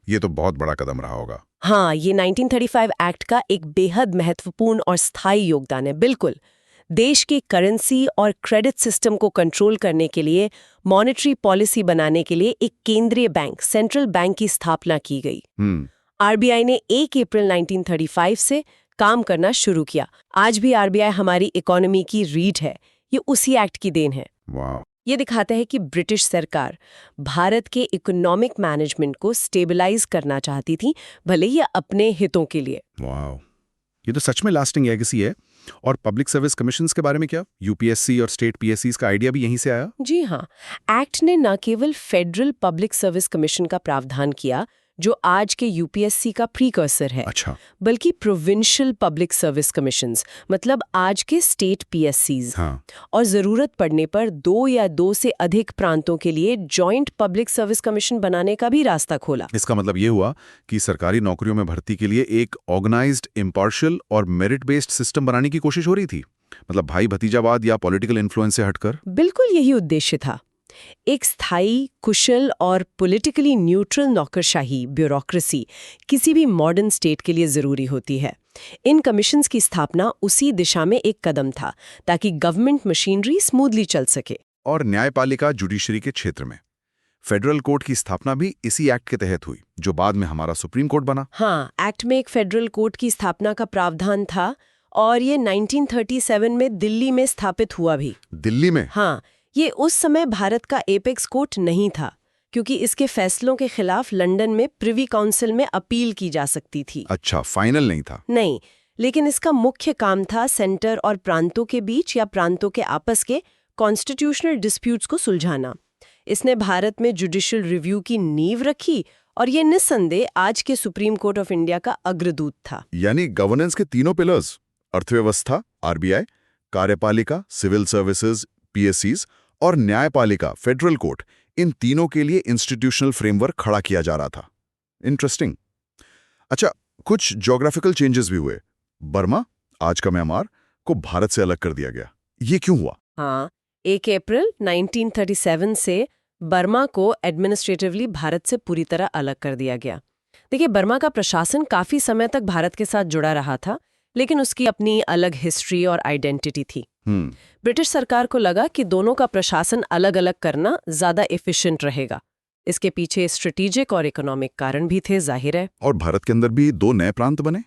ये तो बहुत बड़ा कदम रहा होगा। हाँ, ये 1935 एक्ट का एक बेहद महत्वपूर्ण और स्थायी योगदान है। बिल्कुल, देश की करेंसी और क्रेडिट सिस्टम को कंट्रोल करने के लिए, मॉनेटरी पॉलिसी बनाने के लिए एक केंद्रीय बैंक, सेंट्रल बैंक की स्थापना की गई। आरबीआई ने 1 अप्रैल 1935 से काम करना शुरू किया। आज भी आरबीआई हमारी इकोनॉमी की रीढ़ है। ये उसी एक्ट की देन है। वाह। ये दिखाता है कि ब्रिटिश सरकार भारत के इकोनॉमिक मैनेजमेंट को स्टेबलाइज करना चाहती थी, भले ही अपने हितों के लिए। वाह, ये तो सच में लास्टिंग लेगेसी है। और पब्लिक सर्विस कमीशंस के बारे में क्या? यूपीएससी और स्टेट पीएससीज का आइडिया भी यहीं से आया? जी हाँ, एक्ट ने न केवल फेडरल पब्लिक सर्विस कमीशन का प्रावधान किया, जो आज के यूपीएससी का प्रीकर्सर है, अच्छा, बल्कि प्रोविंशियल पब्लिक सर्विस कमीशंस, मतलब आज के स्टेट पीएससीज। हाँ। और जरूरत पड़ने पर 2 या 2 से अधिक प्रांतों के लिए जॉइंट पब्लिक सर्विस कमीशन बनाने का भी रास्ता खोला। इसका मतलब ये हुआ कि सरकारी नौकरियों में भर्ती के लिए एक ऑर्गेनाइज्ड, इम्पार्शियल और मेरिट बेस्ड सिस्टम बनाने की कोशिश हो रही थी। मतलब भाई भतीजावाद या पॉलिटिकल इन्फ्लुएंस से हटकर। बिल्कुल यही उद्देश्य था। एक स्थायी, कुशल और पॉलिटिकली न्यूट्रल नौकरशाही, ब्यूरोक्रेसी किसी भी मॉडर्न स्टेट के लिए जरूरी होती है। इन कमीशंस की स्थापना उसी दिशा में एक कदम था, ताकि गवर्नमेंट मशीनरी स्मूथली चल सके। और न्यायपालिका, जुडिशरी के क्षेत्र में फेडरल कोर्ट की स्थापना भी इसी एक्ट के तहत हुई, जो बाद में हमारा सुप्रीम कोर्ट बना। हाँ, एक्ट में एक फेडरल कोर्ट की स्थापना का प्रावधान था और ये 1937 में दिल्ली में स्थापित हुआ भी। दिल्ली में? हाँ, ये उस समय भारत का एपेक्स कोर्ट नहीं था, क्योंकि इसके फैसलों के खिलाफ लंदन में प्रिवी काउंसिल में अपील की जा सकती थी। अच्छा, फाइनल नहीं था? नहीं, लेकिन इसका मुख्य काम था सेंटर और प्रांतों के बीच या प्रांतों के आपस के कॉन्स्टिट्यूशनल डिस्प्यूट्स को सुलझाना। इसने भारत में जुडिशियल रिव्यू की नींव रखी और ये निस्संदेह आज के सुप्रीम कोर्ट ऑफ इंडिया का अग्रदूत था। यानी गवर्नेंस के तीनों पिलर्स, अर्थव्यवस्था आरबीआई, कार्यपालिका सिविल सर्विसेज पीएससीज और न्यायपालिका फेडरल कोर्ट, इन तीनों के लिए इंस्टीट्यूशनल फ्रेमवर्क खड़ा किया जा रहा था। इंटरेस्टिंग। अच्छा, कुछ ज्योग्राफिकल चेंजेस भी हुए। बर्मा, आज का म्यांमार, को भारत से अलग कर दिया गया। ये क्यों हुआ? हाँ, 1 अप्रैल 1937 से बर्मा को एडमिनिस्ट्रेटिवली भारत से पूरी तरह अलग कर दिया गया। देखिए, बर्मा का प्रशासन काफी समय तक भारत के साथ जुड़ा रहा था, लेकिन उसकी अपनी अलग हिस्ट्री और आइडेंटिटी थी। ब्रिटिश सरकार को लगा कि दोनों का प्रशासन अलग अलग करना ज्यादा एफिशिएंट रहेगा। इसके पीछे स्ट्रेटेजिक और इकोनॉमिक कारण भी थे, जाहिर है। और भारत के अंदर भी 2 नए प्रांत बने,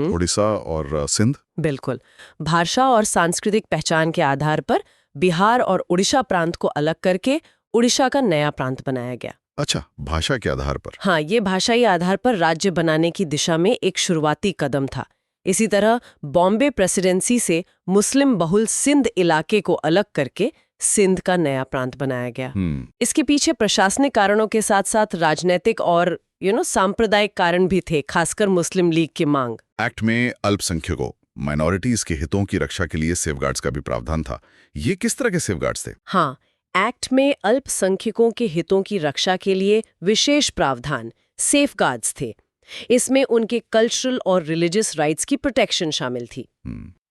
उड़ीसा और सिंध। बिल्कुल। भाषा और सांस्कृतिक पहचान के आधार पर बिहार और उड़ीसा प्रांत को अलग करके उड़ीसा का नया प्रांत बनाया गया। अच्छा, भाषा के आधार पर? हाँ, ये भाषाई आधार पर राज्य बनाने की दिशा में एक शुरुआती कदम था। इसी तरह बॉम्बे प्रेसिडेंसी से मुस्लिम बहुल सिंध इलाके को अलग करके सिंध का नया प्रांत बनाया गया। इसके पीछे प्रशासनिक कारणों के साथ साथ राजनीतिक और सांप्रदायिक कारण भी थे, खासकर मुस्लिम लीग की मांग। एक्ट में अल्पसंख्यकों, माइनॉरिटीज के हितों की रक्षा के लिए सेफगार्ड्स का भी प्रावधान था। ये किस तरह के सेफगार्ड्स थे? हाँ, एक्ट में अल्पसंख्यकों के हितों की रक्षा के लिए विशेष प्रावधान, सेफगार्ड्स थे। इसमें उनके कल्चरल और रिलीजियस राइट्स की प्रोटेक्शन शामिल थी।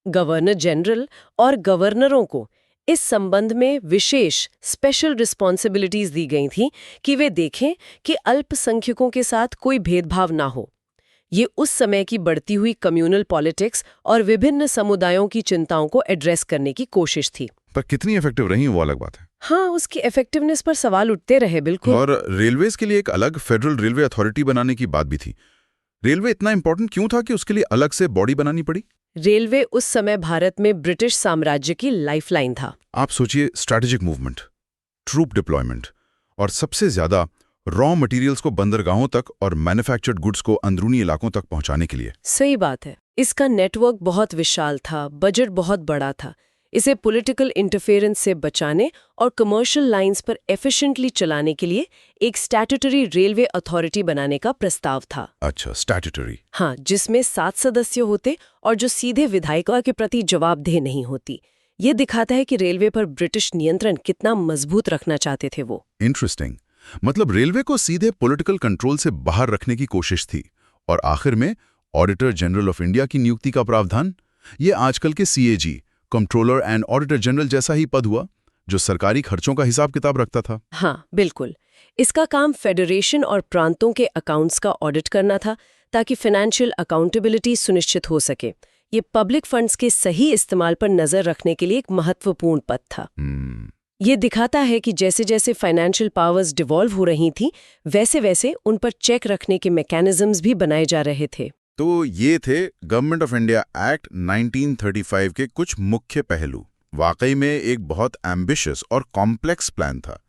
गवर्नर जनरल और गवर्नरों को इस संबंध में विशेष स्पेशल रिस्पॉन्सिबिलिटीज दी गई थी कि वे देखें कि अल्पसंख्यकों के साथ कोई भेदभाव ना हो। ये उस समय की बढ़ती हुई कम्युनल पॉलिटिक्स और विभिन्न समुदायों की चिंताओं को एड्रेस करने की कोशिश थी। पर कितनी इफेक्टिव रही वो अलग बात है। हाँ, उसकी इफेक्टिवनेस पर सवाल उठते रहे। बिल्कुल। और रेलवेज के लिए एक अलग फेडरल रेलवे अथॉरिटी बनाने की बात भी थी। रेलवे इतना इंपॉर्टेंट क्यों था कि उसके लिए अलग से बॉडी बनानी पड़ी? रेलवे उस समय भारत में ब्रिटिश साम्राज्य की लाइफलाइन था। आप सोचिए, स्ट्रैटेजिक मूवमेंट, ट्रूप डिप्लॉयमेंट और सबसे ज्यादा रॉ मटेरियल्स को बंदरगाहों तक और मैन्युफैक्चर्ड गुड्स को अंदरूनी इलाकों तक पहुंचाने के लिए। सही बात है। इसका नेटवर्क बहुत विशाल था, बजट बहुत बड़ा था। इसे पॉलिटिकल इंटरफेरेंस से बचाने और कमर्शियल लाइंस पर एफिशिएंटली चलाने के लिए एक स्टैट्यूटरी रेलवे अथॉरिटी बनाने का प्रस्ताव था। अच्छा, स्टैट्यूटरी। हाँ, जिसमें 7 सदस्य होते और जो सीधे विधायिका के प्रति जवाबदेह नहीं होती। ये दिखाता है कि रेलवे पर ब्रिटिश नियंत्रण कितना मजबूत रखना चाहते थे वो। इंटरेस्टिंग। मतलब रेलवे को सीधे पॉलिटिकल कंट्रोल से बाहर रखने की कोशिश थी। और आखिर में ऑडिटर जनरल ऑफ इंडिया की नियुक्ति का प्रावधान। ये आजकल के CAG, controller and auditor general जैसा ही पद हुआ, जो सरकारी खर्चों का हिसाब किताब रखता था। हाँ, बिल्कुल। इसका काम फेडरेशन और प्रांतों के अकाउंट्स का ऑडिट करना था, ताकि फाइनेंशियल अकाउंटेबिलिटी सुनिश्चित हो सके। ये पब्लिक फंड्स के सही इस्तेमाल पर नजर रखने के लिए एक महत्वपूर्ण पद था। ये दिखाता है कि जैसे जैसे फाइनेंशियल पावर्स डिवॉल्व हो रही थी, वैसे वैसे उन पर चेक रखने के मैकेनिज्म्स भी बनाए जा रहे थे। तो ये थे गवर्नमेंट ऑफ इंडिया एक्ट 1935 के कुछ मुख्य पहलू। वाकई में एक बहुत एम्बिशियस और कॉम्प्लेक्स प्लान था।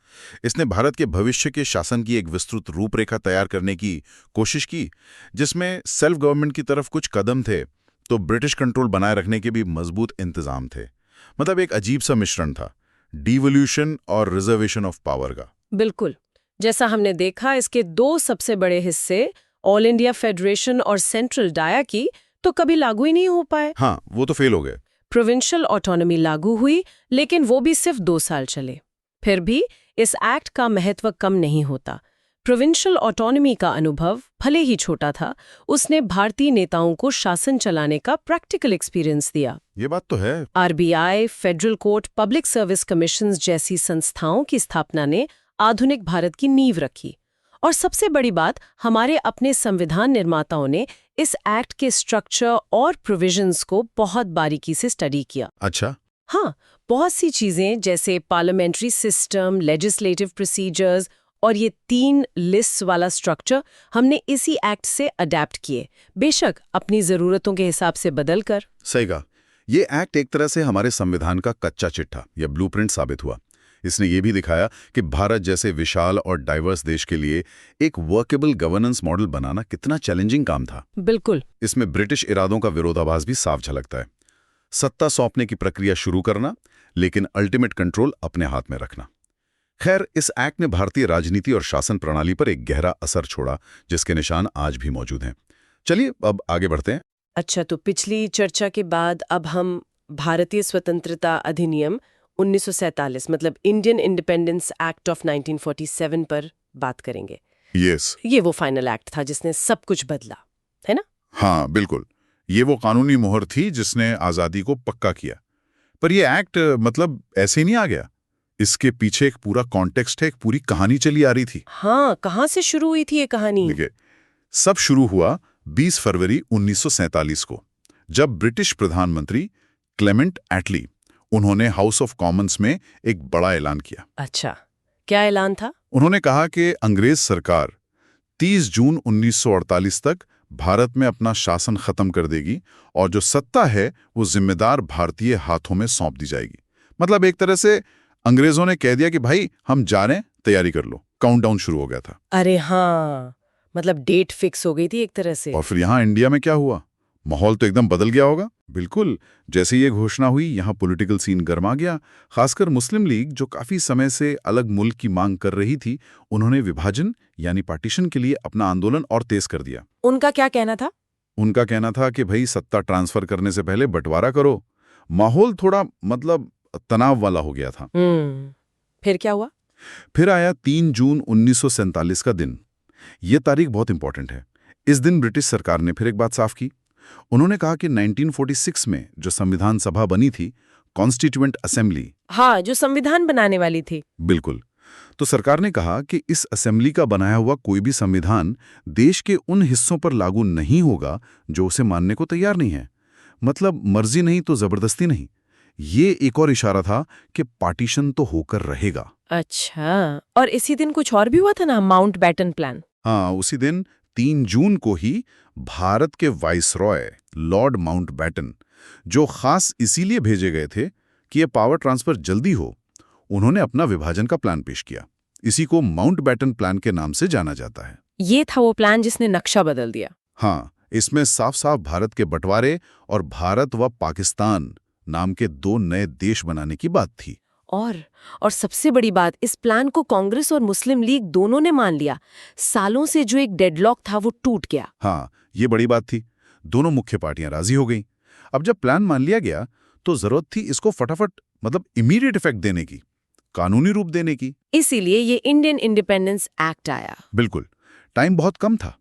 इसने भारत के भविष्य के शासन की एक विस्तृत रूपरेखा तैयार करने की कोशिश की, जिसमें सेल्फ गवर्नमेंट की तरफ कुछ कदम थे, तो ब्रिटिश कंट्रोल बनाए रखने के भी मजबूत इंतजाम थे। मतलब एक अजीब सा मिश्रण था, डिवोल्यूशन और रिजर्वेशन ऑफ पावर का। बिल्कुल। जैसा हमने देखा, इसके 2 सबसे बड़े हिस्से, ऑल इंडिया फेडरेशन और सेंट्रल डाया की, तो कभी लागू ही नहीं हो पाए। हाँ, वो तो फेल हो गए। प्रोविंशियल ऑटोनॉमी लागू हुई, लेकिन वो भी सिर्फ 2 साल चले। फिर भी इस एक्ट का महत्व कम नहीं होता। प्रोविंशियल ऑटोनॉमी का अनुभव भले ही छोटा था, उसने भारतीय नेताओं को शासन चलाने का प्रैक्टिकल एक्सपीरियंस दिया। ये बात तो है। RBI, federal court, public service commissions जैसी संस्थाओं की स्थापना ने आधुनिक भारत की नींव रखी। और सबसे बड़ी बात, हमारे अपने संविधान निर्माताओं ने इस एक्ट के स्ट्रक्चर और प्रोविजंस को बहुत बारीकी से स्टडी किया। अच्छा। हाँ, बहुत सी चीजें जैसे पार्लियामेंट्री सिस्टम, लेजिस्लेटिव प्रोसीजर्स और ये 3 लिस्ट वाला स्ट्रक्चर हमने इसी एक्ट से अडेप्ट किए, बेशक अपनी जरूरतों के हिसाब से बदलकर। सही कहा। ये एक्ट एक तरह से हमारे संविधान का कच्चा चिट्ठा या ब्लूप्रिंट साबित हुआ। इसने ये भी दिखाया कि भारत जैसे विशाल और डाइवर्स देश के लिए एक वर्केबल गवर्नेंस मॉडल बनाना कितना चैलेंजिंग काम था। बिल्कुल। इसमें ब्रिटिश इरादों का विरोधाभास भी साफ झलकता है। सत्ता सौंपने की प्रक्रिया शुरू करना, लेकिन अल्टीमेट कंट्रोल अपने हाथ में रखना। खैर, इस एक्ट ने भारतीय राजनीति और शासन प्रणाली पर एक गहरा असर छोड़ा, जिसके निशान आज भी मौजूद हैं। चलिए अब आगे बढ़ते हैं। अच्छा, तो पिछली चर्चा के बाद अब हम भारतीय स्वतंत्रता अधिनियम 1947 मतलब इंडियन इंडिपेंडेंस एक्ट ऑफ 1947 पर बात करेंगे। यस। ये वो फाइनल एक्ट था जिसने सब कुछ बदला, है ना? हाँ, बिल्कुल। ये वो कानूनी मोहर थी जिसने आज़ादी को पक्का किया। पर ये एक्ट मतलब ऐसे ही नहीं आ गया। इसके पीछे एक पूरा कॉन्टेक्स्ट है, एक पूरी कहानी चली आ रही थी। हाँ, कहाँ से शुरू हुई थी ये कहानी? देखिए, सब शुरू हुआ 20 फरवरी 1947 को, जब ब्रिटिश प्रधानमंत्री क्लेमेंट एटली उन्होंने हाउस ऑफ कॉमन्स में एक बड़ा ऐलान किया। अच्छा, क्या ऐलान था? उन्होंने कहा कि अंग्रेज सरकार 30 जून 1948 तक भारत में अपना शासन खत्म कर देगी और जो सत्ता है वो जिम्मेदार भारतीय हाथों में सौंप दी जाएगी। मतलब एक तरह से अंग्रेजों ने कह दिया कि भाई हम जा रहे हैं, तैयारी कर लो। काउंटडाउन शुरू हो गया था। अरे हाँ, मतलब डेट फिक्स हो गई थी एक तरह से। और फिर यहाँ इंडिया में क्या हुआ? माहौल तो एकदम बदल गया होगा। बिल्कुल, जैसे ये घोषणा हुई, यहाँ पॉलिटिकल सीन गर्मा गया। खासकर मुस्लिम लीग, जो काफी समय से अलग मुल्क की मांग कर रही थी, उन्होंने विभाजन यानी पार्टीशन के लिए अपना आंदोलन और तेज कर दिया। उनका क्या कहना था? उनका कहना था कि भाई सत्ता ट्रांसफर करने से पहले बंटवारा करो। माहौल थोड़ा मतलब तनाव वाला हो गया था। फिर क्या हुआ? फिर आया 3 जून 1947 का दिन। ये तारीख बहुत इंपॉर्टेंट है। इस दिन ब्रिटिश सरकार ने फिर एक बात साफ की। उन्होंने कहा कि 1946 में जो संविधान सभा बनी थी, कॉन्स्टिट्यूएंट असेंबली, हाँ, जो संविधान बनाने वाली थी। बिल्कुल। तो सरकार ने कहा कि इस असेंबली का बनाया हुआ कोई भी संविधान देश के उन हिस्सों पर लागू नहीं होगा जो उसे मानने को तैयार नहीं है। मतलब मर्जी नहीं तो जबरदस्ती नहीं। ये एक और इशारा था कि पार्टीशन तो होकर रहेगा। अच्छा, और इसी दिन कुछ और भी हुआ था ना, माउंटबेटन प्लान? हाँ, उसी दिन 3 जून को ही भारत के वाइसरॉय लॉर्ड माउंटबेटन, जो खास इसीलिए भेजे गए थे कि यह पावर ट्रांसफर जल्दी हो, उन्होंने अपना विभाजन का प्लान पेश किया। इसी को माउंटबैटन प्लान के नाम से जाना जाता है। ये था वो प्लान जिसने नक्शा बदल दिया। हाँ, इसमें साफ साफ भारत के बंटवारे और भारत व पाकिस्तान नाम के दो नए देश बनाने की बात थी। और सबसे बड़ी बात, इस प्लान को कांग्रेस और मुस्लिम लीग दोनों ने मान लिया। सालों से जो एक डेडलॉक था वो टूट गया। हाँ, ये बड़ी बात थी। दोनों मुख्य पार्टियां राजी हो गईं। अब जब प्लान मान लिया गया तो जरूरत थी इसको फटाफट इमीडिएट इफेक्ट देने की, कानूनी रूप देने की। इसीलिए ये इंडियन इंडिपेंडेंस एक्ट आया। बिल्कुल, टाइम बहुत कम था।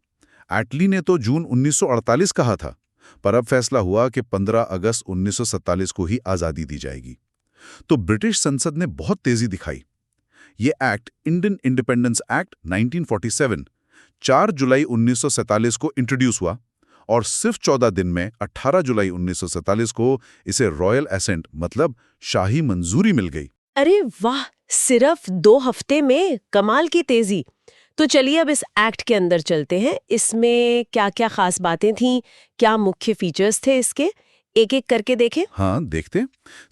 एटली ने तो जून 1948 कहा था, पर अब फैसला हुआ कि 15 अगस्त 1947 को ही आजादी दी जाएगी। तो ब्रिटिश संसद ने बहुत तेजी दिखाई। ये एक्ट, इंडियन इंडिपेंडेंस एक्ट 1947, 4 जुलाई 1947 को इंट्रोड्यूस हुआ और सिर्फ 14 दिन में 18 जुलाई 1947 को इसे रॉयल एसेंट मतलब शाही मंजूरी मिल गई। अरे वाह, सिर्फ 2 हफ्ते में कमाल की तेजी। तो चलिए अब इस एक्ट के अंदर चलते हैं। इसमें क्या क्या खास बातें थीं, क्या मुख्य फीचर्स थे इसके, एक एक करके देखें। हाँ, देखते।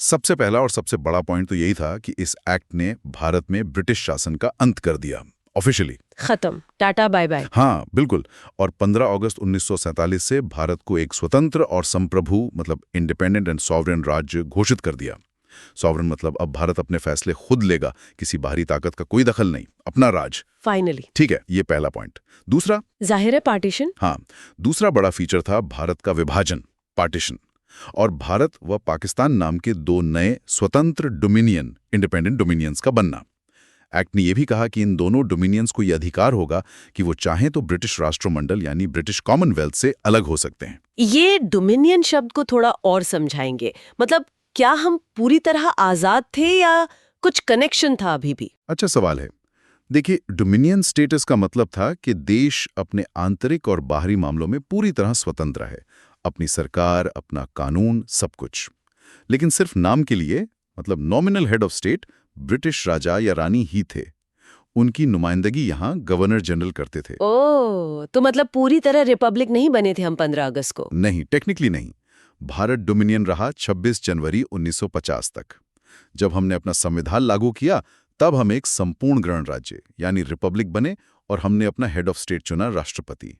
सबसे पहला और सबसे बड़ा पॉइंट तो यही था कि इस एक्ट ने भारत में ब्रिटिश शासन का अंत कर दिया, ऑफिशियली खत्म, टाटा बाय बाय। हाँ, बिल्कुल। और 15 अगस्त 1947 से भारत को एक स्वतंत्र और संप्रभु इंडिपेंडेंट एंड सॉवरेन राज्य घोषित कर दिया। सॉवरेन मतलब अब भारत अपने फैसले खुद लेगा, किसी बाहरी ताकत का कोई दखल नहीं, अपना राज। फाइनली। ठीक है, ये पहला पॉइंट। दूसरा, जाहिर है पार्टीशन। हाँ, दूसरा बड़ा फीचर था भारत का विभाजन, पार्टीशन, और भारत व पाकिस्तान नाम के दो नए स्वतंत्र डोमिनियन, इंडिपेंडेंट डोमिनियंस का बनना। एक्ट ने यह भी कहा कि इन दोनों डोमिनियंस को यह अधिकार होगा कि वो चाहें तो ब्रिटिश राष्ट्रमंडल यानी ब्रिटिश कॉमनवेल्थ से अलग हो सकते हैं। ये डोमिनियन शब्द को थोड़ा और समझाएंगे, मतलब क्या हम पूरी तरह आजाद थे या कुछ कनेक्शन था अभी भी? अच्छा सवाल है। देखिए, डोमिनियन स्टेटस का मतलब था कि देश अपने आंतरिक और बाहरी मामलों में पूरी तरह स्वतंत्र है, अपनी सरकार, अपना कानून, सब कुछ। लेकिन सिर्फ नाम के लिए, nominal head of state British राजा या रानी ही थे। उनकी नुमाइंदगी यहाँ गवर्नर जनरल करते थे। ओह, तो मतलब पूरी तरह रिपब्लिक नहीं बने थे हम 15 अगस्त को? नहीं, टेक्निकली नहीं। भारत डोमिनियन रहा 26 जनवरी 1950 तक। जब हमने अपना संविधान लागू किया तब हम एक संपूर्ण गणराज्य यानी रिपब्लिक बने और हमने अपना हेड ऑफ स्टेट चुना, राष्ट्रपति।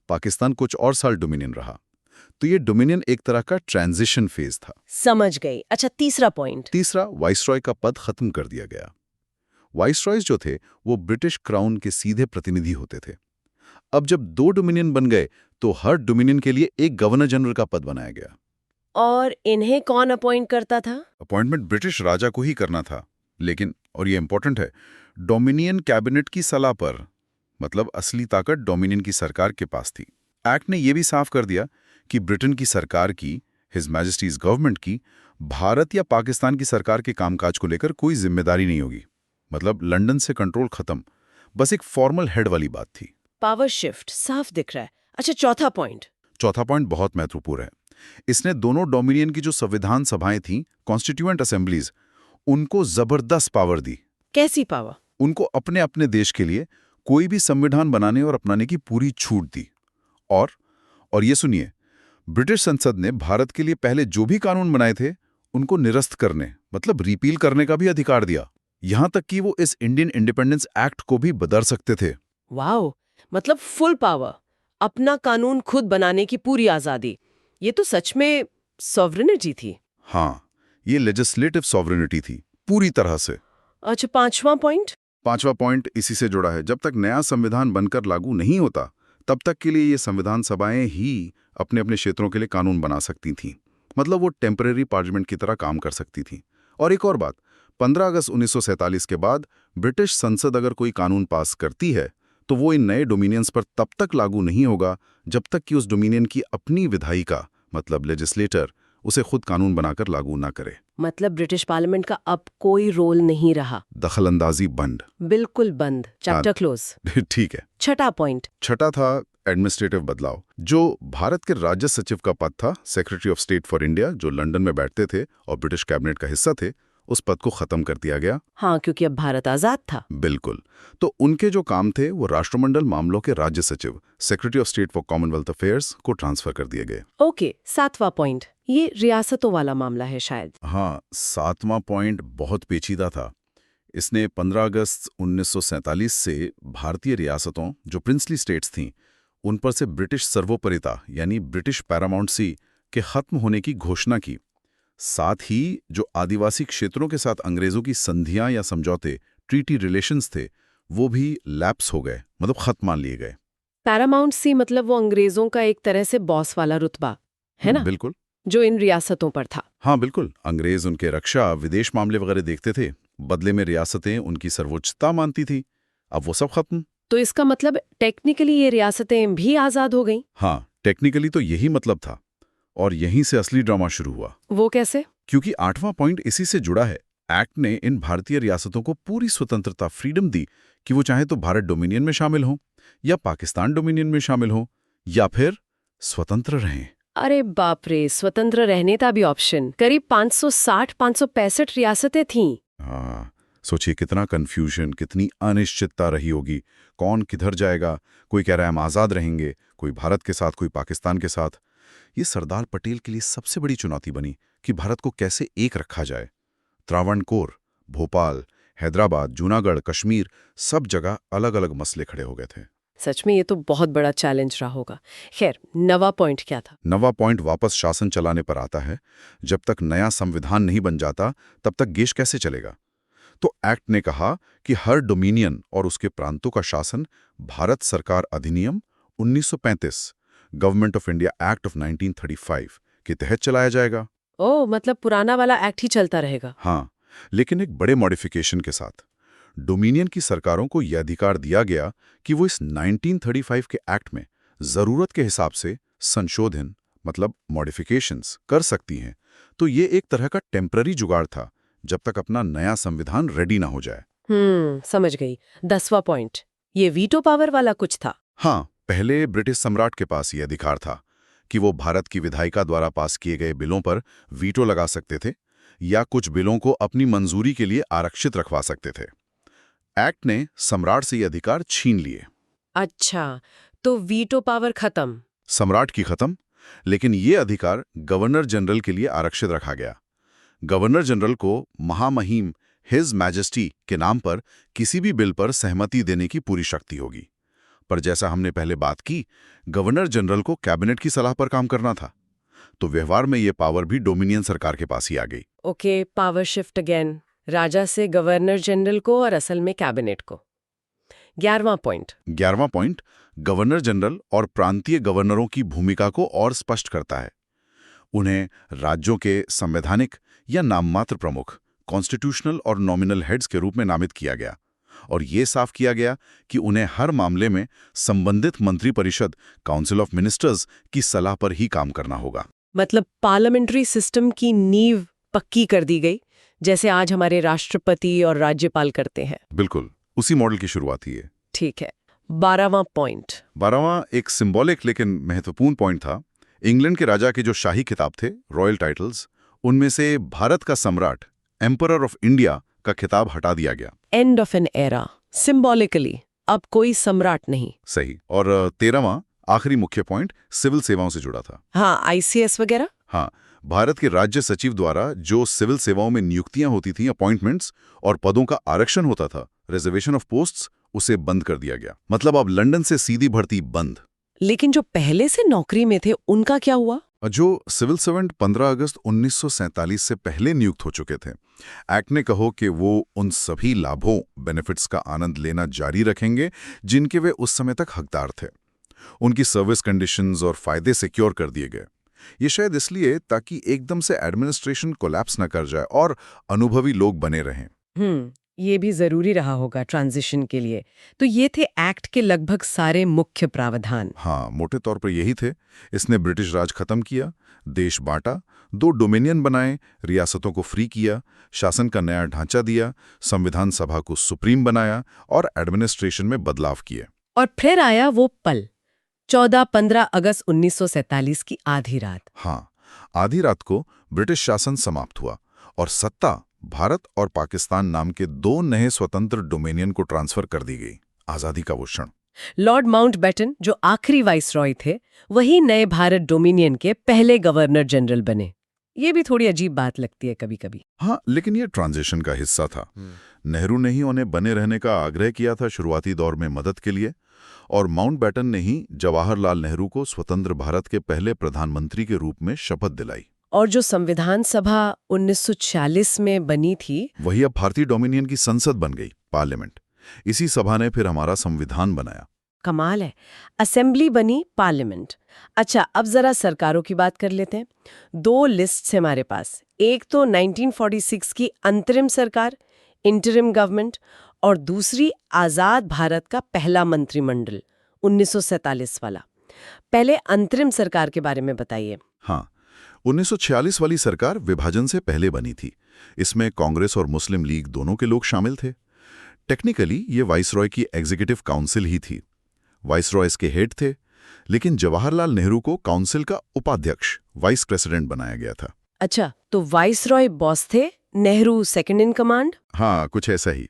पाकिस्तान कुछ और साल डोमिनियन रहा। तो ये डोमिनियन एक तरह का ट्रांजिशन फेज था। समझ गई। अच्छा, तीसरा पॉइंट। तीसरा, वाइसरॉय का पद खत्म कर दिया गया। वाइसरॉयज जो थे वो ब्रिटिश क्राउन के सीधे प्रतिनिधि होते थे। अब जब 2 डोमिनियन बन गए तो हर डोमिनियन के लिए एक गवर्नर जनरल का पद बनाया गया। और इन्हें कौन अपॉइंट करता था? अपॉइंटमेंट ब्रिटिश राजा को ही करना था, लेकिन, और ये इंपॉर्टेंट है, डोमिनियन कैबिनेट की सलाह पर। असली ताकत डोमिनियन की सरकार के पास थी। एक्ट ने यह भी साफ कर दिया कि ब्रिटेन की सरकार की, हिज मैजेस्टीज गवर्नमेंट की, भारत या पाकिस्तान की सरकार के कामकाज को लेकर कोई जिम्मेदारी नहीं होगी। लंदन से कंट्रोल खत्म, बस एक फॉर्मल हेड वाली बात थी। पावर शिफ्ट साफ दिख रहा है। अच्छा, चौथा पॉइंट। चौथा पॉइंट बहुत महत्वपूर्ण है। इसने दोनों डोमिनियन की जो संविधान सभाएं थीं, कॉन्स्टिट्यूएंट असेंबलीज, उनको जबरदस्त पावर दी। कैसी पावर? उनको अपने अपने देश के लिए कोई भी संविधान बनाने और अपनाने की पूरी छूट दी। और ये सुनिए, ब्रिटिश संसद ने भारत के लिए पहले जो भी कानून बनाए थे उनको निरस्त करने, रिपील करने का भी अधिकार दिया। यहां तक कि वो इस इंडियन इंडिपेंडेंस एक्ट को भी बदल सकते थे। वाओ, फुल पावर, अपना कानून खुद बनाने की पूरी आजादी। ये तो सच में सॉवरेनिटी थी। हाँ, ये लेजिस्लेटिव सॉवरेनिटी थी पूरी तरह से। अच्छा, पांचवा पॉइंट। पांचवा पॉइंट इसी से जुड़ा है। जब तक नया संविधान बनकर लागू नहीं होता तब तक के लिए ये संविधान सभाएं ही अपने अपने क्षेत्रों के लिए कानून बना सकती थीं। वो टेम्परेरी पार्लियामेंट की तरह काम कर सकती थीं। और एक और बात, 15 अगस्त 1947 के बाद ब्रिटिश संसद अगर कोई कानून पास करती है तो वो इन नए डोमिनियंस पर तब तक लागू नहीं होगा जब तक कि उस डोमिनियन की अपनी विधायिका, लेजिस्लेटर, उसे खुद कानून बनाकर लागू ना करे। ब्रिटिश पार्लियामेंट का अब कोई रोल नहीं रहा। दखलंदाजी बंद, बिल्कुल बंद, चैप्टर क्लोज। ठीक है। छठा पॉइंट। छठा था एडमिनिस्ट्रेटिव बदलाव। जो भारत के राज्य सचिव का पद था, secretary of state for India, जो लंदन में बैठते थे और ब्रिटिश कैबिनेट का हिस्सा थे, उस पद को खत्म कर दिया गया। हाँ, क्योंकि अब भारत आजाद था। बिल्कुल। तो उनके जो काम थे वो राष्ट्रमंडल मामलों के राज्य सचिव, secretary of state for Commonwealth affairs, को ट्रांसफर कर दिए गए। ओके, सातवां पॉइंट। ये रियासतों वाला मामला है शायद। हाँ, सातवां पॉइंट बहुत पेचीदा था। इसने 15 अगस्त 1947 से भारतीय रियासतों, जो प्रिंसली स्टेट्स थीं, उन पर से ब्रिटिश सर्वोपरिता यानी ब्रिटिश पैरामाउंटेसी के खत्म होने की घोषणा की। साथ ही जो आदिवासी क्षेत्रों के साथ अंग्रेजों की संधियां या समझौते, ट्रीटी रिलेशंस थे, वो भी लैप्स हो गए, मतलब खत्म मान लिए गए। पैरामाउंट सी मतलब वो अंग्रेजों का एक तरह से बॉस वाला रुतबा, है ना? बिल्कुल। जो इन रियासतों पर था। हाँ बिल्कुल, अंग्रेज उनके रक्षा, विदेश मामले वगैरह देखते थे, बदले में रियासतें उनकी सर्वोच्चता मानती थी। अब वो सब खत्म। तो इसका मतलब टेक्निकली ये रियासतें भी आजाद हो गईं? हाँ, टेक्निकली तो यही मतलब था, और यहीं से असली ड्रामा शुरू हुआ। वो कैसे? क्योंकि 8वां पॉइंट इसी से जुड़ा है। एक्ट ने इन भारतीय रियासतों को पूरी स्वतंत्रता, फ्रीडम दी कि वो चाहे तो भारत डोमिनियन में शामिल हों, या पाकिस्तान डोमिनियन में शामिल हों, या फिर स्वतंत्र रहें। अरे बाप रे, स्वतंत्र रहने का भी ऑप्शन। करीब 560-565 रियासतें थीं। हाँ, सोचिए कितना कंफ्यूजन, कितनी अनिश्चितता रही होगी। कौन किधर जाएगा? कोई कह रहा है हम आज़ाद रहेंगे, कोई भारत के साथ, कोई पाकिस्तान के साथ। ये सरदार पटेल के लिए सबसे बड़ी चुनौती बनी कि भारत को कैसे एक रखा जाए। त्रावणकोर, भोपाल, हैदराबाद, जूनागढ़, कश्मीर, सब जगह अलग अलग मसले खड़े हो गए थे। सच में ये तो बहुत बड़ा चैलेंज रहा होगा। खैर, 9वां पॉइंट क्या था? 9वां पॉइंट वापस शासन चलाने पर आता है। जब तक नया संविधान नहीं बन जाता, तब तक देश कैसे चलेगा? तो एक्ट ने कहा कि हर डोमिनियन और उसके प्रांतों का शासन भारत सरकार अधिनियम 1935, government of India act of 1935 के तहत चलाया जाएगा। ओह, मतलब पुराना वाला एक्ट ही चलता रहेगा। हाँ, लेकिन एक बड़े मॉडिफिकेशन के साथ। डोमिनियन की सरकारों को यह अधिकार दिया गया कि वो इस 1935 के एक्ट में जरूरत के हिसाब से संशोधन, मतलब मॉडिफिकेशंस कर सकती हैं। तो ये एक तरह का टेम्पररी जुगाड़ था, जब तक अपना नया संविधान रेडी ना हो जाए। समझ गई। 10वां पॉइंट, ये वीटो पावर वाला कुछ था? हाँ, पहले ब्रिटिश सम्राट के पास ये अधिकार था कि वो भारत की विधायिका द्वारा पास किए गए बिलों पर वीटो लगा सकते थे, या कुछ बिलों को अपनी मंजूरी के लिए आरक्षित रखवा सकते थे। एक्ट ने सम्राट से ये अधिकार छीन लिए। अच्छा, तो वीटो पावर खत्म। सम्राट की खत्म, लेकिन ये अधिकार गवर्नर जनरल के लिए आरक्षित रखा गया। गवर्नर जनरल को महामहिम हिज मैजेस्टी के नाम पर किसी भी बिल पर सहमति देने की पूरी शक्ति होगी। पर जैसा हमने पहले बात की, गवर्नर जनरल को कैबिनेट की सलाह पर काम करना था, तो व्यवहार में ये पावर भी डोमिनियन सरकार के पास ही आ गई। ओके, पावर शिफ्ट अगेन, राजा से गवर्नर जनरल को और असल में कैबिनेट को। 11वां पॉइंट। 11वां पॉइंट गवर्नर जनरल और प्रांतीय गवर्नरों की भूमिका को और स्पष्ट करता है। उन्हें राज्यों के संवैधानिक या नाममात्र प्रमुख, कॉन्स्टिट्यूशनल और नॉमिनल हेड्स के रूप में नामित किया गया, और ये साफ किया गया कि उन्हें हर मामले में संबंधित मंत्रिपरिषद, काउंसिल ऑफ मिनिस्टर्स की सलाह पर ही काम करना होगा। मतलब पार्लियामेंट्री सिस्टम की नींव पक्की कर दी गई, जैसे आज हमारे राष्ट्रपति और राज्यपाल करते हैं। बिल्कुल, उसी मॉडल की शुरुआत ही है। ठीक है। 12वां पॉइंट। 12वां एक सिंबॉलिक लेकिन महत्वपूर्ण पॉइंट था। इंग्लैंड के राजा के जो शाही खिताब थे, रॉयल टाइटल्स, उनमें से भारत का सम्राट, एम्परर ऑफ इंडिया का खिताब हटा दिया गया। End of an era. Symbolically अब कोई सम्राट नहीं। सही। और 13वां आखिरी मुख्य पॉइंट सिविल सेवाओं से जुड़ा था। हाँ, आईसीएस वगैरह। हाँ, भारत के राज्य सचिव द्वारा जो सिविल सेवाओं में नियुक्तियां होती थीं, अपॉइंटमेंट्स और पदों का आरक्षण होता था, रिजर्वेशन ऑफ पोस्ट्स, उसे बंद कर दिया गया। मतलब अब लंदन से सीधी भर्ती बंद। लेकिन जो पहले से नौकरी में थे, उनका क्या हुआ? जो सिविल सर्वेंट 15 अगस्त 1947 से पहले नियुक्त हो चुके थे, एक्ट ने कहो कि वो उन सभी लाभों, बेनिफिट्स का आनंद लेना जारी रखेंगे जिनके वे उस समय तक हकदार थे। उनकी सर्विस कंडीशंस और फायदे सिक्योर कर दिए गए। ये शायद इसलिए ताकि एकदम से एडमिनिस्ट्रेशन कोलैप्स न कर जाए और अनुभवी लोग बने रहें। ये भी जरूरी रहा होगा ट्रांजिशन के लिए। तो ये थे एक्ट के लगभग सारे मुख्य प्रावधान। हाँ, मोटे तौर पर यही थे। इसने ब्रिटिश राज खत्म किया, देश बांटा, 2 डोमिनियन बनाए, रियासतों को फ्री किया, शासन का नया ढांचा दिया, संविधान सभा को सुप्रीम बनाया और एडमिनिस्ट्रेशन में बदलाव किए। और फिर आया वो पल, 14-15 अगस्त 1947 की आधी रात। हाँ, आधी रात को ब्रिटिश शासन समाप्त हुआ और सत्ता भारत और पाकिस्तान नाम के 2 नए स्वतंत्र डोमिनियन को ट्रांसफर कर दी गई। आजादी का वो क्षण। लॉर्ड माउंटबेटन, जो आखिरी वाइसरॉय थे, वही नए भारत डोमिनियन के पहले गवर्नर जनरल बने। ये भी थोड़ी अजीब बात लगती है कभी कभी। हाँ, लेकिन ये ट्रांजिशन का हिस्सा था। नेहरू ने ही उन्हें बने रहने का आग्रह किया था शुरुआती दौर में मदद के लिए, और माउंटबेटन ने ही जवाहरलाल नेहरू को स्वतंत्र भारत के पहले प्रधानमंत्री के रूप में शपथ दिलाई। और जो संविधान सभा 1946 में बनी थी, वही अब भारतीय डोमिनियन की संसद बन गई, पार्लियामेंट। इसी सभा ने फिर हमारा संविधान बनाया। कमाल है, असेंबली बनी, पार्लियामेंट। अच्छा, अब जरा सरकारों की बात कर लेते हैं। 2 लिस्ट है हमारे पास। एक तो 1946 की अंतरिम सरकार, इंटरिम गवर्नमेंट, और दूसरी आजाद भारत का पहला मंत्रिमंडल 1947 वाला। पहले अंतरिम सरकार के बारे में बताइए। हाँ, 1946 वाली सरकार विभाजन से पहले बनी थी। इसमें कांग्रेस और मुस्लिम लीग दोनों के लोग शामिल थे। टेक्निकली ये वाइसरॉय की एग्जीक्यूटिव काउंसिल ही थी। वाइसरॉय इसके हेड थे, लेकिन जवाहरलाल नेहरू को काउंसिल का उपाध्यक्ष, वाइस प्रेसिडेंट बनाया गया था। अच्छा, तो वाइसरॉय बॉस थे, नेहरू सेकंड इन कमांड? हाँ, कुछ ऐसा ही।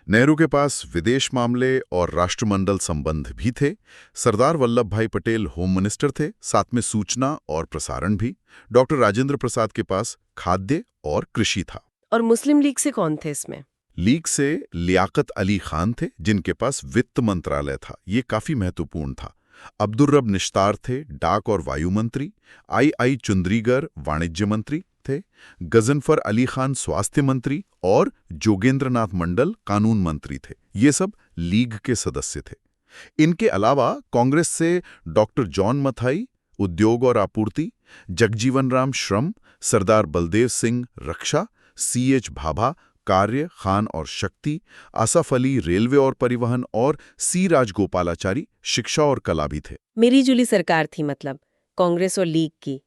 नेहरू के पास विदेश मामले और राष्ट्रमंडल संबंध भी थे। सरदार वल्लभ भाई पटेल होम मिनिस्टर थे, साथ में सूचना और प्रसारण भी। डॉक्टर राजेंद्र प्रसाद के पास खाद्य और कृषि था। और मुस्लिम लीग से कौन थे इसमें? लीग से लियाकत अली खान थे, जिनके पास वित्त मंत्रालय था। ये काफी महत्वपूर्ण था। अब्दुल रब निश्तार थे, डाक और वायु मंत्री। आई चुंद्रीगर वाणिज्य मंत्री थे। गजनफर अली खान स्वास्थ्य मंत्री और जोगेंद्रनाथ मंडल कानून मंत्री थे। ये सब लीग के सदस्य थे। इनके अलावा कांग्रेस से डॉक्टर जॉन मथाई उद्योग और आपूर्ति, जगजीवन राम श्रम, सरदार बलदेव सिंह रक्षा, CH भाभा कार्य, खान और शक्ति, आसफ अली रेलवे और परिवहन, और C राजगोपालाचारी शिक्षा और कला भी थे। मेरी जुली सरकार थी, मतलब कांग्रेस और लीग की।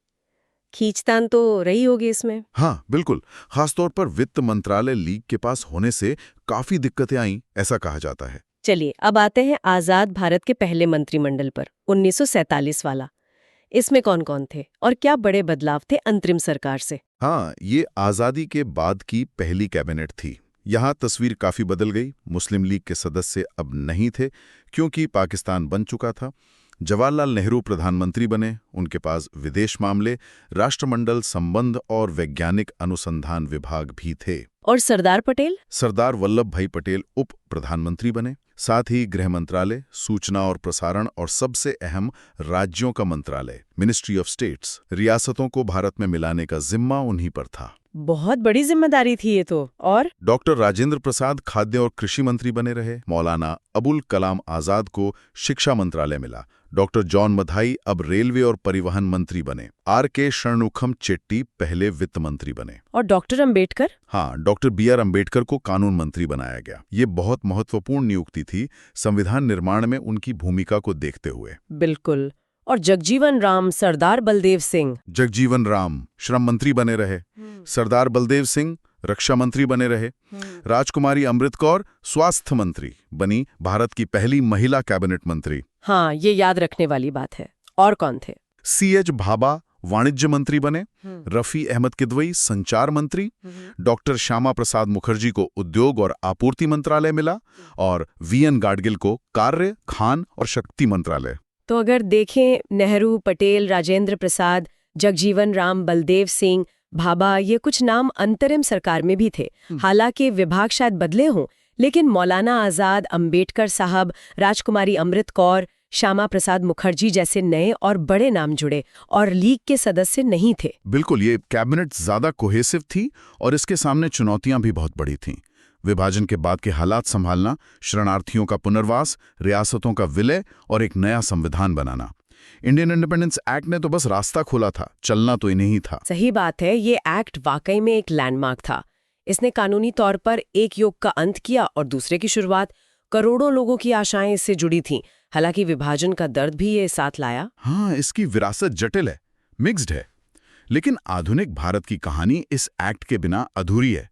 खींचतान तो रही होगी इसमें। हाँ, बिल्कुल। खासतौर पर वित्त मंत्रालय लीग के पास होने से काफी दिक्कतें आईं, ऐसा कहा जाता है। चलिए, अब आते हैं आजाद भारत के पहले मंत्रिमंडल पर, 1947 वाला। इसमें कौन कौन थे और क्या बड़े बदलाव थे अंतरिम सरकार से? हाँ, ये आज़ादी के बाद की पहली कैबिनेट थी। यहाँ तस्वीर काफ़ी बदल गई। मुस्लिम लीग के सदस्य अब नहीं थे, क्योंकि पाकिस्तान बन चुका था। जवाहरलाल नेहरू प्रधानमंत्री बने। उनके पास विदेश मामले, राष्ट्रमंडल संबंध और वैज्ञानिक अनुसंधान विभाग भी थे। और सरदार पटेल? सरदार वल्लभ भाई पटेल उप प्रधानमंत्री बने। साथ ही गृह मंत्रालय, सूचना और प्रसारण, और सबसे अहम राज्यों का मंत्रालय, मिनिस्ट्री ऑफ स्टेट्स, रियासतों को भारत में मिलाने का जिम्मा उन्हीं पर था। बहुत बड़ी जिम्मेदारी थी ये तो। और डॉक्टर राजेंद्र प्रसाद खाद्य और कृषि मंत्री बने रहे। मौलाना अबुल कलाम आजाद को शिक्षा मंत्रालय मिला। डॉक्टर जॉन मथाई अब रेलवे और परिवहन मंत्री बने। R.K. षणमुखम चेट्टी पहले वित्त मंत्री बने। और डॉक्टर अंबेडकर? हाँ, डॉक्टर B.R. अंबेडकर को कानून मंत्री बनाया गया। ये बहुत महत्वपूर्ण नियुक्ति थी, संविधान निर्माण में उनकी भूमिका को देखते हुए। बिल्कुल। और जगजीवन राम, सरदार बलदेव सिंह? जगजीवन राम श्रम मंत्री बने रहे। सरदार बलदेव सिंह रक्षा मंत्री बने रहे। राजकुमारी अमृत कौर स्वास्थ्य मंत्री बनी, भारत की पहली महिला कैबिनेट मंत्री। हाँ, ये याद रखने वाली बात है। और कौन थे? CH भाभा वाणिज्य मंत्री बने। रफी अहमद किदवई संचार मंत्री। डॉक्टर श्यामा प्रसाद मुखर्जी को उद्योग और आपूर्ति मंत्रालय मिला, और VN गाडगिल को कार्य, खान और शक्ति मंत्रालय। तो अगर देखें, नेहरू, पटेल, राजेंद्र प्रसाद, जगजीवन राम, बलदेव सिंह, भाभा, ये कुछ नाम अंतरिम सरकार में भी थे। हालांकि विभाग शायद बदले हों, लेकिन मौलाना आजाद, अंबेडकर साहब, राजकुमारी अमृत कौर, श्यामा प्रसाद मुखर्जी जैसे नए और बड़े नाम जुड़े, और लीग के सदस्य नहीं थे। बिल्कुल, ये कैबिनेट ज्यादा कोहेसिव थी, और इसके सामने चुनौतियां भी बहुत बड़ी थीं। विभाजन के बाद के हालात संभालना, शरणार्थियों का पुनर्वास, रियासतों का विलय और एक नया संविधान बनाना। इंडियन इंडिपेंडेंस एक्ट ने तो बस रास्ता खोला था, चलना तो इन्हें ही था। सही बात है, ये एक्ट वाकई में एक लैंडमार्क था। इसने कानूनी तौर पर एक युग का अंत किया और दूसरे की शुरुआत। करोड़ों लोगों की आशाएं इससे जुड़ी थीं। हालांकि विभाजन का दर्द भी ये साथ लाया। हाँ, इसकी विरासत जटिल है, मिक्स्ड है। लेकिन आधुनिक भारत की कहानी इस एक्ट के बिना अधूरी है।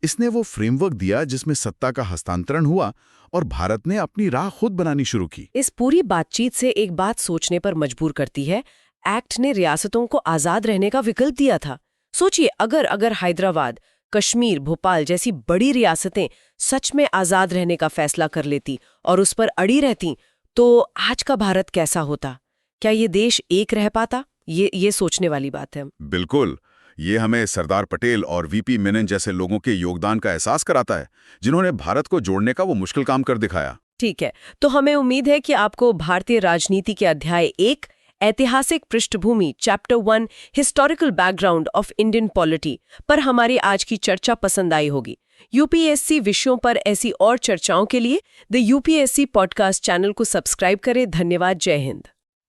इसने वो फ्रेमवर्क दिया जिसमें सत्ता का हस्तांतरण हुआ और भारत ने अपनी राह खुद बनानी शुरू की। इस पूरी बातचीत से एक बात सोचने पर मजबूर करती है। एक्ट ने रियासतों को आजाद रहने का विकल्प दिया था। सोचिए, अगर हैदराबाद, कश्मीर, भोपाल जैसी बड़ी रियासतें सच में आजाद रहने का फैसला कर लेती और उस पर अड़ी रहती, तो आज का भारत कैसा होता? क्या ये देश एक रह पाता? ये सोचने वाली बात है। बिल्कुल, ये हमें सरदार पटेल और वीपी मेनन जैसे लोगों के योगदान का एहसास कराता है, जिन्होंने भारत को जोड़ने का वो मुश्किल काम कर दिखाया। ठीक है, तो हमें उम्मीद है कि आपको भारतीय राजनीति के अध्याय 1 ऐतिहासिक पृष्ठभूमि chapter 1 historical background of Indian polity पर हमारी आज की चर्चा पसंद आई होगी। यूपीएससी विषयों पर ऐसी और चर्चाओं के लिए द यूपीएससी पॉडकास्ट चैनल को सब्सक्राइब करें। धन्यवाद। जय हिंद।